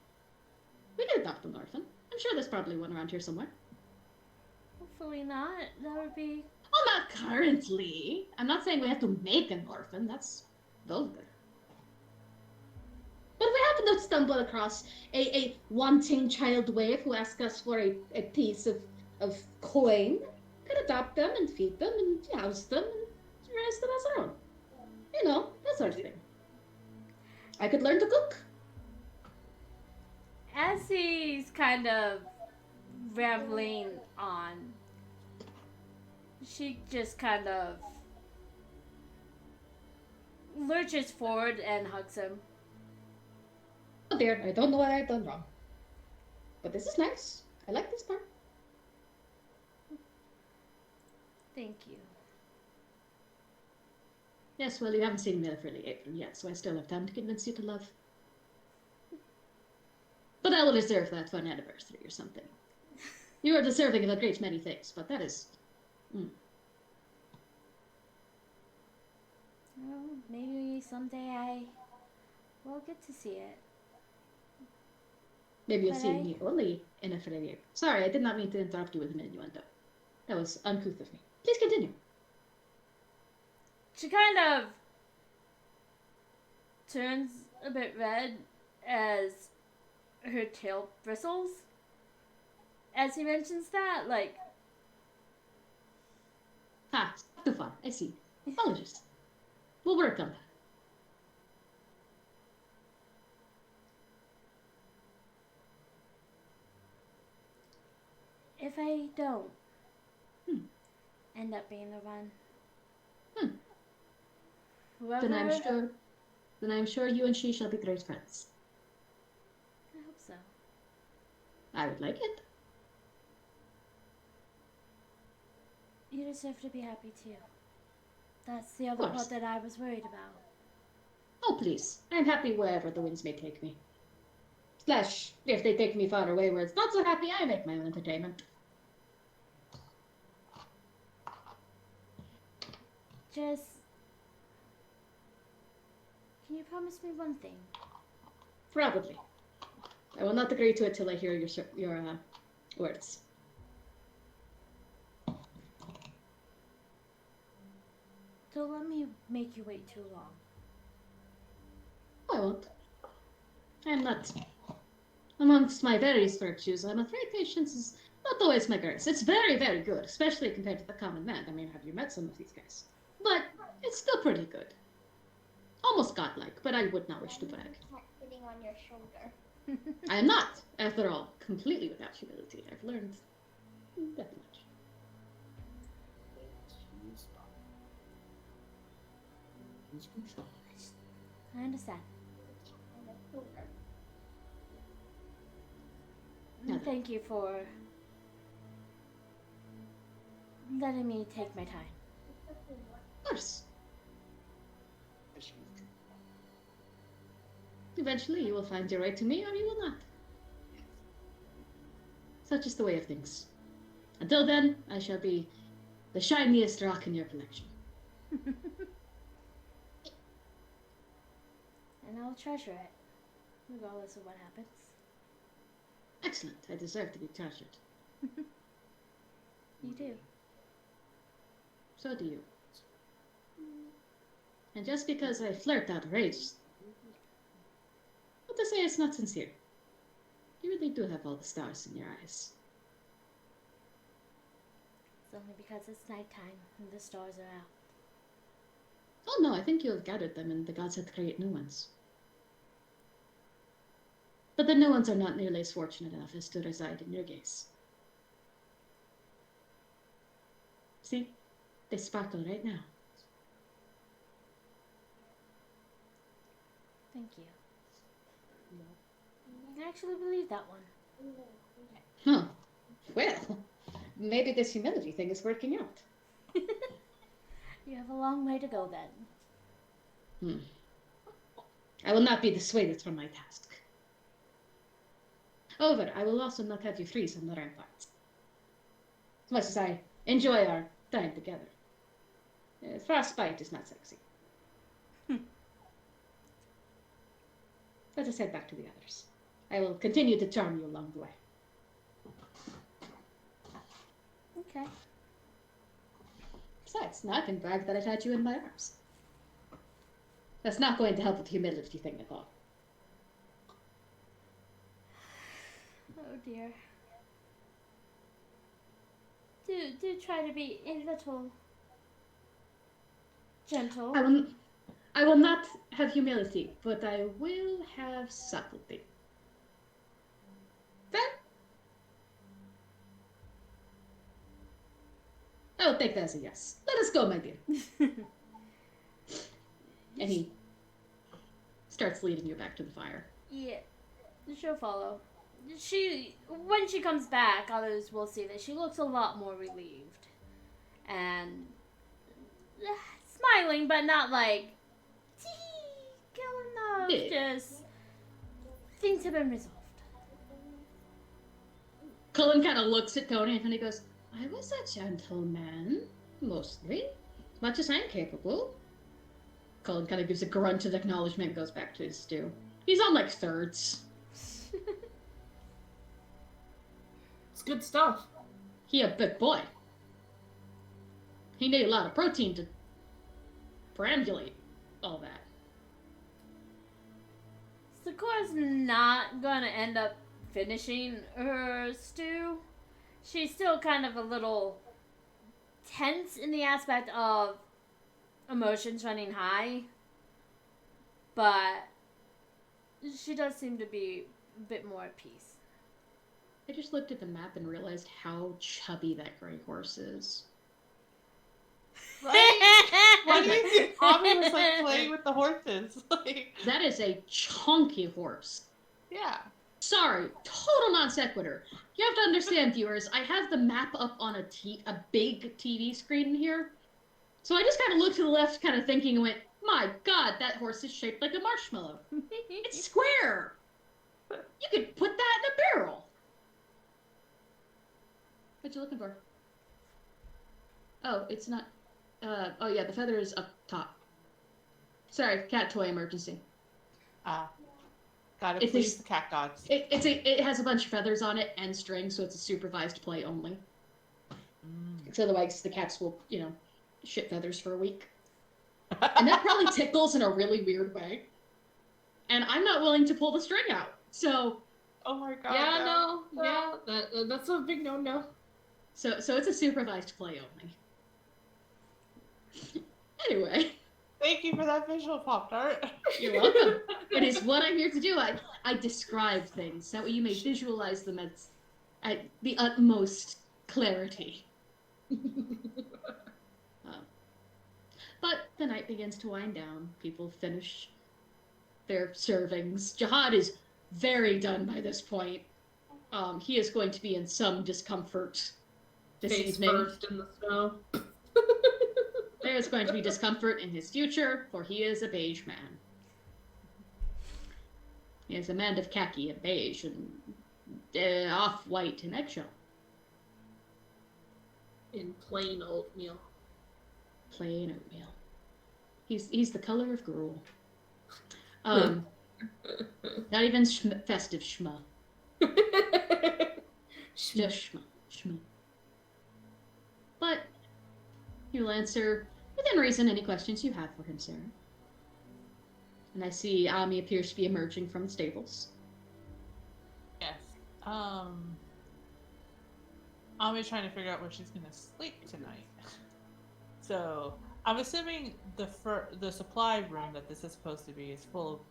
We could adopt an orphan. I'm sure there's probably one around here somewhere. Hopefully not. That would be. Well, not currently. I'm not saying we have to make an orphan. That's vulgar. But if we happen to stumble across a wanting child waif who asks us for a piece of coin, we could adopt them and feed them and house them and raise them as our own. You know, that sort of thing. I could learn to cook. As he's kind of rambling on, she just kind of lurches forward and hugs him. Oh dear, I don't know what I've done wrong. But this is nice. I like this part. Thank you. Yes, well, you haven't seen Milford April yet, so I still have time to convince you to love. But I will reserve that for an anniversary or something. You are deserving of a great many things, but that is... Well, maybe someday I will get to see it. Maybe you'll But see I- me only in a familiar. Sorry, I did not mean to interrupt you with an innuendo. That was uncouth of me. Please continue. She kind of turns a bit red as her tail bristles. As he mentions that, like, Ah, too far. I see. Apologies. We'll work on that. if I don't Hmm. end up being the one. Hmm. Whoever, Then I'm sure you and she shall be great friends. I hope so. I would like it. You deserve to be happy too. That's the other course. part that I was worried about. Oh, please. I'm happy wherever the winds may take me. Slash, if they take me far away where it's not so happy, I make my own entertainment. Just, can you promise me one thing? Probably. I will not agree to it till I hear your words. Don't let me make you wait too long. I won't. I'm not. Amongst my various virtues, I'm afraid patience is not always my greatest. It's very, very good, especially compared to the common man. I mean, have you met some of these guys? But it's still pretty good. Almost godlike, but I would not wish to brag. Sitting on your shoulder. I am not, after all, completely without humility. I've learned that much. I understand. On the shoulder. Yeah. Thank you for letting me take my time. Of course. Eventually, you will find your way to me, or you will not. Such is the way of things. Until then, I shall be the shiniest rock in your collection. And I'll treasure it, regardless of what happens. Excellent. I deserve to be treasured. You do. So do you. And just because I flirt outrageously, not to say it's not sincere. You really do have all the stars in your eyes. It's only because it's nighttime and the stars are out. Oh no, I think you have gathered them and the gods had to create new ones. But the new ones are not nearly as fortunate enough as to reside in your gaze. See? They sparkle right now. Thank you. I actually believe that one. Huh. Well, maybe this humility thing is working out. You have a long way to go then. I will not be dissuaded from my task. However, I will also not have you freeze on the ramparts. As much as I enjoy our time together. Frostbite is not sexy. Let us head back to the others. I will continue to charm you along the way. Okay. Besides, now I can brag that I've had you in my arms. That's not going to help with the humility thing at all. Oh dear. Do try to be a little gentle. I will not have humility, but I will have subtlety. Fair? I will take that as a yes. Let us go, my dear. And he starts leading you back to the fire. Yeah, she'll follow. When she comes back, others will see that she looks a lot more relieved. And smiling, but not like, killing off. Yeah. Just, things have been resolved. Cullen kind of looks at Tony and he goes, I was a gentleman, mostly. Much as I'm capable. Cullen kind of gives a grunt of acknowledgement and goes back to his stew. He's on like thirds. It's good stuff. He a big boy. He need a lot of protein to perambulate all that. Sakura's not gonna end up finishing her stew. She's still kind of a little tense in the aspect of emotions running high, but she does seem to be a bit more at peace. I just looked at the map and realized how chubby that gray horse is. Right? Why do you think Tommy was like playing with the horses? Like, That is a chunky horse. yeah. Sorry, total non sequitur. You have to understand, viewers, I have the map up on a big TV screen in here. So I just kind of looked to the left, kind of thinking, and went, my god, that horse is shaped like a marshmallow. It's square! You could put that in a barrel! What you looking for? Oh, it's not... oh yeah, the feather is up top. Sorry, cat toy emergency. Gotta If please there's- the cat gods. It has a bunch of feathers on it and strings, so it's a supervised play only. So otherwise the cats will, shit feathers for a week. And that probably tickles in a really weird way. And I'm not willing to pull the string out. So Oh my god. Yeah, no. Yeah, that's a big no-no. so it's a supervised play only. Anyway, Thank you for that visual, Pop-Tart. you're welcome. It is what I'm here to do. I describe things. That way you may visualize them at the utmost clarity. But the night begins to wind down. People finish their servings. Jahad is very done by this point. He is going to be in some discomfort this Face evening. first in the snow. There is going to be discomfort in his future, for he is a beige man. He is a man of khaki and beige and off-white and eggshell. In plain oatmeal. Plain oatmeal. He's the color of gruel. Not even festive schma. Just schma. But you'll answer within reason any questions you have for him, Sarah. And I see Ami appears to be emerging from the stables. Yes. Ami's trying to figure out where she's gonna sleep tonight. So I'm assuming the supply room that this is supposed to be is full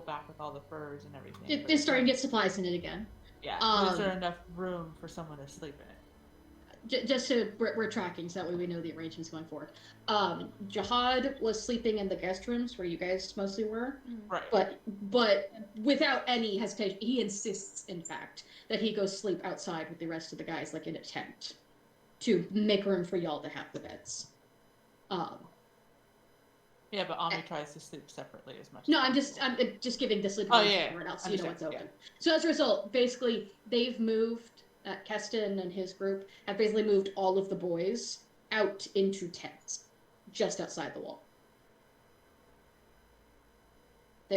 back with all the furs and everything. They're starting to get supplies in it again. Yeah. But is there enough room for someone to sleep in it? Just so we're tracking, so that way we know the arrangements going forward. Jahad was sleeping in the guest rooms where you guys mostly were, Right. but without any hesitation, he insists, in fact, that he goes sleep outside with the rest of the guys, like in a tent, to make room for y'all to have the beds. Yeah, but Ami tries to sleep separately as much. No, as I'm possible. just giving the sleeping Oh, room to yeah, everyone else, so you know what's understand, open. So as a result, basically, they've moved. Keston and his group have basically moved all of the boys out into tents, just outside the wall.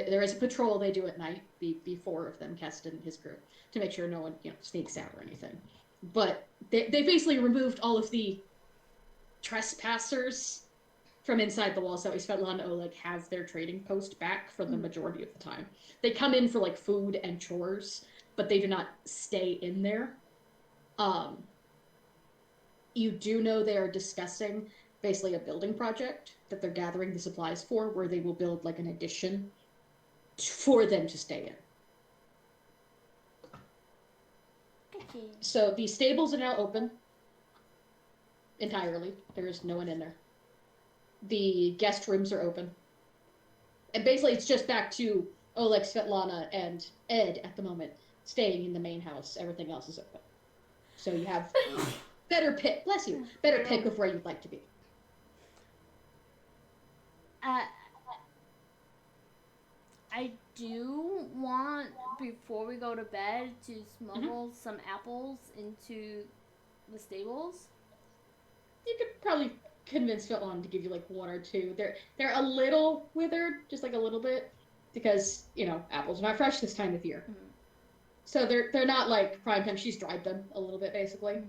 There is a patrol they do at night. Be 4 of them, Keston and his crew, to make sure no one sneaks out or anything. But they basically removed all of the trespassers from inside the wall, so Svetlana Oleg has their trading post back for the majority of the time. They come in for like food and chores, but they do not stay in there. You do know they are discussing basically a building project that they're gathering the supplies for, where they will build like an addition for them to stay in. Okay. So the stables are now open entirely. There is no one in there. The guest rooms are open. And basically it's just back to Oleg, Svetlana, and Ed at the moment, staying in the main house. Everything else is open. So you have better pick, bless you, better pick of where you'd like to be. I do want, before we go to bed, to smuggle some apples into the stables. You could probably convince Svetlana to give you like 1 or 2. They're a little withered, just like a little bit, because apples are not fresh this time of year. So they're not like prime time. She's dried them a little bit basically,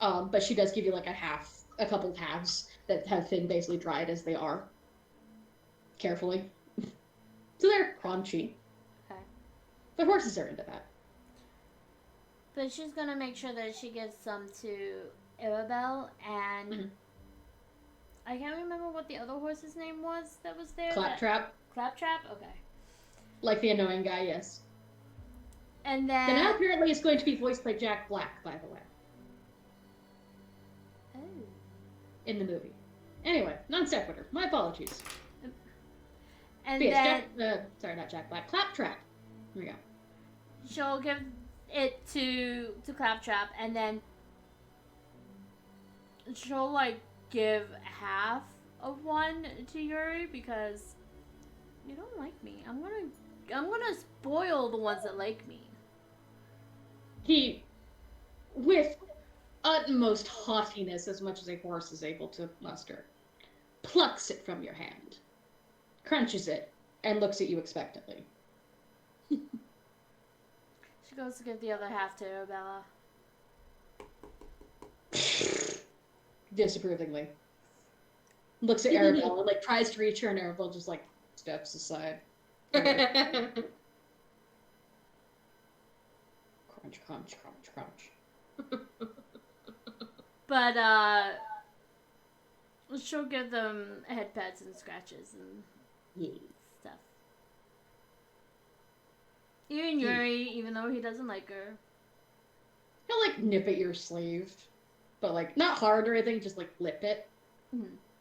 but she does give you like a couple halves that have been basically dried as they are, carefully. So they're crunchy. Okay. The horses are into that. But she's gonna make sure that she gives some to Arabelle and I can't remember what the other horse's name was that was there. Claptrap. Claptrap? Okay. Like the annoying guy, yes. And then... And now apparently it's going to be voiced by Jack Black, by the way. Oh. In the movie. Anyway, non sequitur. My apologies. And yes, then... sorry, not Jack Black. Claptrap. There we go. She'll give it to Claptrap, and then she'll, like, give half of one to Yuri, because you don't like me. I'm gonna spoil the ones that like me. He, with utmost haughtiness, as much as a horse is able to muster, plucks it from your hand, crunches it, and looks at you expectantly. She goes to give the other half to Arabella. Disapprovingly. Looks at Arabella and like tries to reach her, and Arabella just like steps aside. Crunch, crunch, crunch, crunch. But she'll give them head pats and scratches and stuff. Even Yuri, even though he doesn't like her. He'll like nip at your sleeve, but like not hard or anything, just like lip it.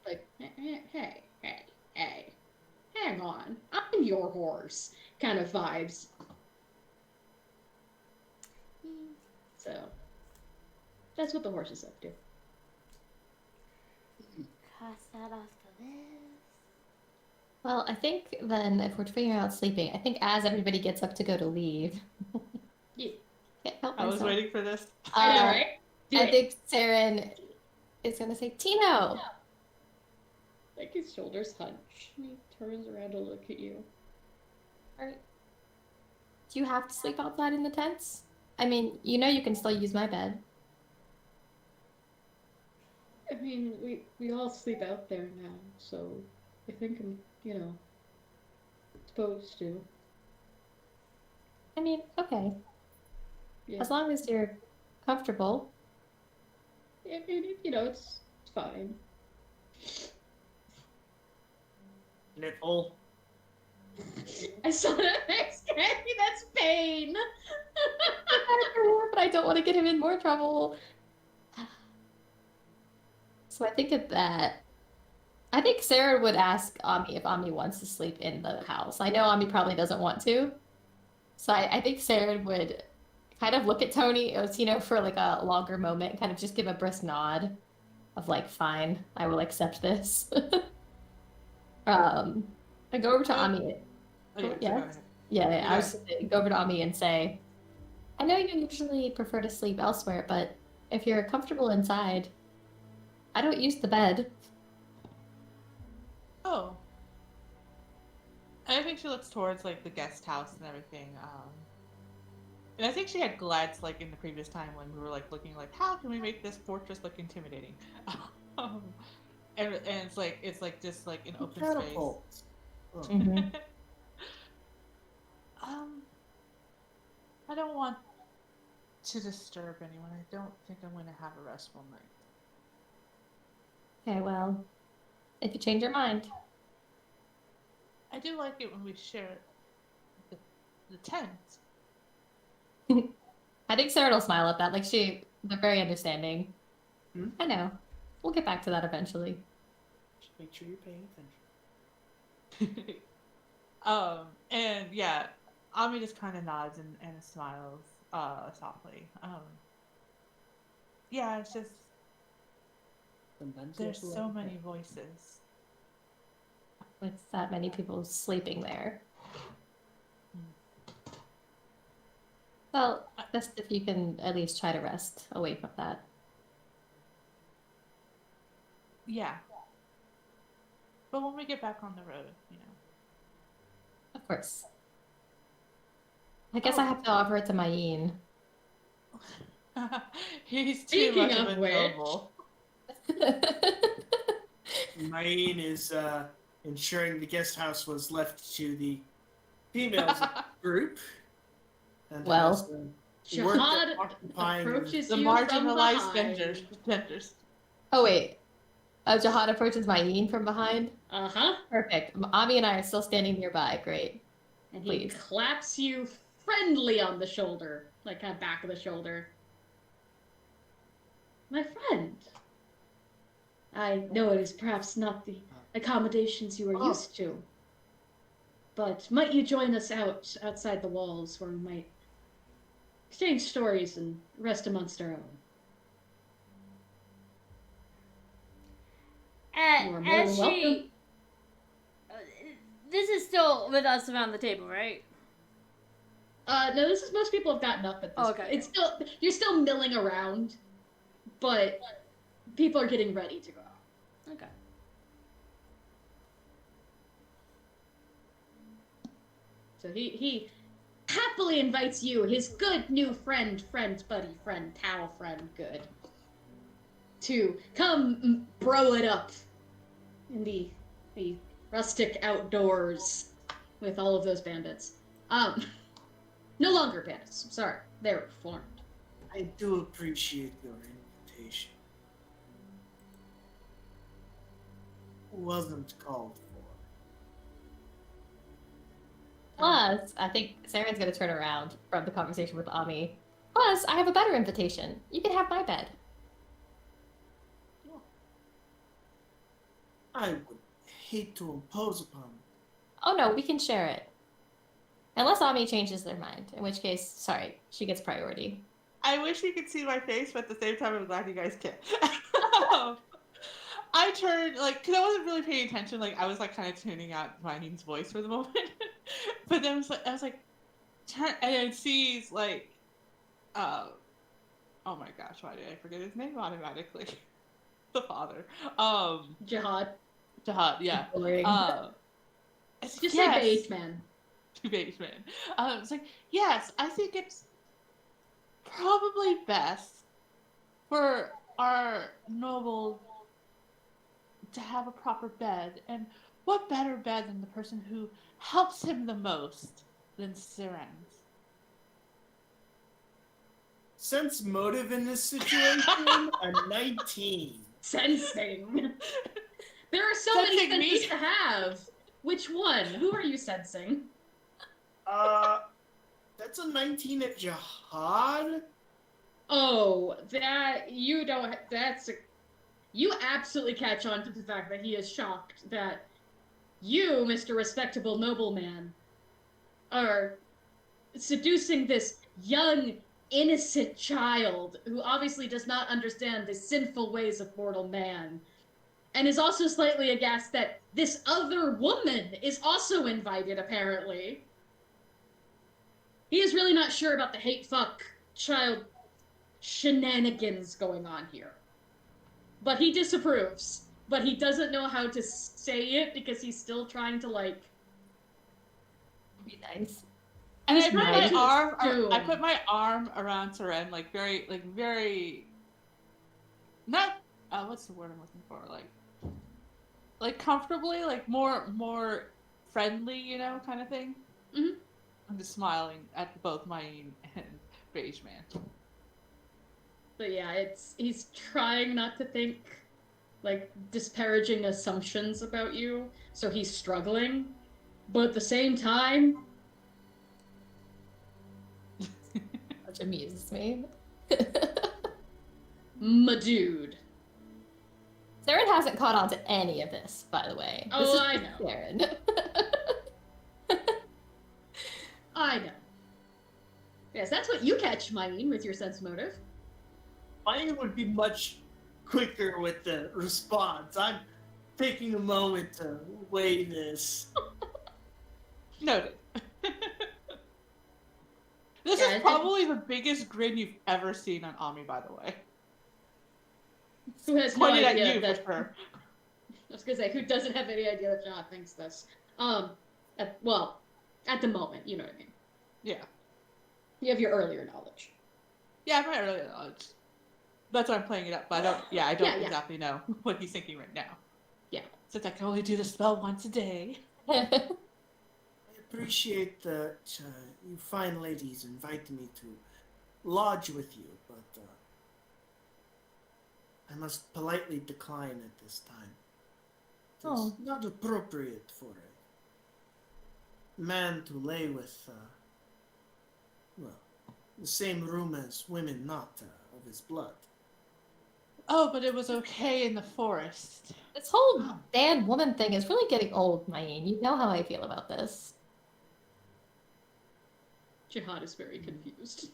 Like, hey, hang on, I'm your horse, kind of vibes. So, that's what the horse is up to. Cross that off the list. Well, I think then if we're figuring out sleeping, I think as everybody gets up to go to leave. Yeah. Can't help I was myself. waiting for this. I know, right? I think Saren is gonna say, Tino! Like his shoulders hunch, and he turns around to look at you. Alright. Do you have to sleep outside in the tents? I mean, you can still use my bed. I mean, we all sleep out there now, so I think I'm, supposed to. I mean, okay. Yeah. As long as you're comfortable. I mean, it's fine. Nipple. I saw that next guy. That's pain. But I don't want to get him in more trouble. So I think at that, I think Sarah would ask Ami if Ami wants to sleep in the house. I know Ami probably doesn't want to. So I think Sarah would kind of look at Tony, for like a longer moment, and kind of just give a brisk nod of like, fine, I will accept this. I go over to Ami. Okay, Yeah. so go ahead. Yeah, I was gonna go over to Ami and say, I know you usually prefer to sleep elsewhere, but if you're comfortable inside, I don't use the bed. Oh. And I think she looks towards like the guest house and everything. And I think she had glanced like in the previous time when we were like looking like how can we make this fortress look intimidating, um, and it's like just like an open space. Catapults. Oh. Mhm. Um, I don't want to disturb anyone. I don't think I'm going to have a restful night. Okay, well, if you change your mind. I do like it when we share the tent. I think Sarah will smile at that. Like they're very understanding. Hmm? I know. We'll get back to that eventually. Just make sure you're paying attention. And yeah, Ami just kind of nods and smiles softly. Yeah, it's just Sometimes there's you have to so let it many go. voices. With that many people sleeping there. Well, best if you can at least try to rest away from that. Yeah. But when we get back on the road, Of course. I guess I have to offer it to Mayeen. He's too Speaking much of of a which- noble. Maine is ensuring the guest house was left to the females of the group. And Well, has, worked at Jahad occupying approaches The you from marginalized behind. vendors. Oh wait. Jahad approaches Mayeen from behind. Uh-huh. Perfect. Ami and I are still standing nearby. Great. And he Please. claps you friendly on the shoulder. Like, kind of back of the shoulder. My friend. I know it is perhaps not the accommodations you are Oh. used to. But might you join us outside the walls where we might exchange stories and rest amongst our own? You are more As than welcome. she, this is still with us around the table, right? No, this is most people have gotten up at this. Oh, okay. It's still you're still milling around, but people are getting ready to go. Okay. So he happily invites you, his good new friend, buddy, friend, pal, friend, good, to come bro it up in the rustic outdoors with all of those bandits. No longer bandits. I'm sorry, they were formed. I do appreciate your invitation. Wasn't called for. Plus, I think Saren's gonna turn around from the conversation with Ami. Plus, I have a better invitation. You can have my bed. I would hate to impose upon. Oh no, we can share it. Unless Ami changes their mind, in which case, sorry, she gets priority. I wish you could see my face, but at the same time, I'm glad you guys can. I turned, like, because I wasn't really paying attention. Like, I was, like, kind of tuning out Vining's voice for the moment. But then I was like, turn, and then sees, like, oh my gosh, why did I forget his name automatically? The father. Jahad. Jahad, yeah. Boring. Just say beige man. Beige man. It's like, yes, I think it's probably best for our noble to have a proper bed, and what better bed than the person who helps him the most than Siren's? Sense motive in this situation? A 19. Sensing. There are so Sensing many me? senses to have. Which one? Who are you sensing? That's a 19 at Jahad? Oh, that you don't. That's a. You absolutely catch on to the fact that he is shocked that you, Mr. Respectable Nobleman, are seducing this young, innocent child who obviously does not understand the sinful ways of mortal man, and is also slightly aghast that this other woman is also invited, apparently. He is really not sure about the hate fuck child shenanigans going on here. But he disapproves. But he doesn't know how to say it because he's still trying to, like, would be nice. And I He's put my nice. arm. Dude. I put my arm around Seren, like very. Not. What's the word I'm looking for? Like comfortably, like more friendly, you know, kind of thing. Mhm. I'm just smiling at both Mayim and Beige Man. But yeah, he's trying not to think like disparaging assumptions about you, so he's struggling. But at the same time, Which amuses me. my dude. Saren hasn't caught on to any of this, by the way. This Oh, is I know. Saren. I know. Yes, that's what you catch, Mylene, with your sense motive. Mine would be much quicker with the response. I'm taking a moment to weigh this. Noted. This Yeah, is probably the biggest grin you've ever seen on Ami, by the way. Who has no Pointed at idea you that? for sure. I was gonna say, who doesn't have any idea that Jahad thinks this? At the moment, you know what I mean. Yeah. You have your earlier knowledge. Yeah, my earlier knowledge. That's why I'm playing it up, but I don't Yeah, yeah. exactly know what he's thinking right now. Yeah. Since I can only do the spell once a day. I appreciate that you fine ladies invited me to lodge with you, but I must politely decline at this time. It's Oh. not appropriate for a man to lay with, the same room as women not of his blood. Oh, but it was okay in the forest. This whole man woman thing is really getting old, Mayeen. You know how I feel about this. Jahad is very confused.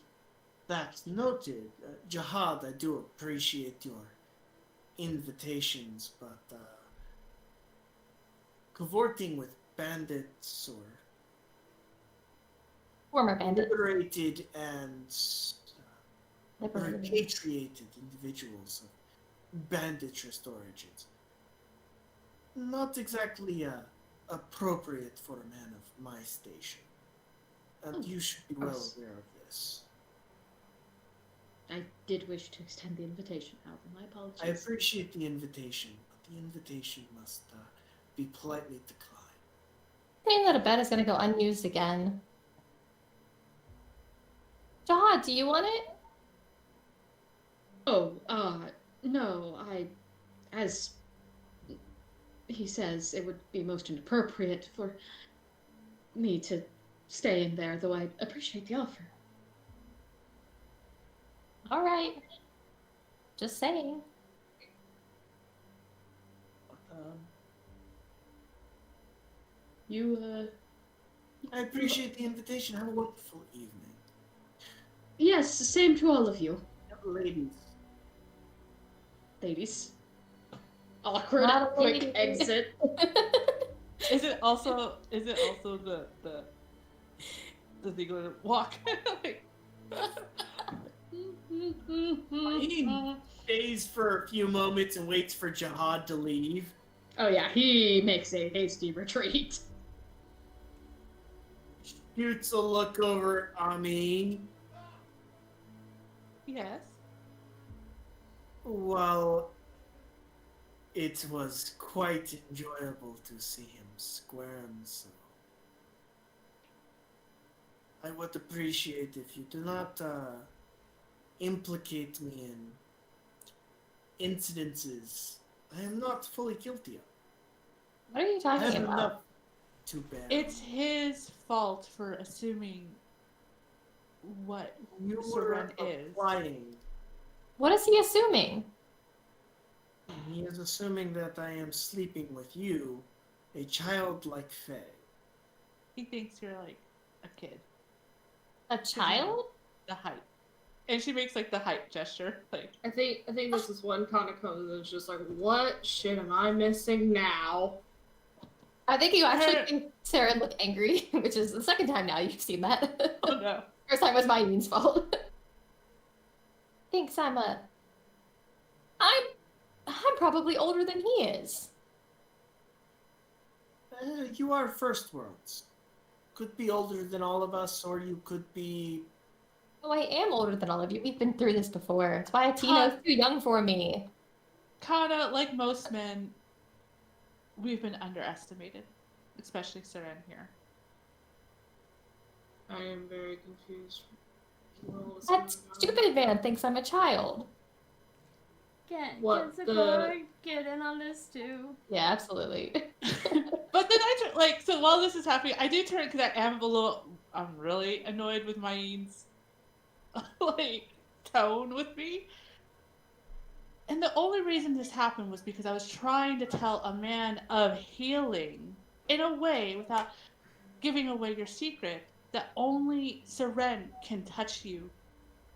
That's noted. Jahad, I do appreciate your invitations, but cavorting with bandits or Former bandit. liberated and Liberated. repatriated individuals of banditist origins. Not exactly appropriate for a man of my station. And you should be well aware of this. I did wish to extend the invitation, Alvin. My apologies. I appreciate the invitation, but the invitation must be politely declined. Saying that a bed is going to go unused again. Jahad, do you want it? Oh, no, as he says, it would be most inappropriate for me to stay in there, though I appreciate the offer. All right. Just saying. I appreciate the invitation. Have a wonderful evening. Yes, same to all of you. Ladies. Ladies. Awkward, Not a quick lady. exit. Is it also the Ziegler walk? Like, He stays for a few moments and waits for Jahad to leave. Oh yeah, he makes a hasty retreat. Shoots a look over at Ami. yes. Well, it was quite enjoyable to see him squirm, so I would appreciate if you do not implicate me in incidences I am not fully guilty of. What are you I talking have about? enough to bear. It's his fault for assuming what You Seren were is. implying. What is he assuming? He is assuming that I am sleeping with you, a childlike fae. He thinks you're like a kid. A child? The height. And she makes like the height gesture. Like, I think this is one Kanako that's just like, what shit am I missing now? I think you actually think Sarah looked angry, which is the second time now you've seen that. oh no. First time was Mayeen's fault. Thinks I'm probably older than he is. You are first worlds. could be older than all of us, or you could be. Oh, I am older than all of you. We've been through this before. That's why Tino's too young for me. Kana, like most men, we've been underestimated, especially Seren here. I am very confused. That stupid man thinks I'm a child. Can What Sakura get in on this too? Yeah, absolutely. But then I turn, like, so while this is happening, I do turn, because I am a little, I'm really annoyed with Mayeen's, like, tone with me. And the only reason this happened was because I was trying to tell a man of healing in a way without giving away your secret that only Seren can touch you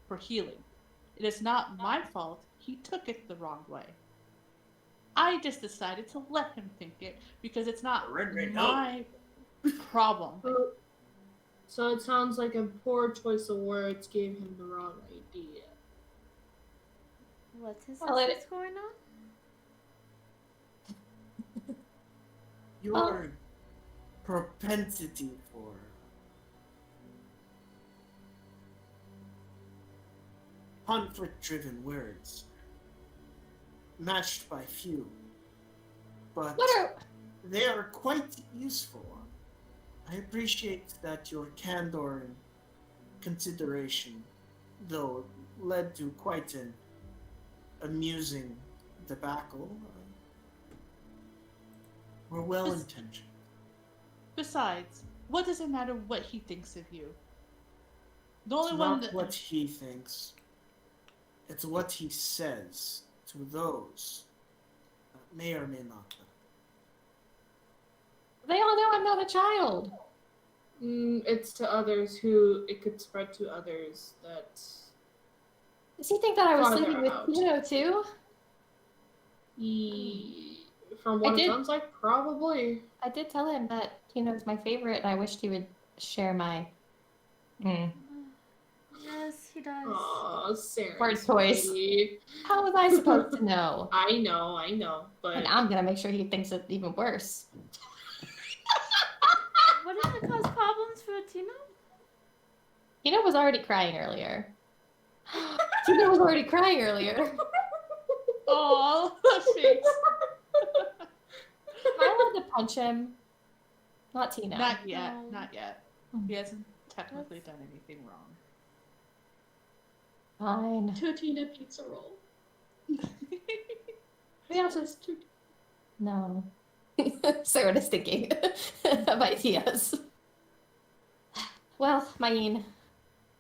for healing. It is not my fault he took it the wrong way. I just decided to let him think it because it's not my problem. So it sounds like a poor choice of words gave him the wrong idea. What is Well, this going on? Your propensity for conflict-driven words, matched by few, but they are quite useful. I appreciate that your candor and consideration, though led to quite an amusing debacle, were well-intentioned. Besides, what does it matter what he thinks of you? The It's only one not that what he thinks. It's what he says to those that may or may not know. They all know I'm not a child. It's to others who it could spread to others that. Does he think that I was Farther sleeping with out. Tino too? From what I it did- sounds like, probably. I did tell him that Tino's my favorite, and I wished he would share my Yes, he does. Aw, Sarah. Word choice. How was I supposed to know? I know, but And I'm gonna make sure he thinks it even worse. What if it caused problems for Tino? Tino was already crying earlier. Tino was already crying earlier. oh, the face. Am I allowed to punch him? Not Tino. Not yet, No. not yet. He hasn't technically done anything wrong. Fine. Totina pizza roll. Maybe I'll just... No. Sarah is thinking of ideas. Well, Mayeen,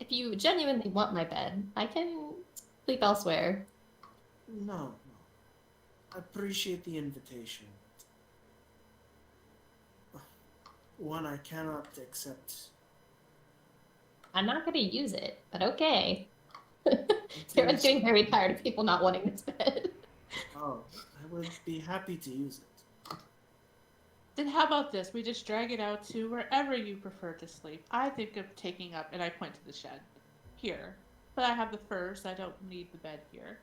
if you genuinely want my bed, I can sleep elsewhere. No. I appreciate the invitation. One I cannot accept. I'm not gonna use it, but okay. Sarah's getting very tired of people not wanting this bed. Oh, I would be happy to use it. Then how about this? We just drag it out to wherever you prefer to sleep. I think of taking up, and I point to the shed, here. But I have the fur, so I don't need the bed here.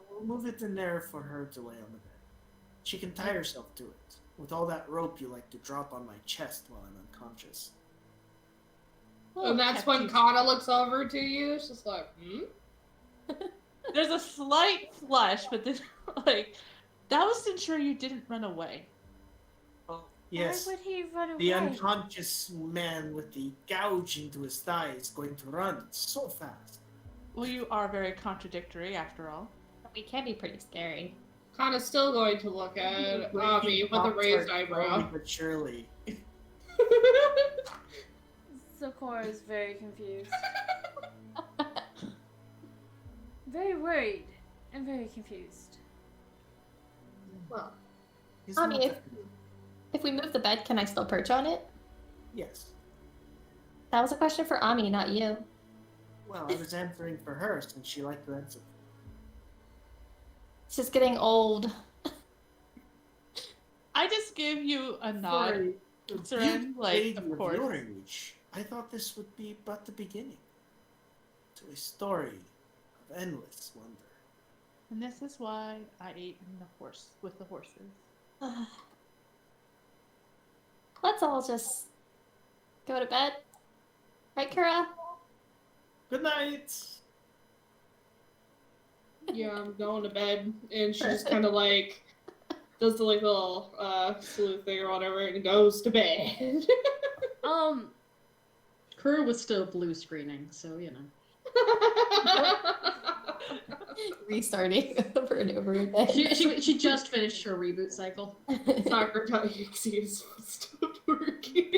We'll move it in there for her to lay on the bed. She can tie herself to it, with all that rope you like to drop on my chest while I'm unconscious. and that's when Kana looks over to you. It's just like, There's a slight flush, but then, like, that was to ensure you didn't run away. Yes, Why would he run away? the unconscious man with the gouge into his thigh is going to run so fast. Well, you are very contradictory, after all. We can be pretty scary. Kana's still going to look at Ami with a raised eyebrow. Slowly but surely. Sakura is very confused. Very worried and very confused. Well, He's Ami, not if- If we move the bed, can I still perch on it? Yes. That was a question for Ami, not you. Well, I was answering for her since she liked to answer. It's just getting old. I just give you a nod. For a Seren, like, lady of course. your age, I thought this would be but the beginning to a story of endless wonder. And this is why I ate in the horse with the horses. Let's all just go to bed. Right, Kara? Good night. Yeah, I'm going to bed. And she just kind of like does the like little salute thing or whatever and goes to bed. Crew was still blue screening, so you know. Restarting over and over again. She just finished her reboot cycle. Soccer.exe stopped working.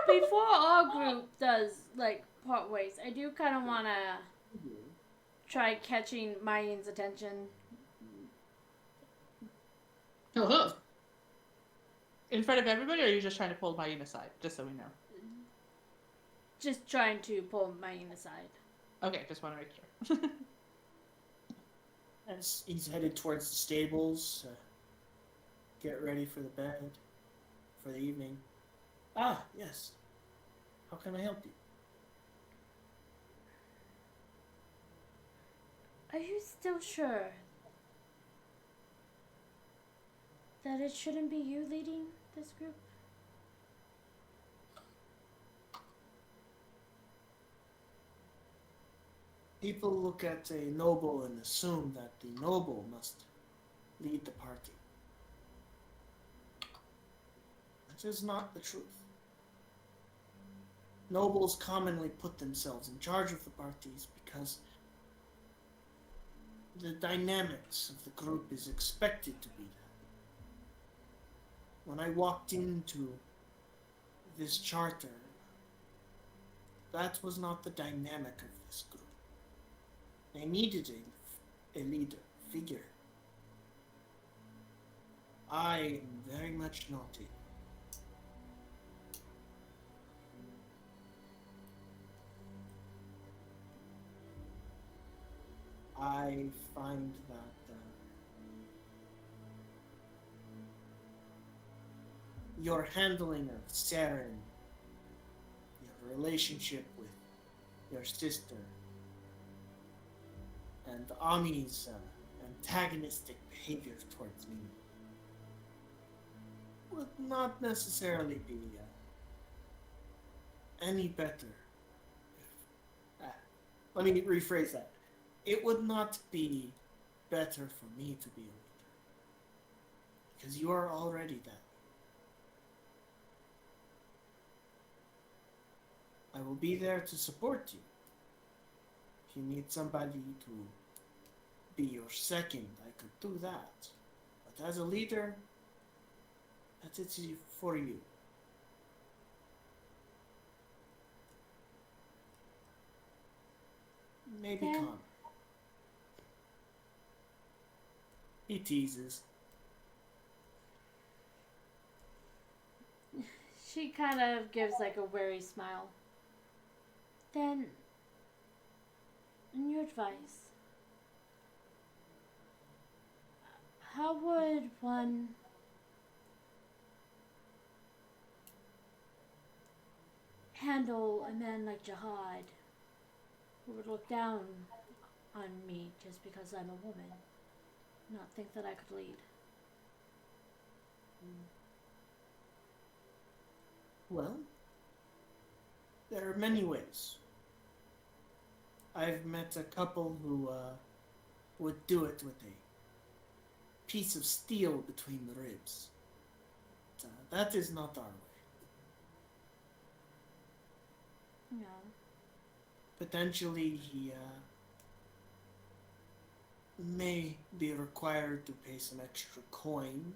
Before our group does like part ways, I do kind of want to try catching Mayin's attention. Oh, huh. In front of everybody, or are you just trying to pull Mayim aside? Just so we know. Just trying to pull Mayin aside. Okay, just want to make sure. As he's headed towards the stables, get ready for the bed for the evening. Ah, yes. How can I help you? Are you still sure that it shouldn't be you leading this group? People look at a noble and assume that the noble must lead the party. That is not the truth. Nobles commonly put themselves in charge of the parties because the dynamics of the group is expected to be that. When I walked into this charter, that was not the dynamic of this group. They needed a leader, figure. I am very much not it. I find that your handling of Saren, your relationship with your sister, and Ami's antagonistic behavior towards me would not necessarily be any better. Let me rephrase that. It would not be better for me to be a leader. Because you are already that. I will be there to support you. If you need somebody to be your second, I could do that. But as a leader, that is for you. Maybe Then- Connor. He teases. She kind of gives like a wary smile. Then, in your advice, how would one handle a man like Jahad, who would look down on me just because I'm a woman, not think that I could lead? Well, there are many ways. I've met a couple who would do it with a piece of steel between the ribs. But, that is not our way. No. Potentially, he may be required to pay some extra coin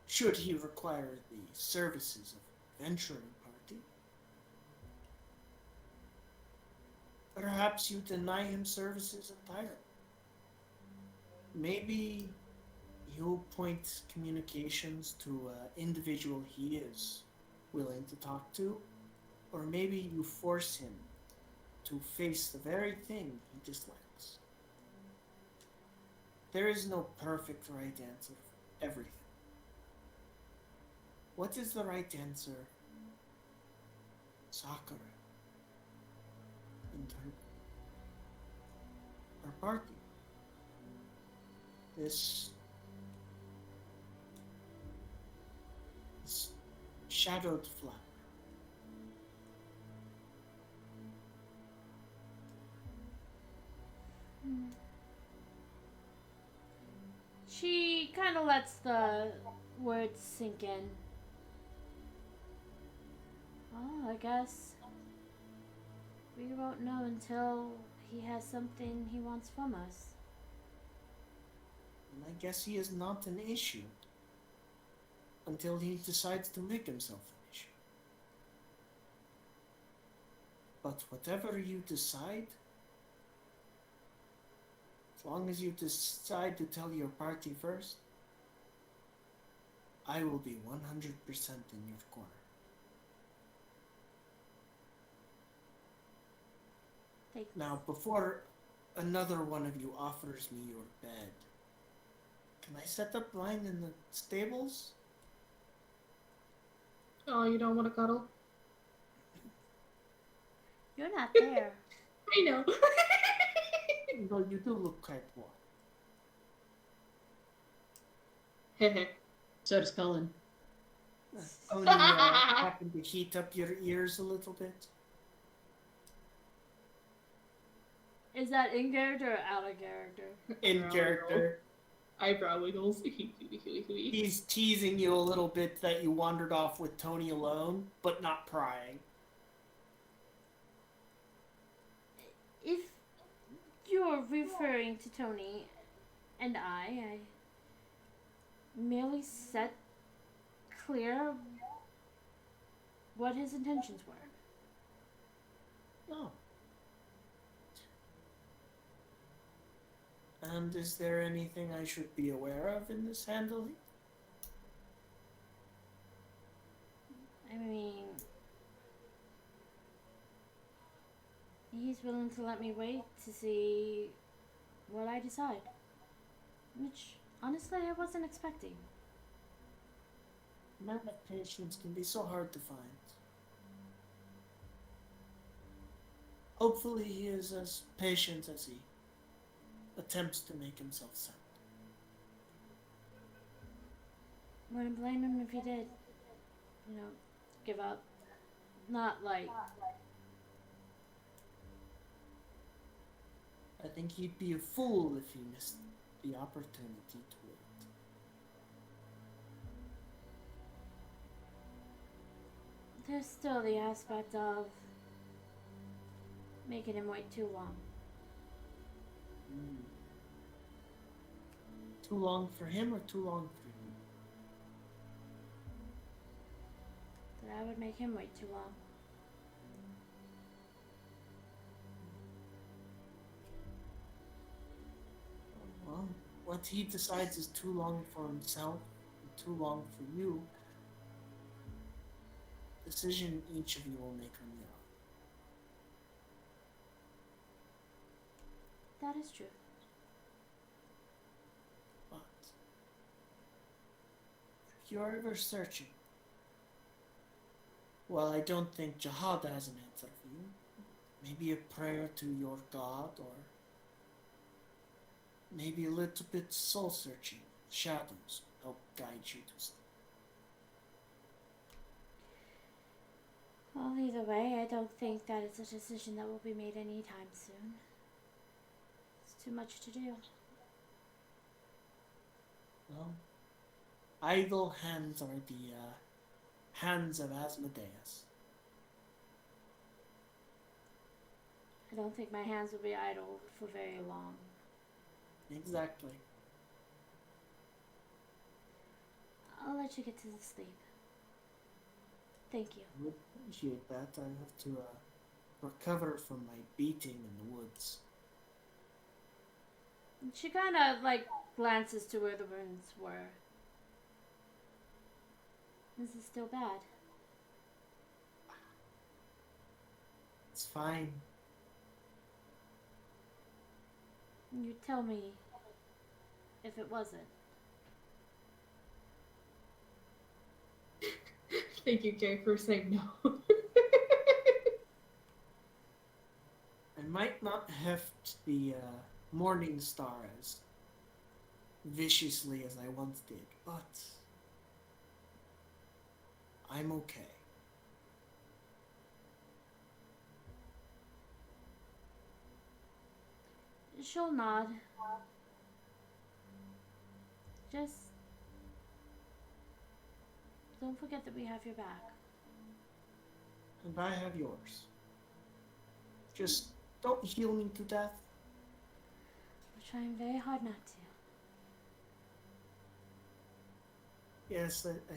should he require the services of venturing party. Perhaps you deny him services entirely. Maybe you point communications to an individual he is willing to talk to, or maybe you force him to face the very thing he dislikes. There is no perfect right answer for everything. What is the right answer, Sakura? In her party. This shadowed flower. She kind of lets the words sink in. Oh, I guess we won't know until he has something he wants from us. And I guess he is not an issue until he decides to make himself an issue. But whatever you decide, as long as you decide to tell your party first, I will be 100% in your corner. Thanks. Now, before another one of you offers me your bed, can I set up mine in the stables? Oh, you don't want to cuddle? You're not there. I know. Though you do look quite warm. Heh. So does Cullen. Only happen to heat up your ears a little bit. Is that in character or out of character? In character. Eyebrow wiggles. He's teasing you a little bit that you wandered off with Tony alone, but not prying. If you're referring to Tony and I merely set clear what his intentions were. Oh. And is there anything I should be aware of in this handling? I mean, he's willing to let me wait to see what I decide. Which, honestly, I wasn't expecting. Man of patience can be so hard to find. Hopefully he is as patient as he attempts to make himself sound. Wouldn't blame him if he did, give up. Not like, I think he'd be a fool if he missed the opportunity to wait. there's still the aspect of making him wait too long. Too long for him or too long for you? That I would make him wait too long. Well, what he decides is too long for himself and too long for you. Decision each of you will make on your own. That is true. But if you're ever searching, well, I don't think Jahad has an answer for you. Maybe a prayer to your God, or maybe a little bit soul searching. Shadows help guide you to sleep. Well, either way, I don't think that it's a decision that will be made anytime soon. It's too much to do. Well, idle hands are the hands of Asmodeus. I don't think my hands will be idle for very long. Exactly. I'll let you get to sleep. Thank you. I would appreciate that. I have to recover from my beating in the woods. She kind of glances to where the wounds were. This is still bad. It's fine. You tell me if it wasn't. Thank you, Jay, for saying no. I might not heft the Morning Star as viciously as I once did, but I'm okay. She'll nod. Just don't forget that we have your back. And I have yours. Just don't heal me to death. We're trying very hard not to. Yes, I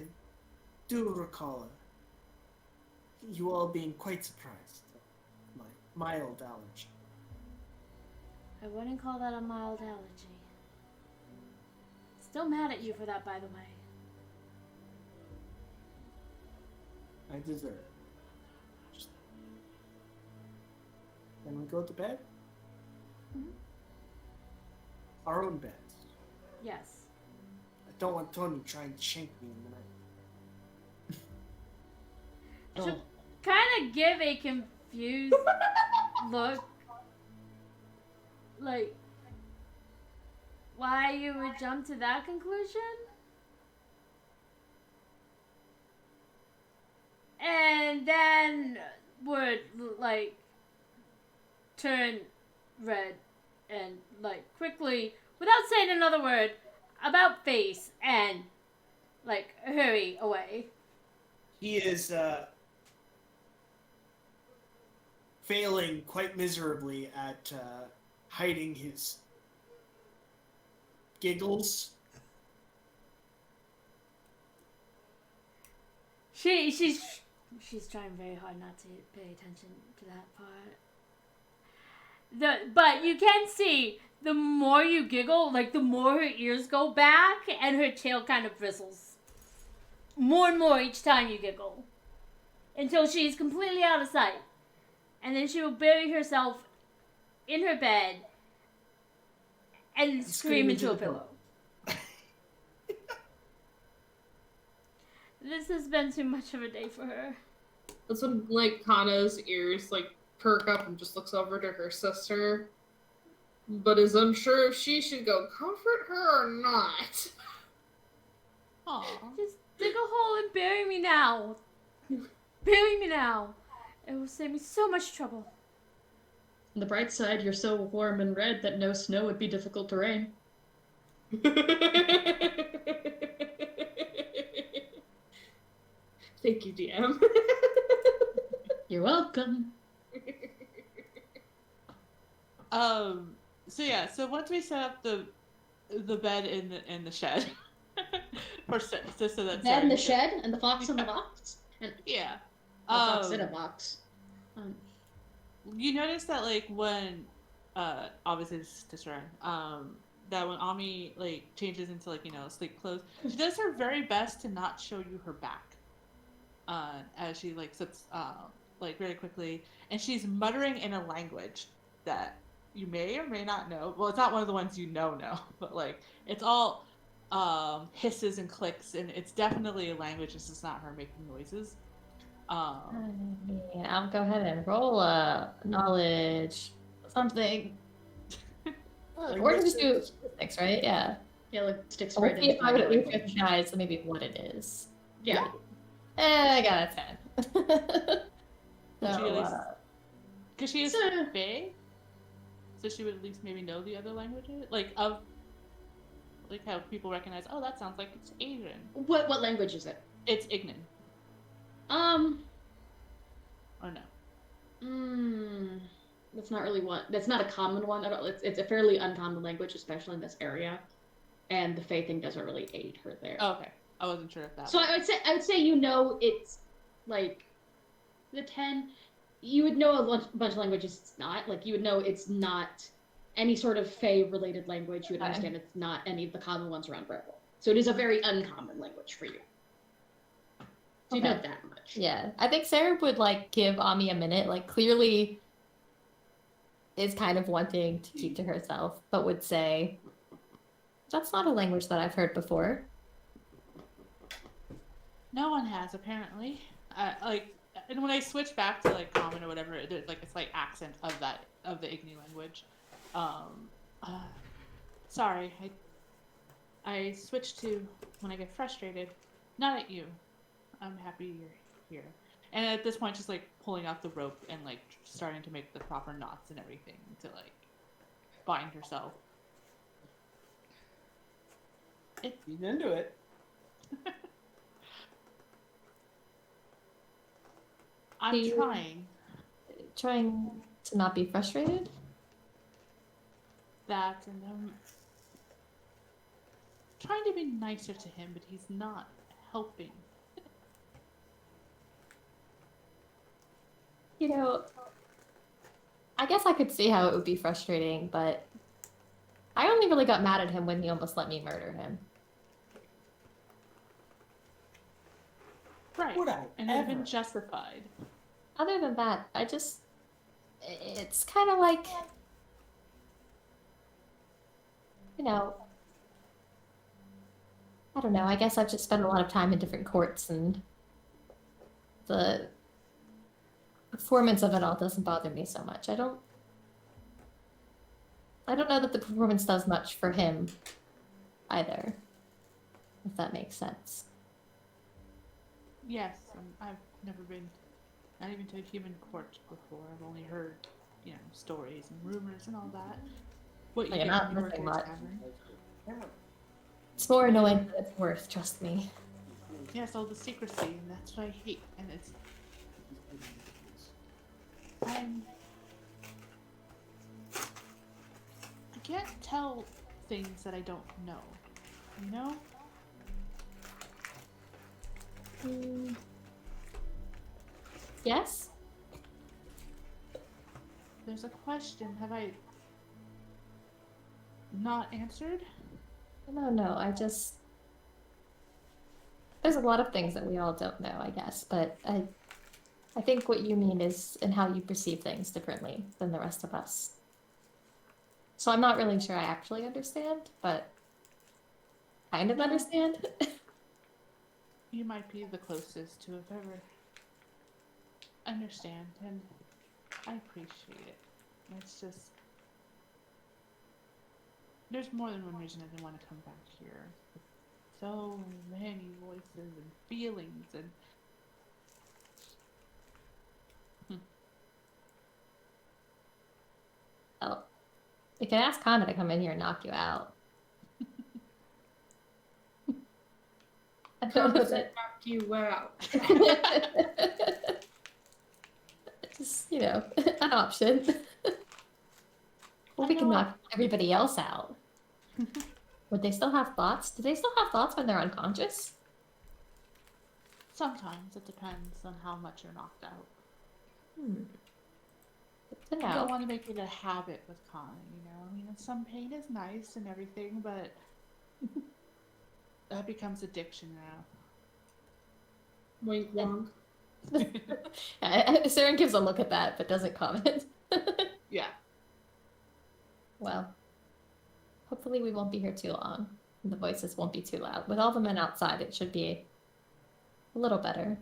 do recall you all being quite surprised at my mild allergy. I wouldn't call that a mild allergy. Still mad at you for that, by the way. I deserve it. Can we go to bed? Mhm. Our own beds. Yes. I don't want Tony trying to shank me in the night. She'll kind of give a confused look. Like, why you would jump to that conclusion? And then would, like, turn red and, like, quickly, without saying another word, about face and, like, hurry away. He is failing quite miserably at hiding his giggles. She's trying very hard not to pay attention to that part. But you can see the more you giggle, like the more her ears go back and her tail kind of bristles. More and more each time you giggle. Until she's completely out of sight. And then she will bury herself in her bed and scream into a pillow. This has been too much of a day for her. That's when, like, Kana's ears, like, perk up and just looks over to her sister, but is unsure if she should go comfort her or not. Aw. Just dig a hole and bury me now. Bury me now. It will save me so much trouble. On the bright side, you're so warm and red that no snow would be difficult terrain. Thank you, DM. You're welcome. So yeah, so once we set up the bed in the shed, or so that Bed in the shed and the fox in the box. And yeah, the fox in a box. You notice that like when obviously this is Tisserand, that when Ami like changes into like sleep clothes, she does her very best to not show you her back. As she like sits like very quickly, and she's muttering in a language that you may or may not know. Well, it's not one of the ones you know, but like it's all hisses and clicks, and it's definitely a language. It's just not her making noises. Yeah, I'll go ahead and roll a knowledge something. Or just do six, right? Yeah. Yeah, like sticks We'll right see if into I would the at least language. recognize maybe what it is. Yeah. I got a 10. Because she is So- Fae, so she would at least maybe know the other languages, like how people recognize. Oh, that sounds like it's Asian. What language is it? It's Ignan. Or no? That's not really one. That's not a common one at all. It's a fairly uncommon language, especially in this area, and the Fae thing doesn't really aid her there. Oh, okay, I wasn't sure if that. So I would say it's like the 10. You would know a bunch of languages. It's not like you would know it's not any sort of Fae related language. You would Okay. understand it's not any of the common ones around Breville. So it is a very uncommon language for you. So you Okay. know that much. Yeah, I think Sarah would like give Ami a minute. Like clearly, is kind of wanting to keep to herself, but would say, "That's not a language that I've heard before." No one has apparently. And when I switch back to like common or whatever, there's like a slight accent of the Igni language. Sorry, I switched to when I get frustrated. Not at you. I'm happy you're here. And at this point, just like pulling out the rope and like starting to make the proper knots and everything to like bind herself. He's into it. I'm Do you- trying Trying to not be frustrated? that, and I'm trying to be nicer to him, but he's not helping. You know, I guess I could see how it would be frustrating, but I only really got mad at him when he almost let me murder him. Right. Would I And it's been ever? justified. Other than that, it's kind of like, you know, I don't know. I guess I've just spent a lot of time in different courts, and the performance of it all doesn't bother me so much. I don't know that the performance does much for him either, if that makes sense. Yes, I've never been, not even to a human court before. I've only heard, stories and rumors and all that. What you You're get not when you work missing at a much. tavern. It's more annoying than it's worth, trust me. Yes, all the secrecy, and that's what I hate. And I can't tell things that I don't know. You know? Mm. Yes? There's a question. Have I not answered? No, there's a lot of things that we all don't know, I guess, but I think what you mean is in how you perceive things differently than the rest of us. So I'm not really sure I actually understand, but kind of No. understand. You might be the closest to have ever understand, and I appreciate it. It's just there's more than one reason I didn't want to come back here. So many voices and feelings and Oh, you can ask Kana to come in here and knock you out. I don't know that. knock you out. Just, an option. Or we can knock everybody else out. Would they still have thoughts? Do they still have thoughts when they're unconscious? sometimes it depends on how much you're knocked out. Good to I don't know. want to make it a habit with Connor, some pain is nice and everything, but that becomes addiction now. Wink wonk. Saren gives a look at that, but doesn't comment. Yeah. Well, hopefully we won't be here too long. And the voices won't be too loud. With all the men outside, it should be a little better.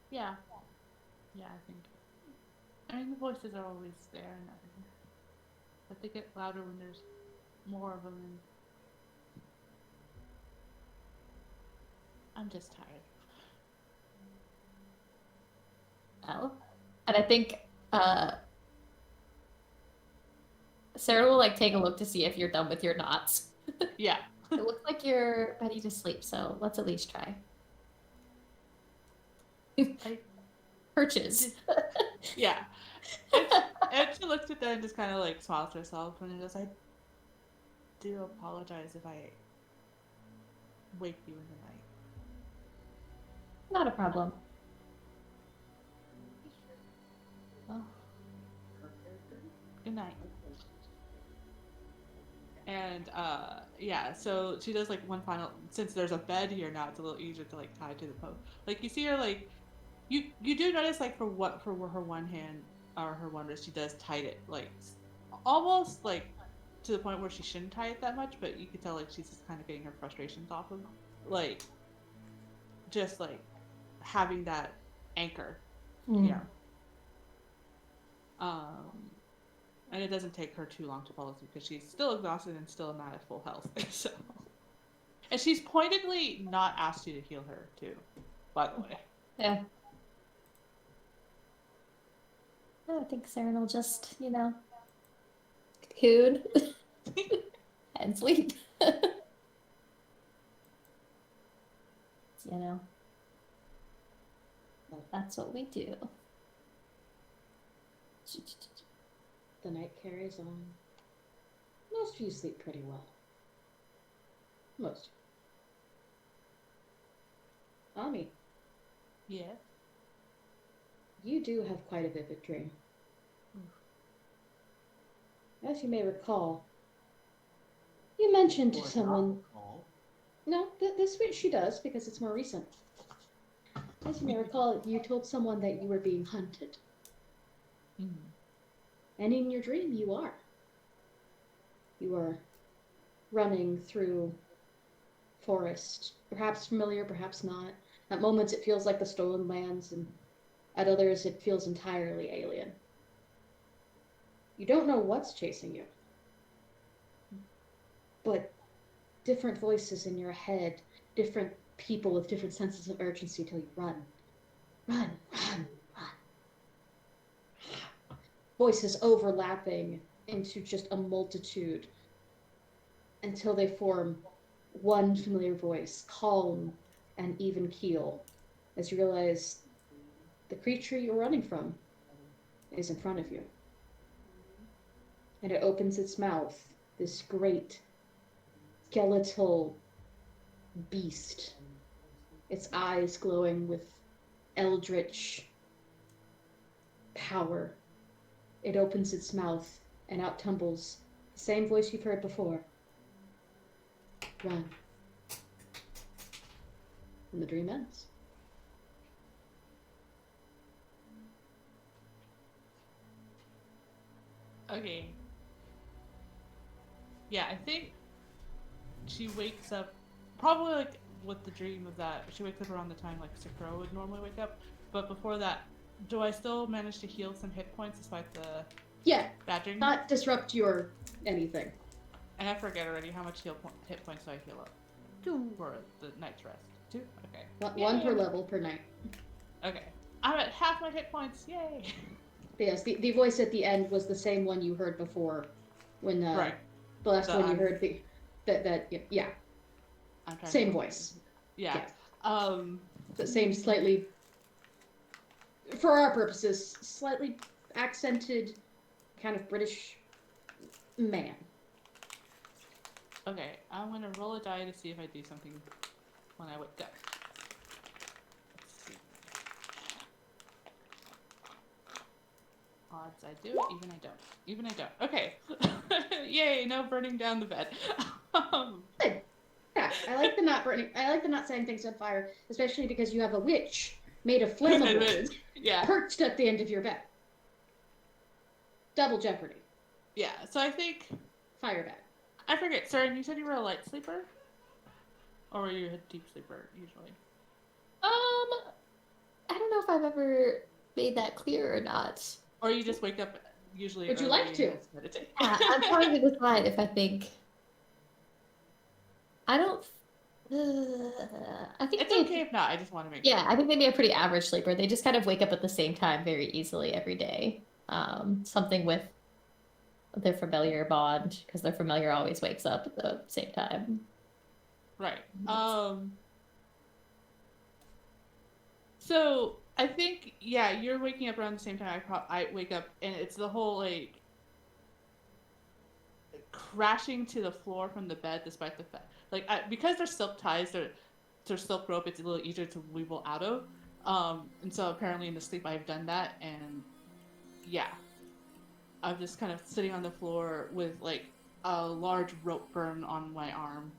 Yeah. Yeah, I mean, the voices are always there, but they get louder when there's more of them. And I'm just tired. Well, and I think Sarah will take a look to see if you're done with your knots. Yeah. It looks like you're ready to sleep, so let's at least try. Perches. Yeah. And she looks at them and just kind of smiles to herself and goes, I do apologize if I wake you in the night. Not a problem. Oh. Good night. And yeah, so she does one final, since there's a bed here now, it's a little easier to tie to the post. You see her you do notice for her one hand or her one wrist, she does tie it almost to the point where she shouldn't tie it that much, but you could tell she's just kind of getting her frustrations off of just having that anchor, and it doesn't take her too long to fall asleep because she's still exhausted and still not at full health. So And she's pointedly not asked you to heal her, too, by the way. Yeah. I think Saren will just, cocoon and sleep. That's what we do. The night carries on. Most of you sleep pretty well. Most. Ami, Yeah. you do have quite a vivid dream. As you may recall, you mentioned to someone. No, this week she does because it's more recent. As you may recall, you told someone that you were being hunted. And in your dream, you are. You are running through forest, perhaps familiar, perhaps not. At moments, it feels like the Stolen Lands, and at others, it feels entirely alien. You don't know what's chasing you, but different voices in your head, different people with different senses of urgency tell you, run, run, run, run. Voices overlapping into just a multitude until they form one familiar voice, calm and even keel, as you realize the creature you're running from is in front of you. And it opens its mouth, this great skeletal beast, its eyes glowing with eldritch power. It opens its mouth, and out tumbles the same voice you've heard before. Run. And the dream ends. Okay. Yeah, I think she wakes up, probably like with the dream of that, she wakes up around the time like Sakura would normally wake up. But before that, do I still manage to heal some hit points despite the bad dream? Not disrupt your anything. And I forget already how much hit points do I heal up? 2. For the night's rest. 2? Okay. One per level per night. Okay. I'm at half my hit points. Yay! But yes, the voice at the end was the same one you heard before when right. The last one you heard yeah. Same voice. Yeah. The same slightly, for our purposes, slightly accented kind of British man. Okay, I'm gonna roll a die to see if I do something when I wake up. Let's see. Odds I do, even I don't. Okay. Yay, no burning down the bed. Yeah, I like the not burning. I like the not setting things on fire, especially because you have a witch made of flammable yeah. perched at the end of your bed. Double jeopardy. Yeah, so I think Fire bed. I forget, Saren, you said you were a light sleeper? Or were you a deep sleeper usually? I don't know if I've ever made that clear or not. Or you just wake up usually. Would you like to? Meditate? Yeah, I'm trying to decide if I think. I don't. I think It's okay if not. I just want to make. Yeah, I think they'd be a pretty average sleeper. They just kind of wake up at the same time very easily every day. Something with their familiar bond, because their familiar always wakes up at the same time. Right. So I think you're waking up around the same time I wake up, and it's the whole like crashing to the floor from the bed, despite the fact because they're silk ties, they're silk rope. It's a little easier to weevil out of, and so apparently in the sleep I've done that, and I'm just kind of sitting on the floor with like a large rope burn on my arm,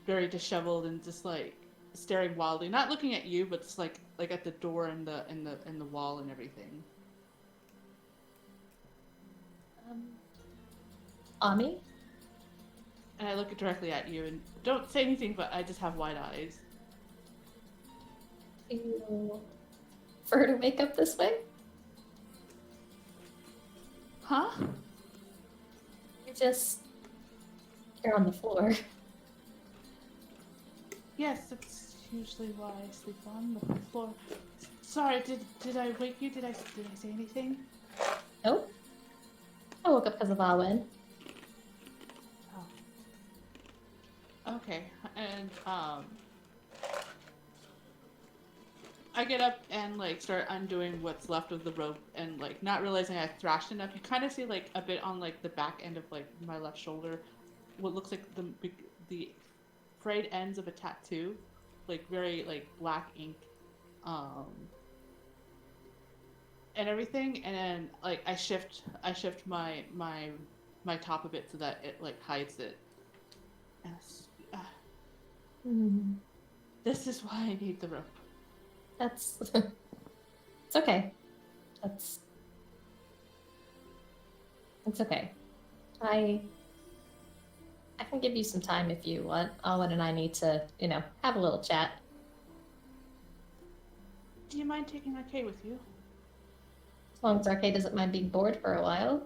very disheveled and just like staring wildly, not looking at you, but just like at the door and the wall and everything. Ami? And I look directly at you and don't say anything, but I just have wide eyes. Do you prefer to wake up this way? Huh? You're on the floor. Yes, that's usually why I sleep on the floor. Sorry, did I wake you? Did I say anything? Nope. I woke up because of Alwyn. Oh. Okay, and I get up and like start undoing what's left of the rope, and like not realizing I thrashed enough. You kind of see like a bit on like the back end of like my left shoulder, what looks like the frayed ends of a tattoo, like very like black ink, um, and everything. And then like I shift my top a bit so that it like hides it. And Hmm. this is why I need the rope. That's it's okay. That's it's okay. I can give you some time if you want. Alwyn and I need to, have a little chat. Do you mind taking RK with you? As long as RK doesn't mind being bored for a while.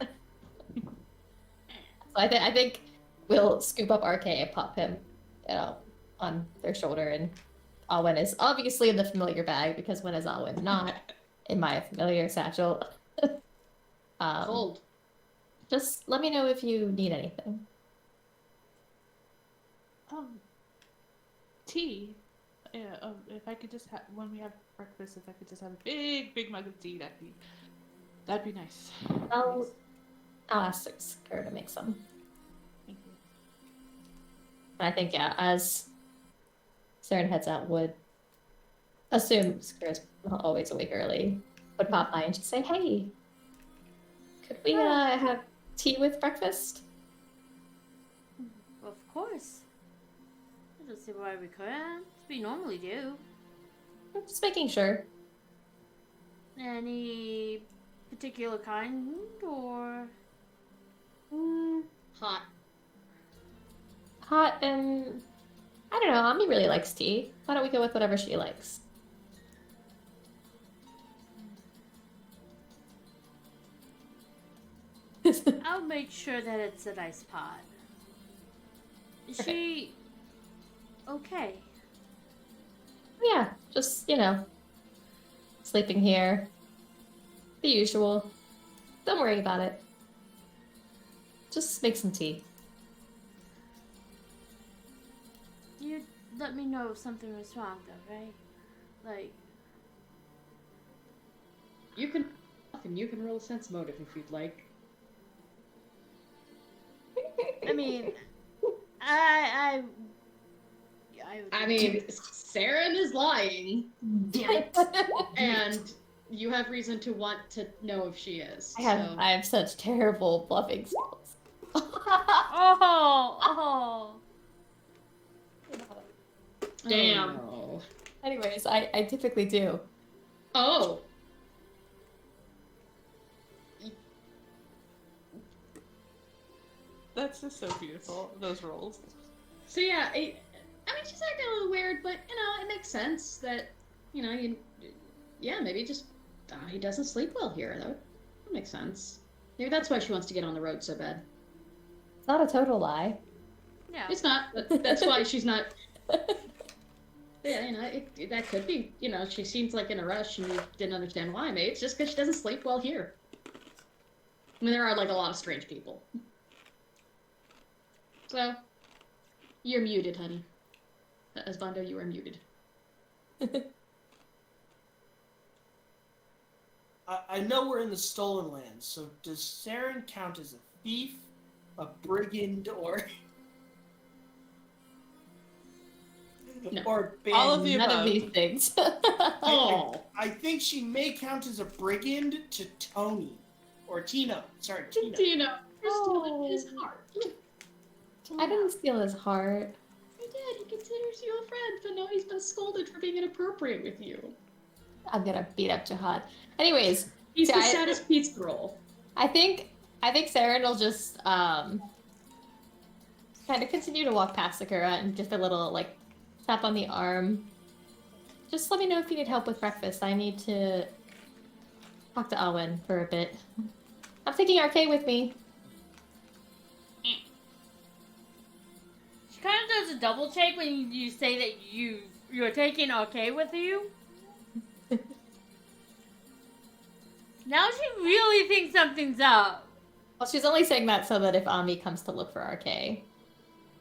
So I think we'll scoop up RK and pop him, on their shoulder, and Alwyn is obviously in the familiar bag because when is Alwyn not in my familiar satchel? Cold. Just let me know if you need anything. Tea. Yeah. If I could just have when we have breakfast, if I could just have a big mug of tea, that'd be nice. I'll Please. ask her to make some. Thank you. And I think, yeah, as Saren heads out, would assume Skir's always awake early, would pop by and just say, "Hey, could we have tea with breakfast?" Of course. I don't see why we couldn't. We normally do. I'm just making sure. Any particular kind, or Hot. Hot and I don't know. Ami really likes tea. Why don't we go with whatever she likes? I'll make sure that it's a nice pot. Is Okay. she okay? Yeah, just sleeping here. The usual. Don't worry about it. Just make some tea. You'd let me know if something was wrong, though, right? Like, You can roll a sense motive if you'd like. I mean, I mean, Saren is lying. Damn it. And you have reason to want to know if she is. I have such terrible bluffing skills. oh. Damn. Oh, no. Anyways, I typically do. Oh. That's just so beautiful. Those rolls. So yeah, I mean, she's acting a little weird, but it makes sense that maybe just he doesn't sleep well here. That makes sense. Maybe that's why she wants to get on the road so bad. It's not a total lie. Yeah. It's not. But that's why she's not. Yeah, that could be. She seems like in a rush, and you didn't understand why. Maybe it's just because she doesn't sleep well here. I mean, there are like a lot of strange people. So, you're muted, honey. Asbando, you are muted. I know we're in the Stolen Lands, so does Saren count as a thief, a brigand, or No. or All of the None above. of these things. Oh, I think she may count as a brigand to Tony or Tino. Sorry, Tino. you're stealing his heart. I didn't steal his heart. He did. He considers you a friend, but now he's been scolded for being inappropriate with you. I'm gonna beat up Jahad. Anyways, He's the guys, saddest pizza roll. I think Saren will just kind of continue to walk past Sakura and just a little tap on the arm. Just let me know if you need help with breakfast. I need to talk to Alwyn for a bit. I'm taking RK with me. She kind of does a double take when you say that you're taking RK with you. Now she really thinks something's up. Well, she's only saying that so that if Ami comes to look for RK,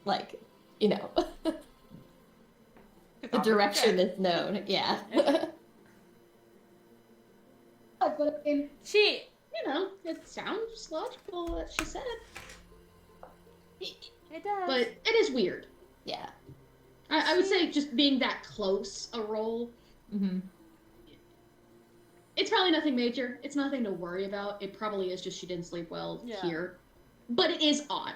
like, you know, the direction is known. Yeah. But I mean, She, you know, it sounds logical what she said. it does. But it is weird. Yeah. I would say just being that close a roll, Mm-hmm. it's probably nothing major. It's nothing to worry about. It probably is just she didn't sleep well here. But it is odd.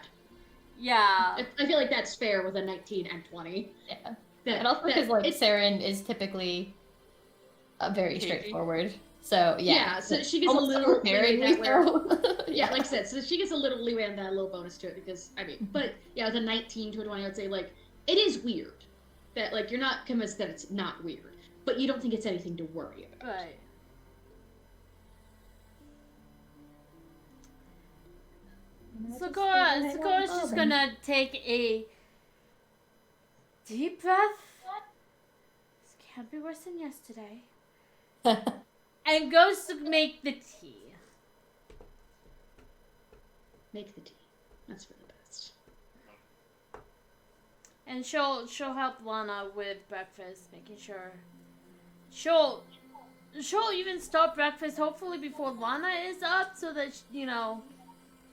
Yeah. I feel like that's fair with a 19 and 20. Yeah. And also because, like, Saren is typically very straightforward. So, yeah. So she gets a little leeway preparingly that so. yeah, like I said, so she gets a little leeway and that little bonus to it because, I mean, but yeah, with a 19 to a 20, I would say, like, it is weird. That, like, you're not convinced that it's not weird. But you don't think it's anything to worry about. Right. Sakura's just gonna take a deep breath. This can't be worse than yesterday. And goes to make the tea. Make the tea. That's for the best. And she'll help Lana with breakfast, making sure she'll even start breakfast hopefully before Lana is up so that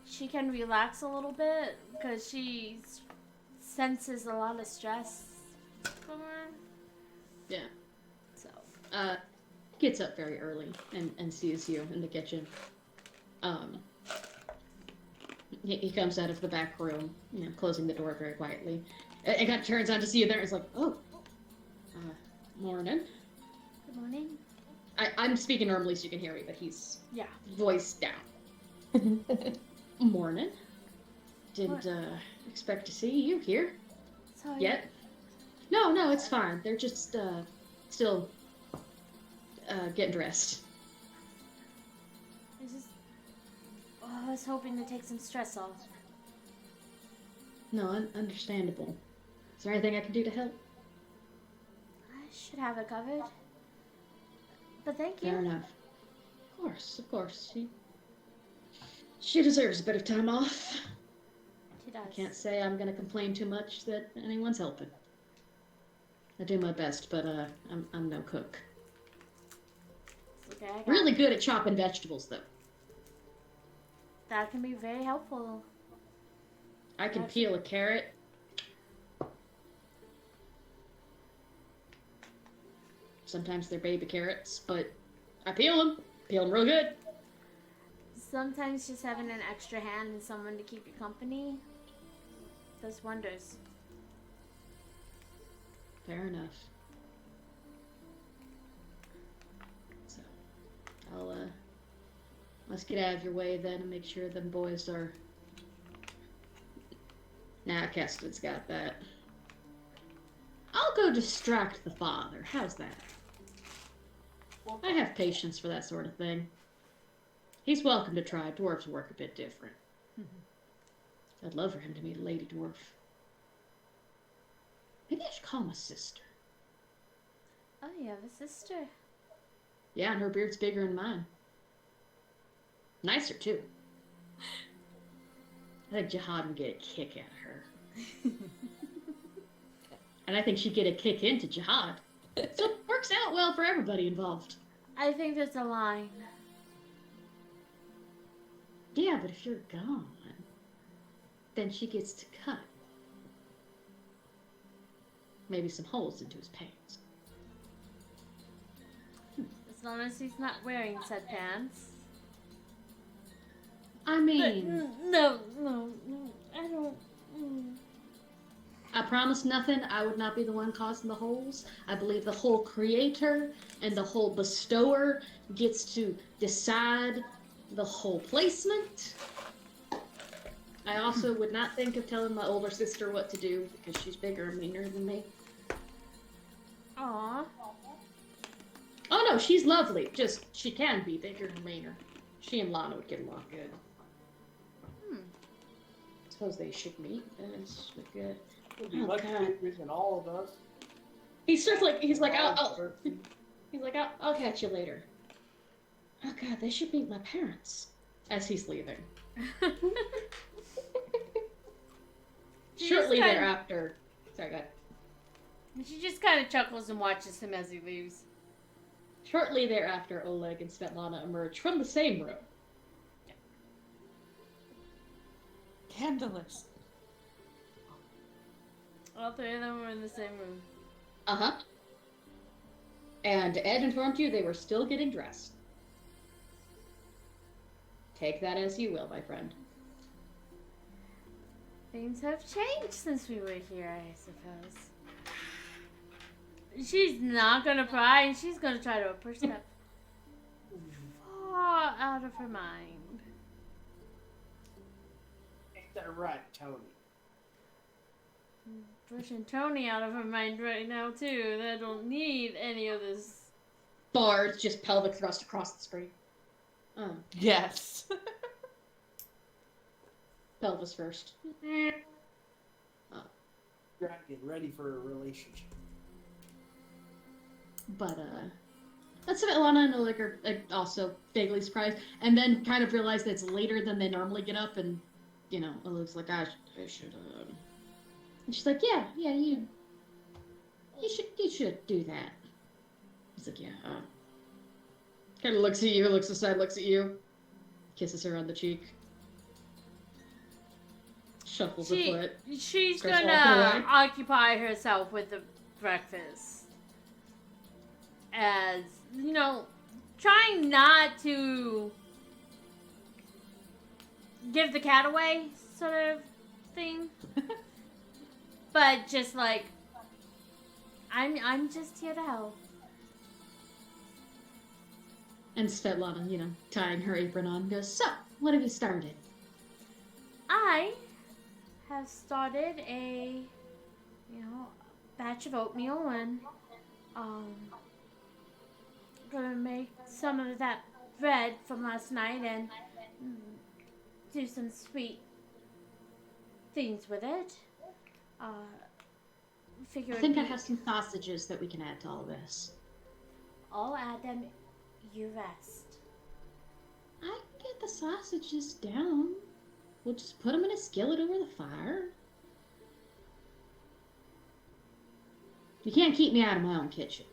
she can relax a little bit because she senses a lot of stress from her. Yeah. So Gets up very early and sees you in the kitchen. He comes out of the back room, closing the door very quietly. And kind of turns on to see you there and is like, oh, morning. Good morning. I'm speaking normally so you can hear me, but he's voice down. Morning. Didn't expect to see you here. Sorry. Yet. No, it's fine. They're just still getting dressed. I was hoping to take some stress off. No, understandable. Is there anything I can do to help? I should have it covered. But thank you. Fair enough. Of course. She deserves a bit of time off. She does. I can't say I'm gonna complain too much that anyone's helping. I do my best, but I'm no cook. Okay, I got Really good at chopping vegetables, though. That can be very helpful. I can peel a carrot. Sometimes they're baby carrots, but I peel them. Peel them real good. Sometimes just having an extra hand and someone to keep you company does wonders. Fair enough. So, let's get out of your way then and make sure them boys are... Nah, Keston's got that. I'll go distract the father. How's that? I have patience for that sort of thing. He's welcome to try. Dwarves work a bit different. I'd love for him to meet a lady dwarf. Maybe I should call him a sister. Oh, you have a sister. Yeah, and her beard's bigger than mine. Nicer, too. I think Jahad would get a kick out of her. And I think she'd get a kick into Jahad. So it works out well for everybody involved. I think there's a line. Yeah, but if you're gone, then she gets to cut. Maybe some holes into his pants. As long as he's not wearing said pants. I mean... No, I don't... I promise nothing. I would not be the one causing the holes. I believe the whole creator and the whole bestower gets to decide the whole placement. I also would not think of telling my older sister what to do because she's bigger and meaner than me. Aww. Oh no, she's lovely. Just, she can be bigger and meaner. She and Lana would get along good. Suppose they should meet. That's good. It'd be Oh, much God. bigger than all of us. He starts like he's like All I'll square feet. he's like I'll catch you later. Oh God, they should meet my parents. As he's leaving. She Shortly just kinda- thereafter. Sorry, go ahead. She just kind of chuckles and watches him as he leaves. Shortly thereafter, Oleg and Svetlana emerge from the same room. Scandalous. All three of them were in the same room. Uh-huh. And Ed informed you they were still getting dressed. Take that as you will, my friend. Things have changed since we were here, I suppose. She's not gonna pry, and she's gonna try to push that far out of her mind. Ain't that right, Tony? Pushing Tony out of her mind right now, too. They don't need any of this. Bars just pelvic thrust across the screen. Yes. Pelvis first. You're not getting ready for a relationship. But, that's Svetlana and Oleg are also vaguely surprised, and then kind of realize that it's later than they normally get up, and, you know, Oleg's like, I should, And she's like, yeah, you should do that. He's like, yeah, kind of looks at you, looks aside, looks at you, kisses her on the cheek, shuffles a foot. She's starts gonna walking away. occupy herself with the breakfast. As, you know, trying not to give the cat away, sort of thing. But just like, I'm just here to help. And Svetlana, you know, tying her apron on, goes, so, what have you started? I have started a, batch of oatmeal and, gonna make some of that bread from last night and do some sweet things with it. Figure I think I have some sausages that we can add to all this. I'll add them. You rest. I can get the sausages down. We'll just put them in a skillet over the fire. You can't keep me out of my own kitchen.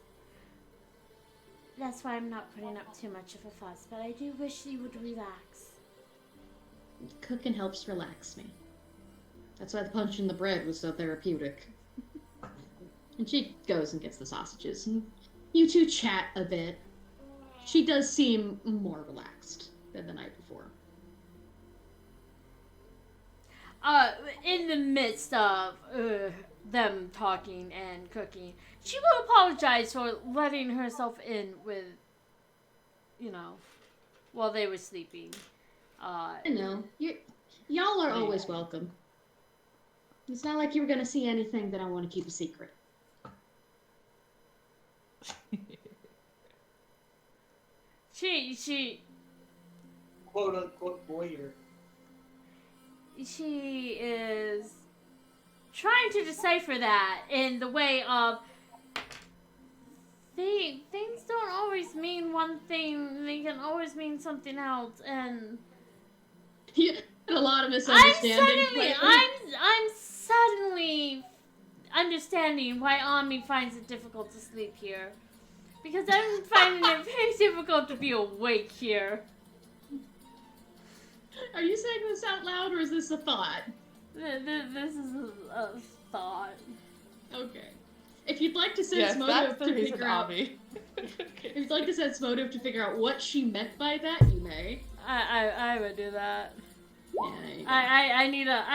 That's why I'm not putting up too much of a fuss, but I do wish you would relax. Cooking helps relax me. That's why the punch in the bread was so therapeutic. And she goes and gets the sausages, and you two chat a bit. She does seem more relaxed than the night before. In the midst of them talking and cooking, she will apologize for letting herself in with, while they were sleeping. I know. Y'all are always welcome. It's not like you were gonna see anything that I want to keep a secret. She Quote unquote voyeur. she is trying to decipher that in the way of things don't always mean one thing, they can always mean something else, and Yeah, a lot of misunderstandings. I'm suddenly understanding why Ami finds it difficult to sleep here. Because I'm finding it very difficult to be awake here. Are you saying this out loud, or is this a thought? This is a thought. Okay. If you'd like to sense Yes, motive that's the to reason, figure out, Abby. if you'd like to sense motive to figure out what she meant by that, you may. I would do that. Yeah. You go. I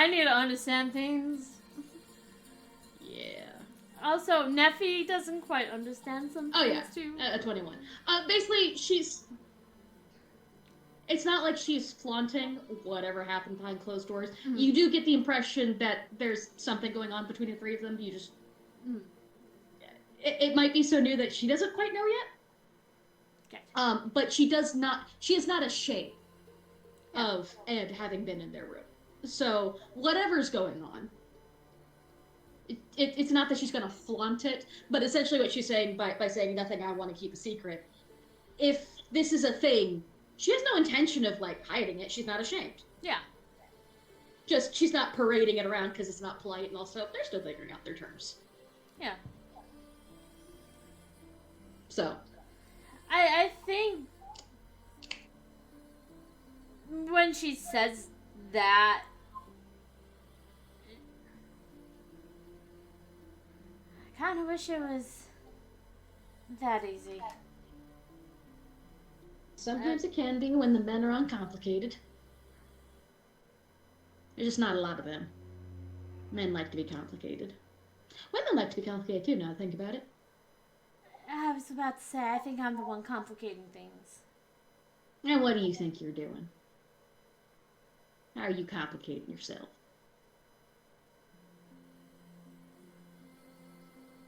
need to understand things. Yeah. Also, Neffy doesn't quite understand some Oh things yeah. too. 21. Basically, it's not like she's flaunting whatever happened behind closed doors. Mhm. You do get the impression that there's something going on between the three of them. You just, Mhm. it might be so new that she doesn't quite know yet. Okay. But she is not ashamed of Ed having been in their room. So whatever's going on, it's not that she's going to flaunt it, but essentially what she's saying by saying nothing I want to keep a secret. If this is a thing, she has no intention of like hiding it. She's not ashamed. Yeah. Just she's not parading it around because it's not polite, and also they're still figuring out their terms. Yeah. So, I think when she says that, I kind of wish it was that easy. sometimes it can be when the men are uncomplicated. There's just not a lot of them. Men like to be complicated. Women like to be complicated too, now I think about it. I was about to say, I think I'm the one complicating things. And what do you think you're doing? How are you complicating yourself?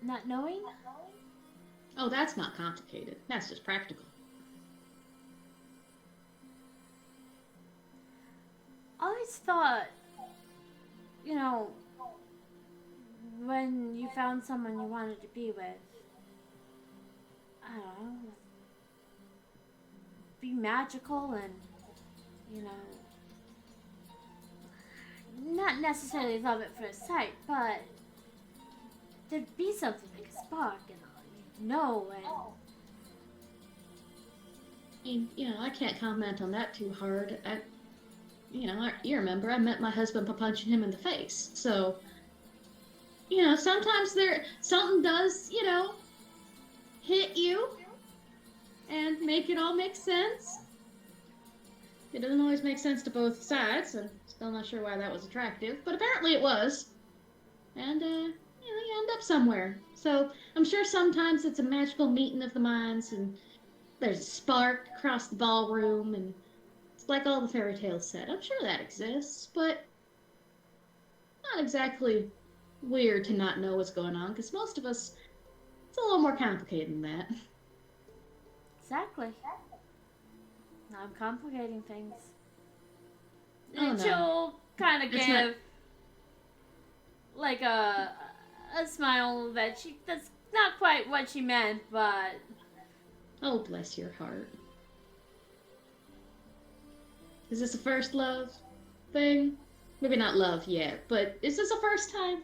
Not knowing? Oh, that's not complicated. That's just practical. I always thought, you know, when you found someone you wanted to be with, I don't know, be magical and, you know, not necessarily love at first sight, but there'd be something like a spark and you know, and I can't comment on that too hard. You remember I met my husband by punching him in the face. So, sometimes something does, hit you and make it all make sense. It doesn't always make sense to both sides, and still not sure why that was attractive, but apparently it was. And, you end up somewhere. So, I'm sure sometimes it's a magical meeting of the minds, and there's a spark across the ballroom, and it's like all the fairy tales said. I'm sure that exists, but not exactly weird to not know what's going on, because most of us, it's a little more complicated than that. exactly. I'm complicating things. Oh, And no. she'll kind of It's give like a smile that's not quite what she meant, but Oh, bless your heart. Is this a first love thing? Maybe not love yet, but is this a first time?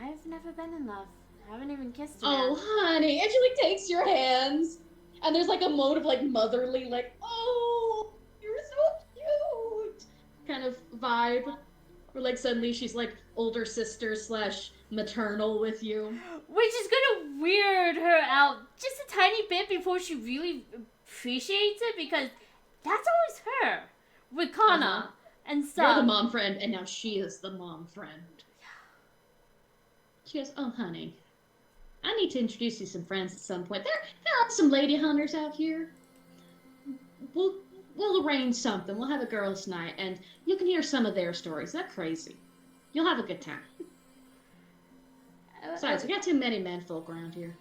I've never been in love. I haven't even kissed her. Oh, honey. And she like takes your hands. And there's like a mode of like motherly, like, oh, you're so cute kind of vibe. Where like suddenly she's like older sister / maternal with you. Which is gonna weird her out just a tiny bit before she really appreciates it, because that's always her with Kana Uh-huh. and You're stuff. the mom friend, and now she is the mom friend. She goes, oh, honey, I need to introduce you to some friends at some point. There are some lady hunters out here. We'll arrange something. We'll have a girls' night, and you can hear some of their stories. They're crazy. You'll have a good time. Besides, we got too many menfolk around here.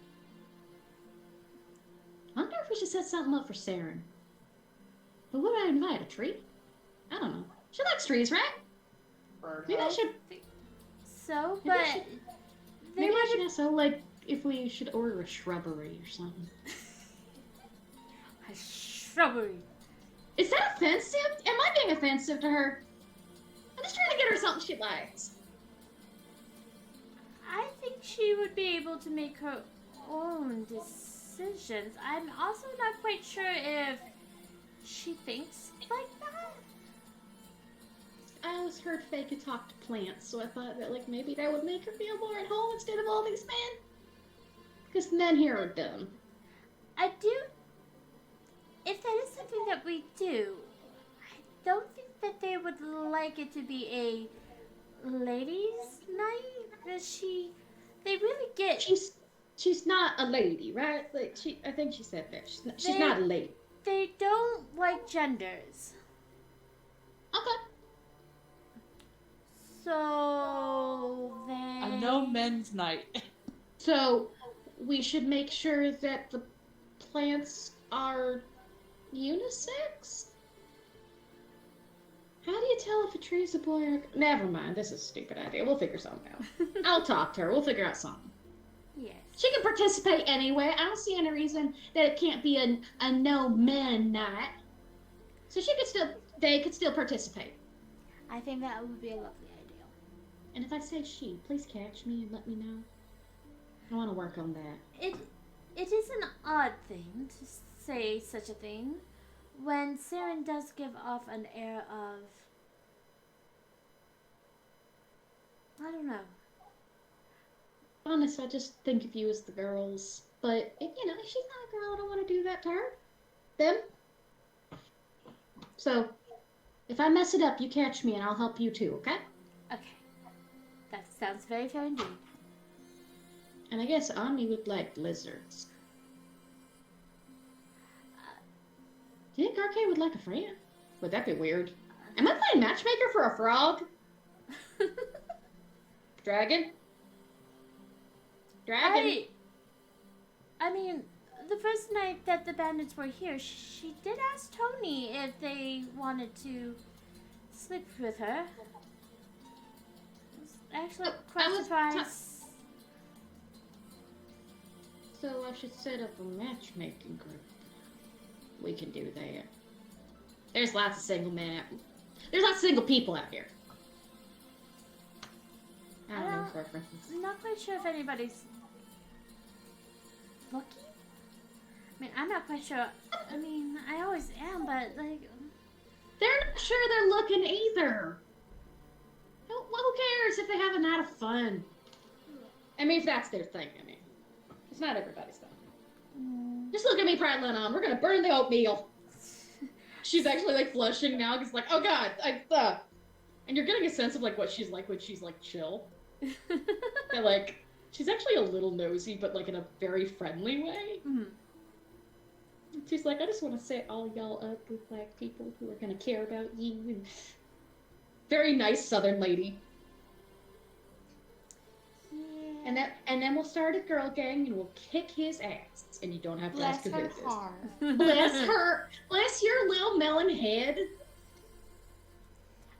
I wonder if we should set something up for Saren. But what would I invite? A tree? I don't know. She likes trees, right? Maybe I should. So, Maybe I but should- they Maybe I were should ask her, like, if we should order a shrubbery or something. a shrubbery. Is that offensive? Am I being offensive to her? I'm just trying to get her something she likes. I think she would be able to make her own decisions. I'm also not quite sure if she thinks like that. I always heard Faye could talk to plants, so I thought that, like, maybe that would make her feel more at home instead of all these men. Because men here are dumb. I do. If that is something that we do, I don't think that they would like it to be a ladies' night. Because they really get. She's not a lady, right? Like, I think she said that. She's not a lady. They don't like genders. Okay. So then. A no men's night. So, we should make sure that the plants are unisex? How do you tell if a tree's a boy or... Never mind, this is a stupid idea. We'll figure something out. I'll talk to her. We'll figure out something. Yes. She can participate anyway. I don't see any reason that it can't be a no men night. So they could still participate. I think that would be a lovely idea. And if I say she, please catch me and let me know. I want to work on that. It is an odd thing to say such a thing when Saren does give off an air of, I don't know. Honest, I just think of you as the girls. But if she's not a girl, I don't want to do that to her. Them. So, if I mess it up, you catch me and I'll help you too, okay? Okay. That sounds very fair indeed. And I guess Omni would like lizards. Do you think Arcade would like a friend? Would that be weird? Am I playing matchmaker for a frog? Dragon? Dragon? I mean, the first night that the bandits were here, she did ask Tony if they wanted to sleep with her. I was actually quite surprised. So I should set up a matchmaking group. We can do that. There's lots of single men. There's lots of single people out here. I don't know preferences. I'm not quite sure if anybody's looking. I mean, I'm not quite sure. I mean, I always am, but like, they're not sure they're looking either. Who cares if they have a night of fun? I mean, if that's their thing. I mean, it's not everybody's thing. Just look at me prattling on. We're gonna burn the oatmeal. She's actually like flushing now because like, oh god, and you're getting a sense of like what she's like when she's like chill. And like, she's actually a little nosy, but like in a very friendly way. Mm-hmm. She's like, I just want to set all y'all up with like people who are gonna care about you. And very nice Southern lady. yeah. And then we'll start a girl gang and we'll kick his ass. And you don't have to ask who this is. heart. Bless her. Bless your little melon head.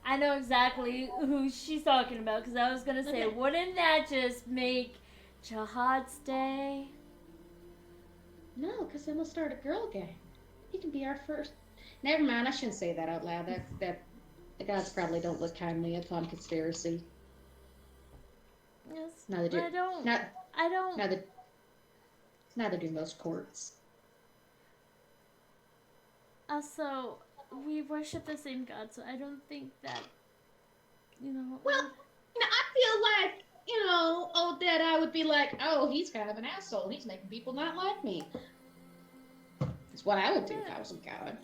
I know exactly who she's talking about because I was gonna say, Okay. wouldn't that just make Jahad stay? No, because then we'll start a girl gang. He can be our first. Never mind, I shouldn't say that out loud. That the gods probably don't look kindly upon conspiracy. Yes, Neither do. I don't. Not, I don't. neither do most courts. Also, we worship the same God, so I don't think that, Well, I feel like, old Dead Eye would be like, oh, he's kind of an asshole. He's making people not like me. That's what I would do if I was a god.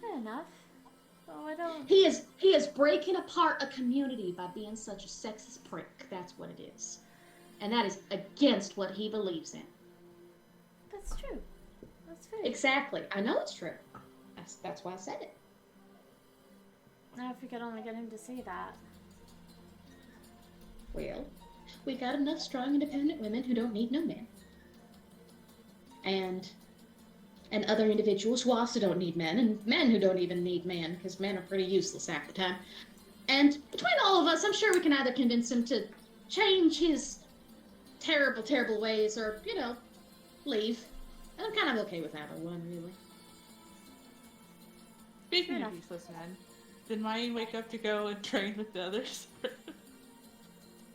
fair enough. Oh, I don't. He is breaking apart a community by being such a sexist prick. That's what it is. And that is against what he believes in. That's true. That's fair. Exactly. I know it's true. That's why I said it. Now, if we could only get him to say that. Well, we got enough strong, independent women who don't need no men. And other individuals who also don't need men, and men who don't even need men, because men are pretty useless half the time. And between all of us, I'm sure we can either convince him to change his terrible, terrible ways, or, leave. And I'm kind of okay with either one, really. Speaking Fair of useless men, did Mayan wake up to go and train with the others?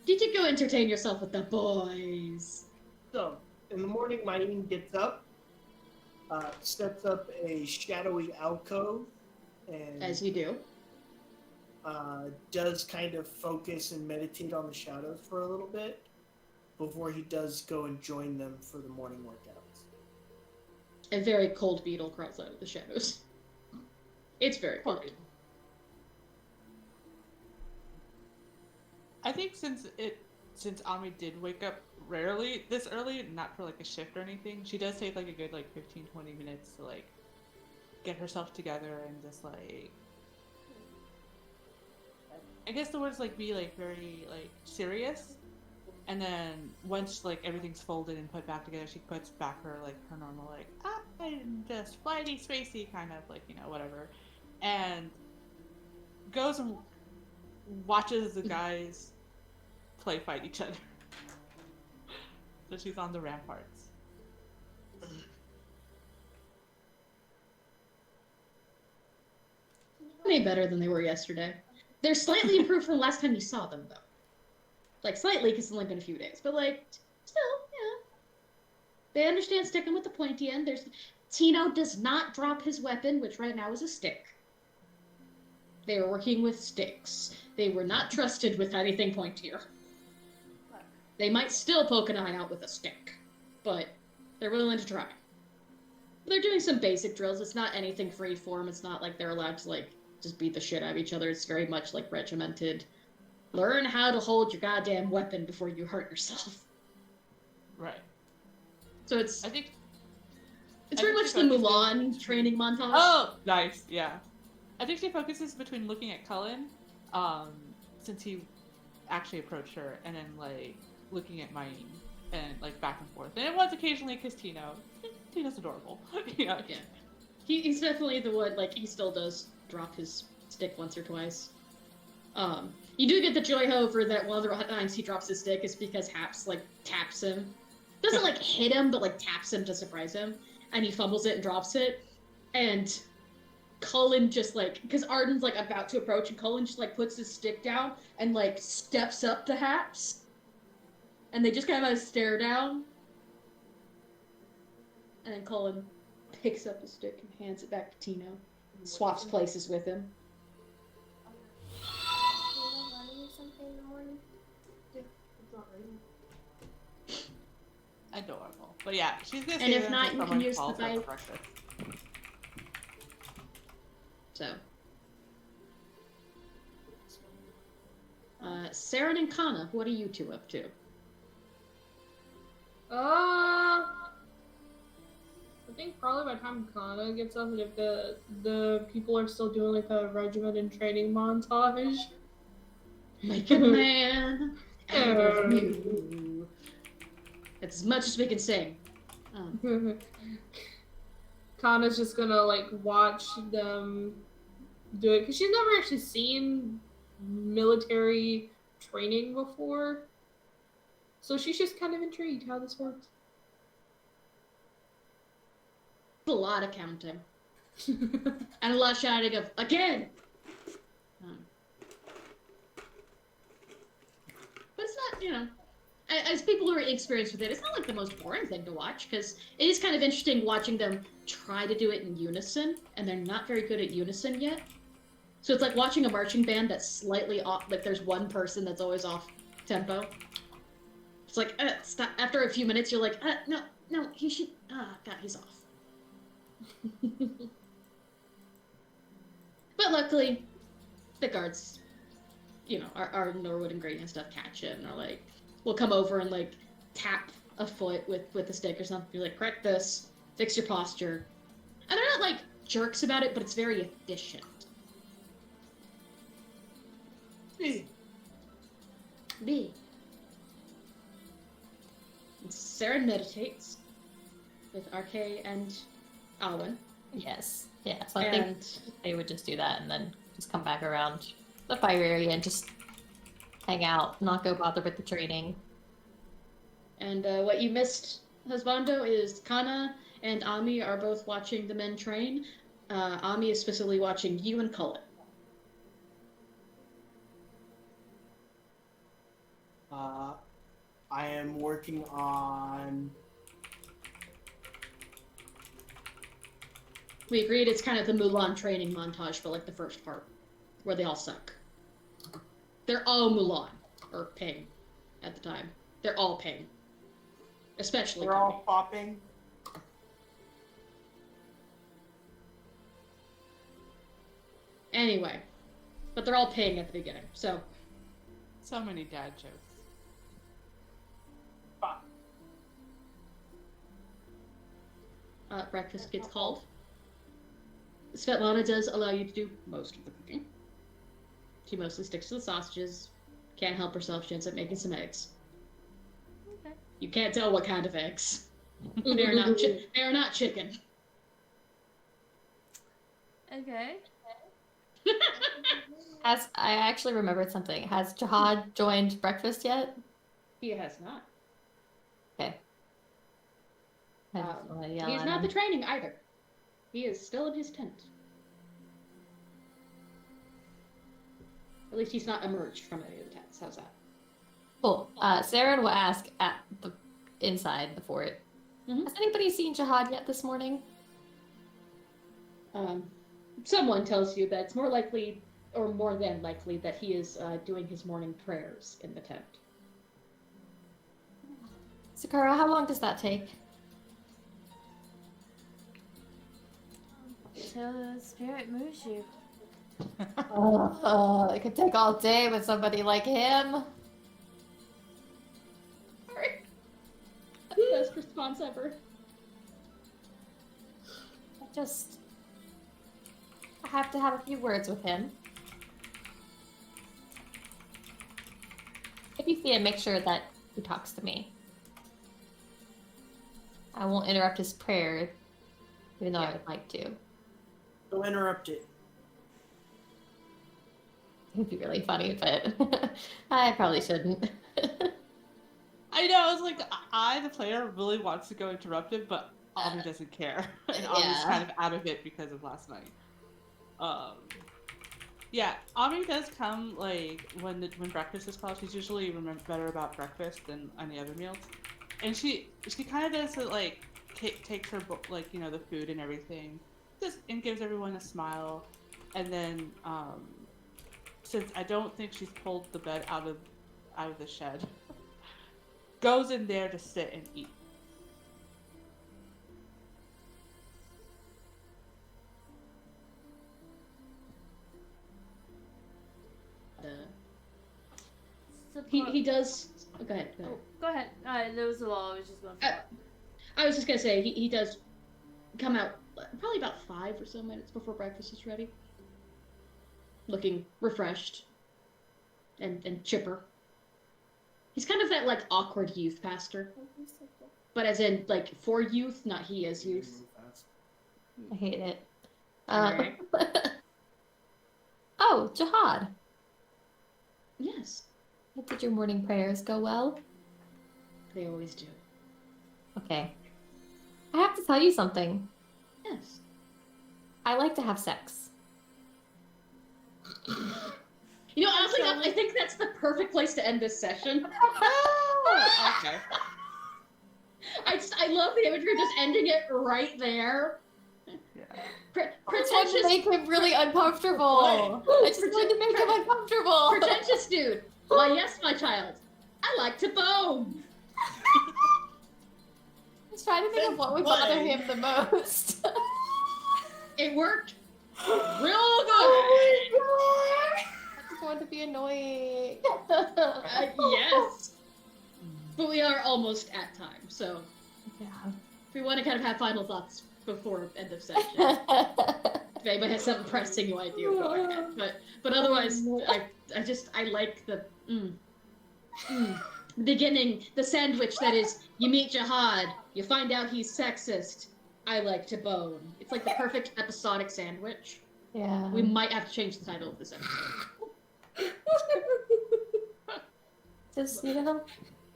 Did you go entertain yourself with the boys? So, in the morning, Maine gets up, sets up a shadowy alcove, and As you do. does kind of focus and meditate on the shadows for a little bit before he does go and join them for the morning workouts. A very cold beetle crawls out of the shadows. It's very cold. I think since Ami did wake up rarely this early, not for like a shift or anything, she does take like a good 15-20 minutes to like get herself together and just like, I guess the words be very serious. And then once everything's folded and put back together, she puts back her her normal I'm just flighty spacey kind of whatever. And goes and watches the guys play fight each other. So she's on the ramparts. Any better than they were yesterday. They're slightly improved from the last time you saw them, though. Like, slightly, because it's only been a few days. But, like, still, yeah. They understand sticking with the pointy end. Tino does not drop his weapon, which right now is a stick. They were working with sticks. They were not trusted with anything pointier. They might still poke an eye out with a stick, but they're willing to try. They're doing some basic drills. It's not anything free form. It's not like they're allowed to, like, just beat the shit out of each other. It's very much, like, regimented. Learn how to hold your goddamn weapon before you hurt yourself. Right. So it's I think very much the Mulan training montage. Oh, nice. Yeah. I think she focuses between looking at Cullen, since he actually approached her, and then like looking at Mayim, and like back and forth. And it was occasionally because Tino's adorable. Yeah. Yeah. He's definitely the one, like, he still does drop his stick once or twice. You do get the joy, however, that one of the times he drops his stick is because Haps, like, taps him. Doesn't, like, hit him, but, like, taps him to surprise him. And he fumbles it and drops it. And Cullen just, like, because Arden's, like, about to approach, and Cullen just, like, puts his stick down and, like, steps up to Haps. And they just kind of stare down. And then Cullen picks up the stick and hands it back to Tino. Swaps places with him. Adorable. But yeah, she's gonna. And if not, you can use the bike. So. Saren and Kana, what are you two up to? I think probably by the time Kana gets up, and if the people are still doing like a regimented training montage. Make a man out of you. That's as much as we can sing. Kana's just gonna like watch them do it because she's never actually seen military training before, so she's just kind of intrigued how this works. A lot of counting. And a lot of shouting of, again! But it's not, you know, as people who are experienced with it, it's not like the most boring thing to watch, because it is kind of interesting watching them try to do it in unison, and they're not very good at unison yet. So it's like watching a marching band that's slightly off, like there's one person that's always off tempo. It's like, stop. After a few minutes, you're like, no, he should, God, he's off. But luckily, the guards, you know, our Norwood and Grady and stuff catch it and are like, we'll come over and like tap a foot with a stick or something. Be like, correct this, fix your posture. And they're not like jerks about it, but it's very efficient. B. Saren meditates with RK and Alwyn. Yes. Yeah. So I think they would just do that and then just come back around the fire area and just hang out, not go bother with the training. And what you missed, Husbando, is Kana and Ami are both watching the men train. Ami is specifically watching you and Cullen. I am working on... We agreed it's kind of the Mulan training montage, but like the first part, where they all suck. They're all Mulan, or Ping, at the time. They're all Ping. Especially They're all popping. Anyway. But they're all Ping at the beginning, so... So many dad jokes. Breakfast gets called. Svetlana does allow you to do most of the cooking. She mostly sticks to the sausages. Can't help herself, she ends up making some eggs. Okay. You can't tell what kind of eggs. They are not chicken. Okay. I actually remembered something. Has Jahad joined breakfast yet? He has not. Okay. I just wanna yell He's at not him. the training either. He is still in his tent. At least he's not emerged from any of the tents. How's that? Cool. Saren will ask at the inside the fort. Mhm. Has anybody seen Jahad yet this morning? Someone tells you that it's more likely, or more than likely, that he is doing his morning prayers in the tent. Sakura, how long does that take? Till the spirit moves you. It could take all day with somebody like him. Sorry. Best response ever. I have to have a few words with him. If you see him, make sure that he talks to me. I won't interrupt his prayer, even though I would like to. Don't interrupt it. It'd be really funny, but I probably shouldn't. I know. I was like, I, the player, really wants to go interrupted, but Ami doesn't care, and Ami's Yeah. kind of out of it because of last night. Yeah, Ami does come like when breakfast is called. She's usually better about breakfast than any other meals, and she kind of does it like takes her like the food and everything, just and gives everyone a smile, and then since I don't think she's pulled the bed out of the shed, goes in there to sit and eat. He does. Oh, go ahead. Oh, go ahead. That was all I was just going for. I was just gonna say he does come out probably about 5 or so minutes before breakfast is ready, looking refreshed and chipper. He's kind of that like awkward youth pastor, but as in like for youth, not he as youth. I hate it. Alright. Oh, Jahad. Yes, Did your morning prayers go well? they always do. Okay. I have to tell you something. Yes. I like to have sex. You know, honestly, I think that's the perfect place to end this session. Okay. I love the imagery of just ending it right there. Yeah. I just wanted to make him really uncomfortable. I just wanted to make him uncomfortable. Pretentious dude. Why, yes, my child. I like to bone. I was trying to think of what would bother him the most. It worked real good. Oh my god! I just want to be annoying. Yes. But we are almost at time, so Yeah. if we want to kind of have final thoughts before end of session, if anybody has something pressing you want to do, go ahead. But otherwise, I like the beginning, the sandwich that is, you meet Jahad, you find out he's sexist, I like to bone. It's like the perfect episodic sandwich. Yeah. We might have to change the title of this episode. Just,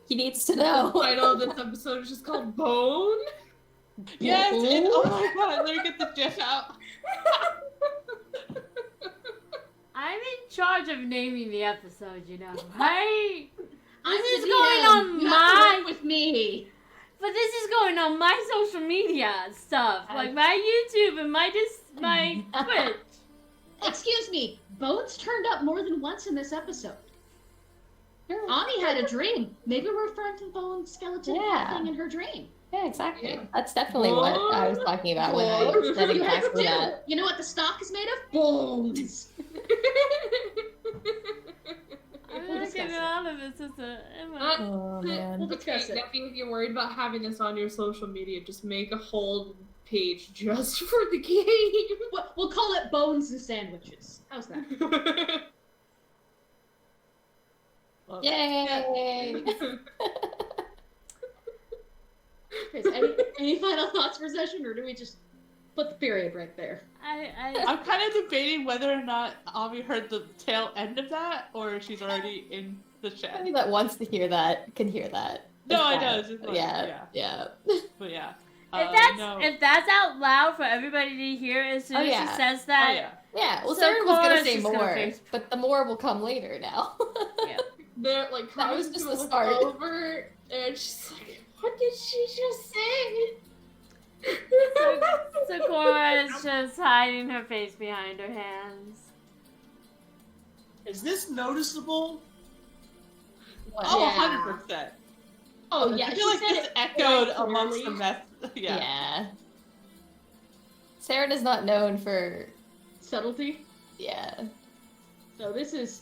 he needs to know. The title of this episode is just called Bone. Yes. Oh my god. Let me get the gif out. I'm in charge of naming the episode, right? I'm This is the going DM. on You have to my- work with me. But this is going on my social media stuff, like my YouTube and my Twitch. Excuse me, Bones turned up more than once in this episode. Ani had a dream. Maybe we're referring to the bone skeleton thing in her dream. Yeah, exactly. That's definitely what I was talking about when I said You have exactly to. that. You know what the stock is made of? Bones. I'm We'll gonna discuss get it. it out of it, sister. Oh, man. We'll discuss Okay, it. Nephi, if you're worried about having this on your social media, just make a whole page just for the game. We'll call it Bones and Sandwiches. How's that? Yay! Okay, so any final thoughts for session, or do we just put the period right there. I I'm kind of debating whether or not Ami heard the tail end of that, or she's already in the Anybody shed. that wants to hear that can hear that. No, It's I fine. know. It's just like, Yeah. But yeah. if that's out loud for everybody to hear as soon Oh, as yeah. she says Oh that. yeah. Yeah, well, So Saren was gonna Cora's say just gonna more, face- but the more will come later now. Yeah. They're like, That Connie's was just gonna the look start. over, and she's like, "What did she just say?" So Cora is just hiding her face behind her hands. Is this noticeable? Oh, Yeah. 100%. Oh yeah, I she feel like said this it echoed quite amongst clearly. the mess. Yeah. Yeah. Saren is not known for, Subtlety. yeah. So this is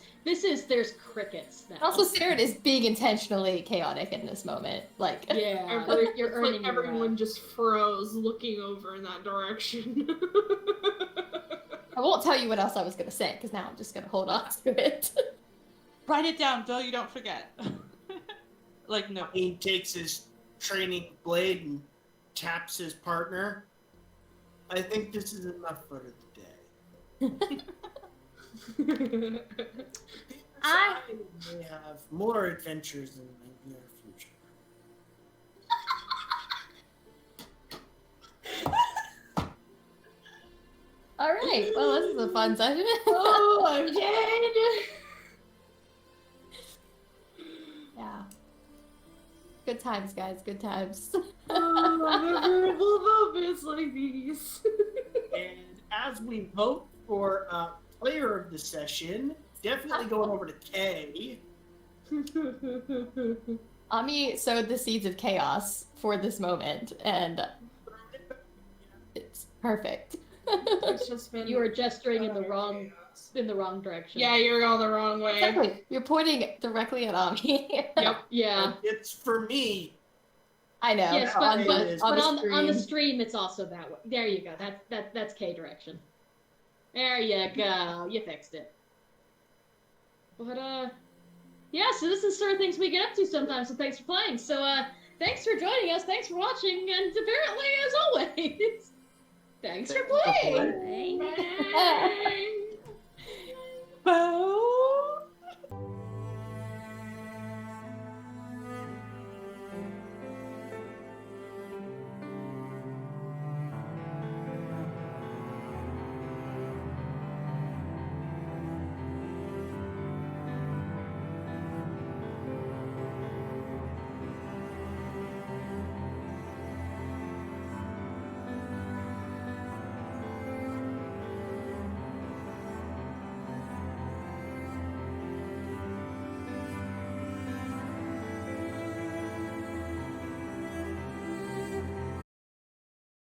there's crickets now. Also, Saren is being intentionally chaotic in this moment. Like, yeah, you're It's earning like your, everyone just froze, looking over in that direction. I won't tell you what else I was gonna say, because now I'm just gonna hold on to it. Write it down, Bill. You don't forget. Like no. He takes his training blade and taps his partner. I think this is enough for the day. I may have more adventures in the near future. Alright, well, this is a fun session. Oh, I'm dead. Yeah. Good times, guys, good times. Oh, memorable moments like these. And as we vote for player of the session, definitely going over to Kay. Ami sowed the seeds of chaos for this moment, and it's perfect. It's just been. you are gesturing in the wrong direction. Yeah, you're going the wrong way. Exactly. You're pointing directly at Ami. Yep. Yeah. It's for me. I know. Yes, on but, the- but on the on the stream. stream it's also that way. There you go. That's K direction. There you go. You fixed it. But yeah. So this is sort of things we get up to sometimes. So thanks for playing. So thanks for joining us. Thanks for watching. And apparently, as always, thanks for playing. Hey. Bye. Well.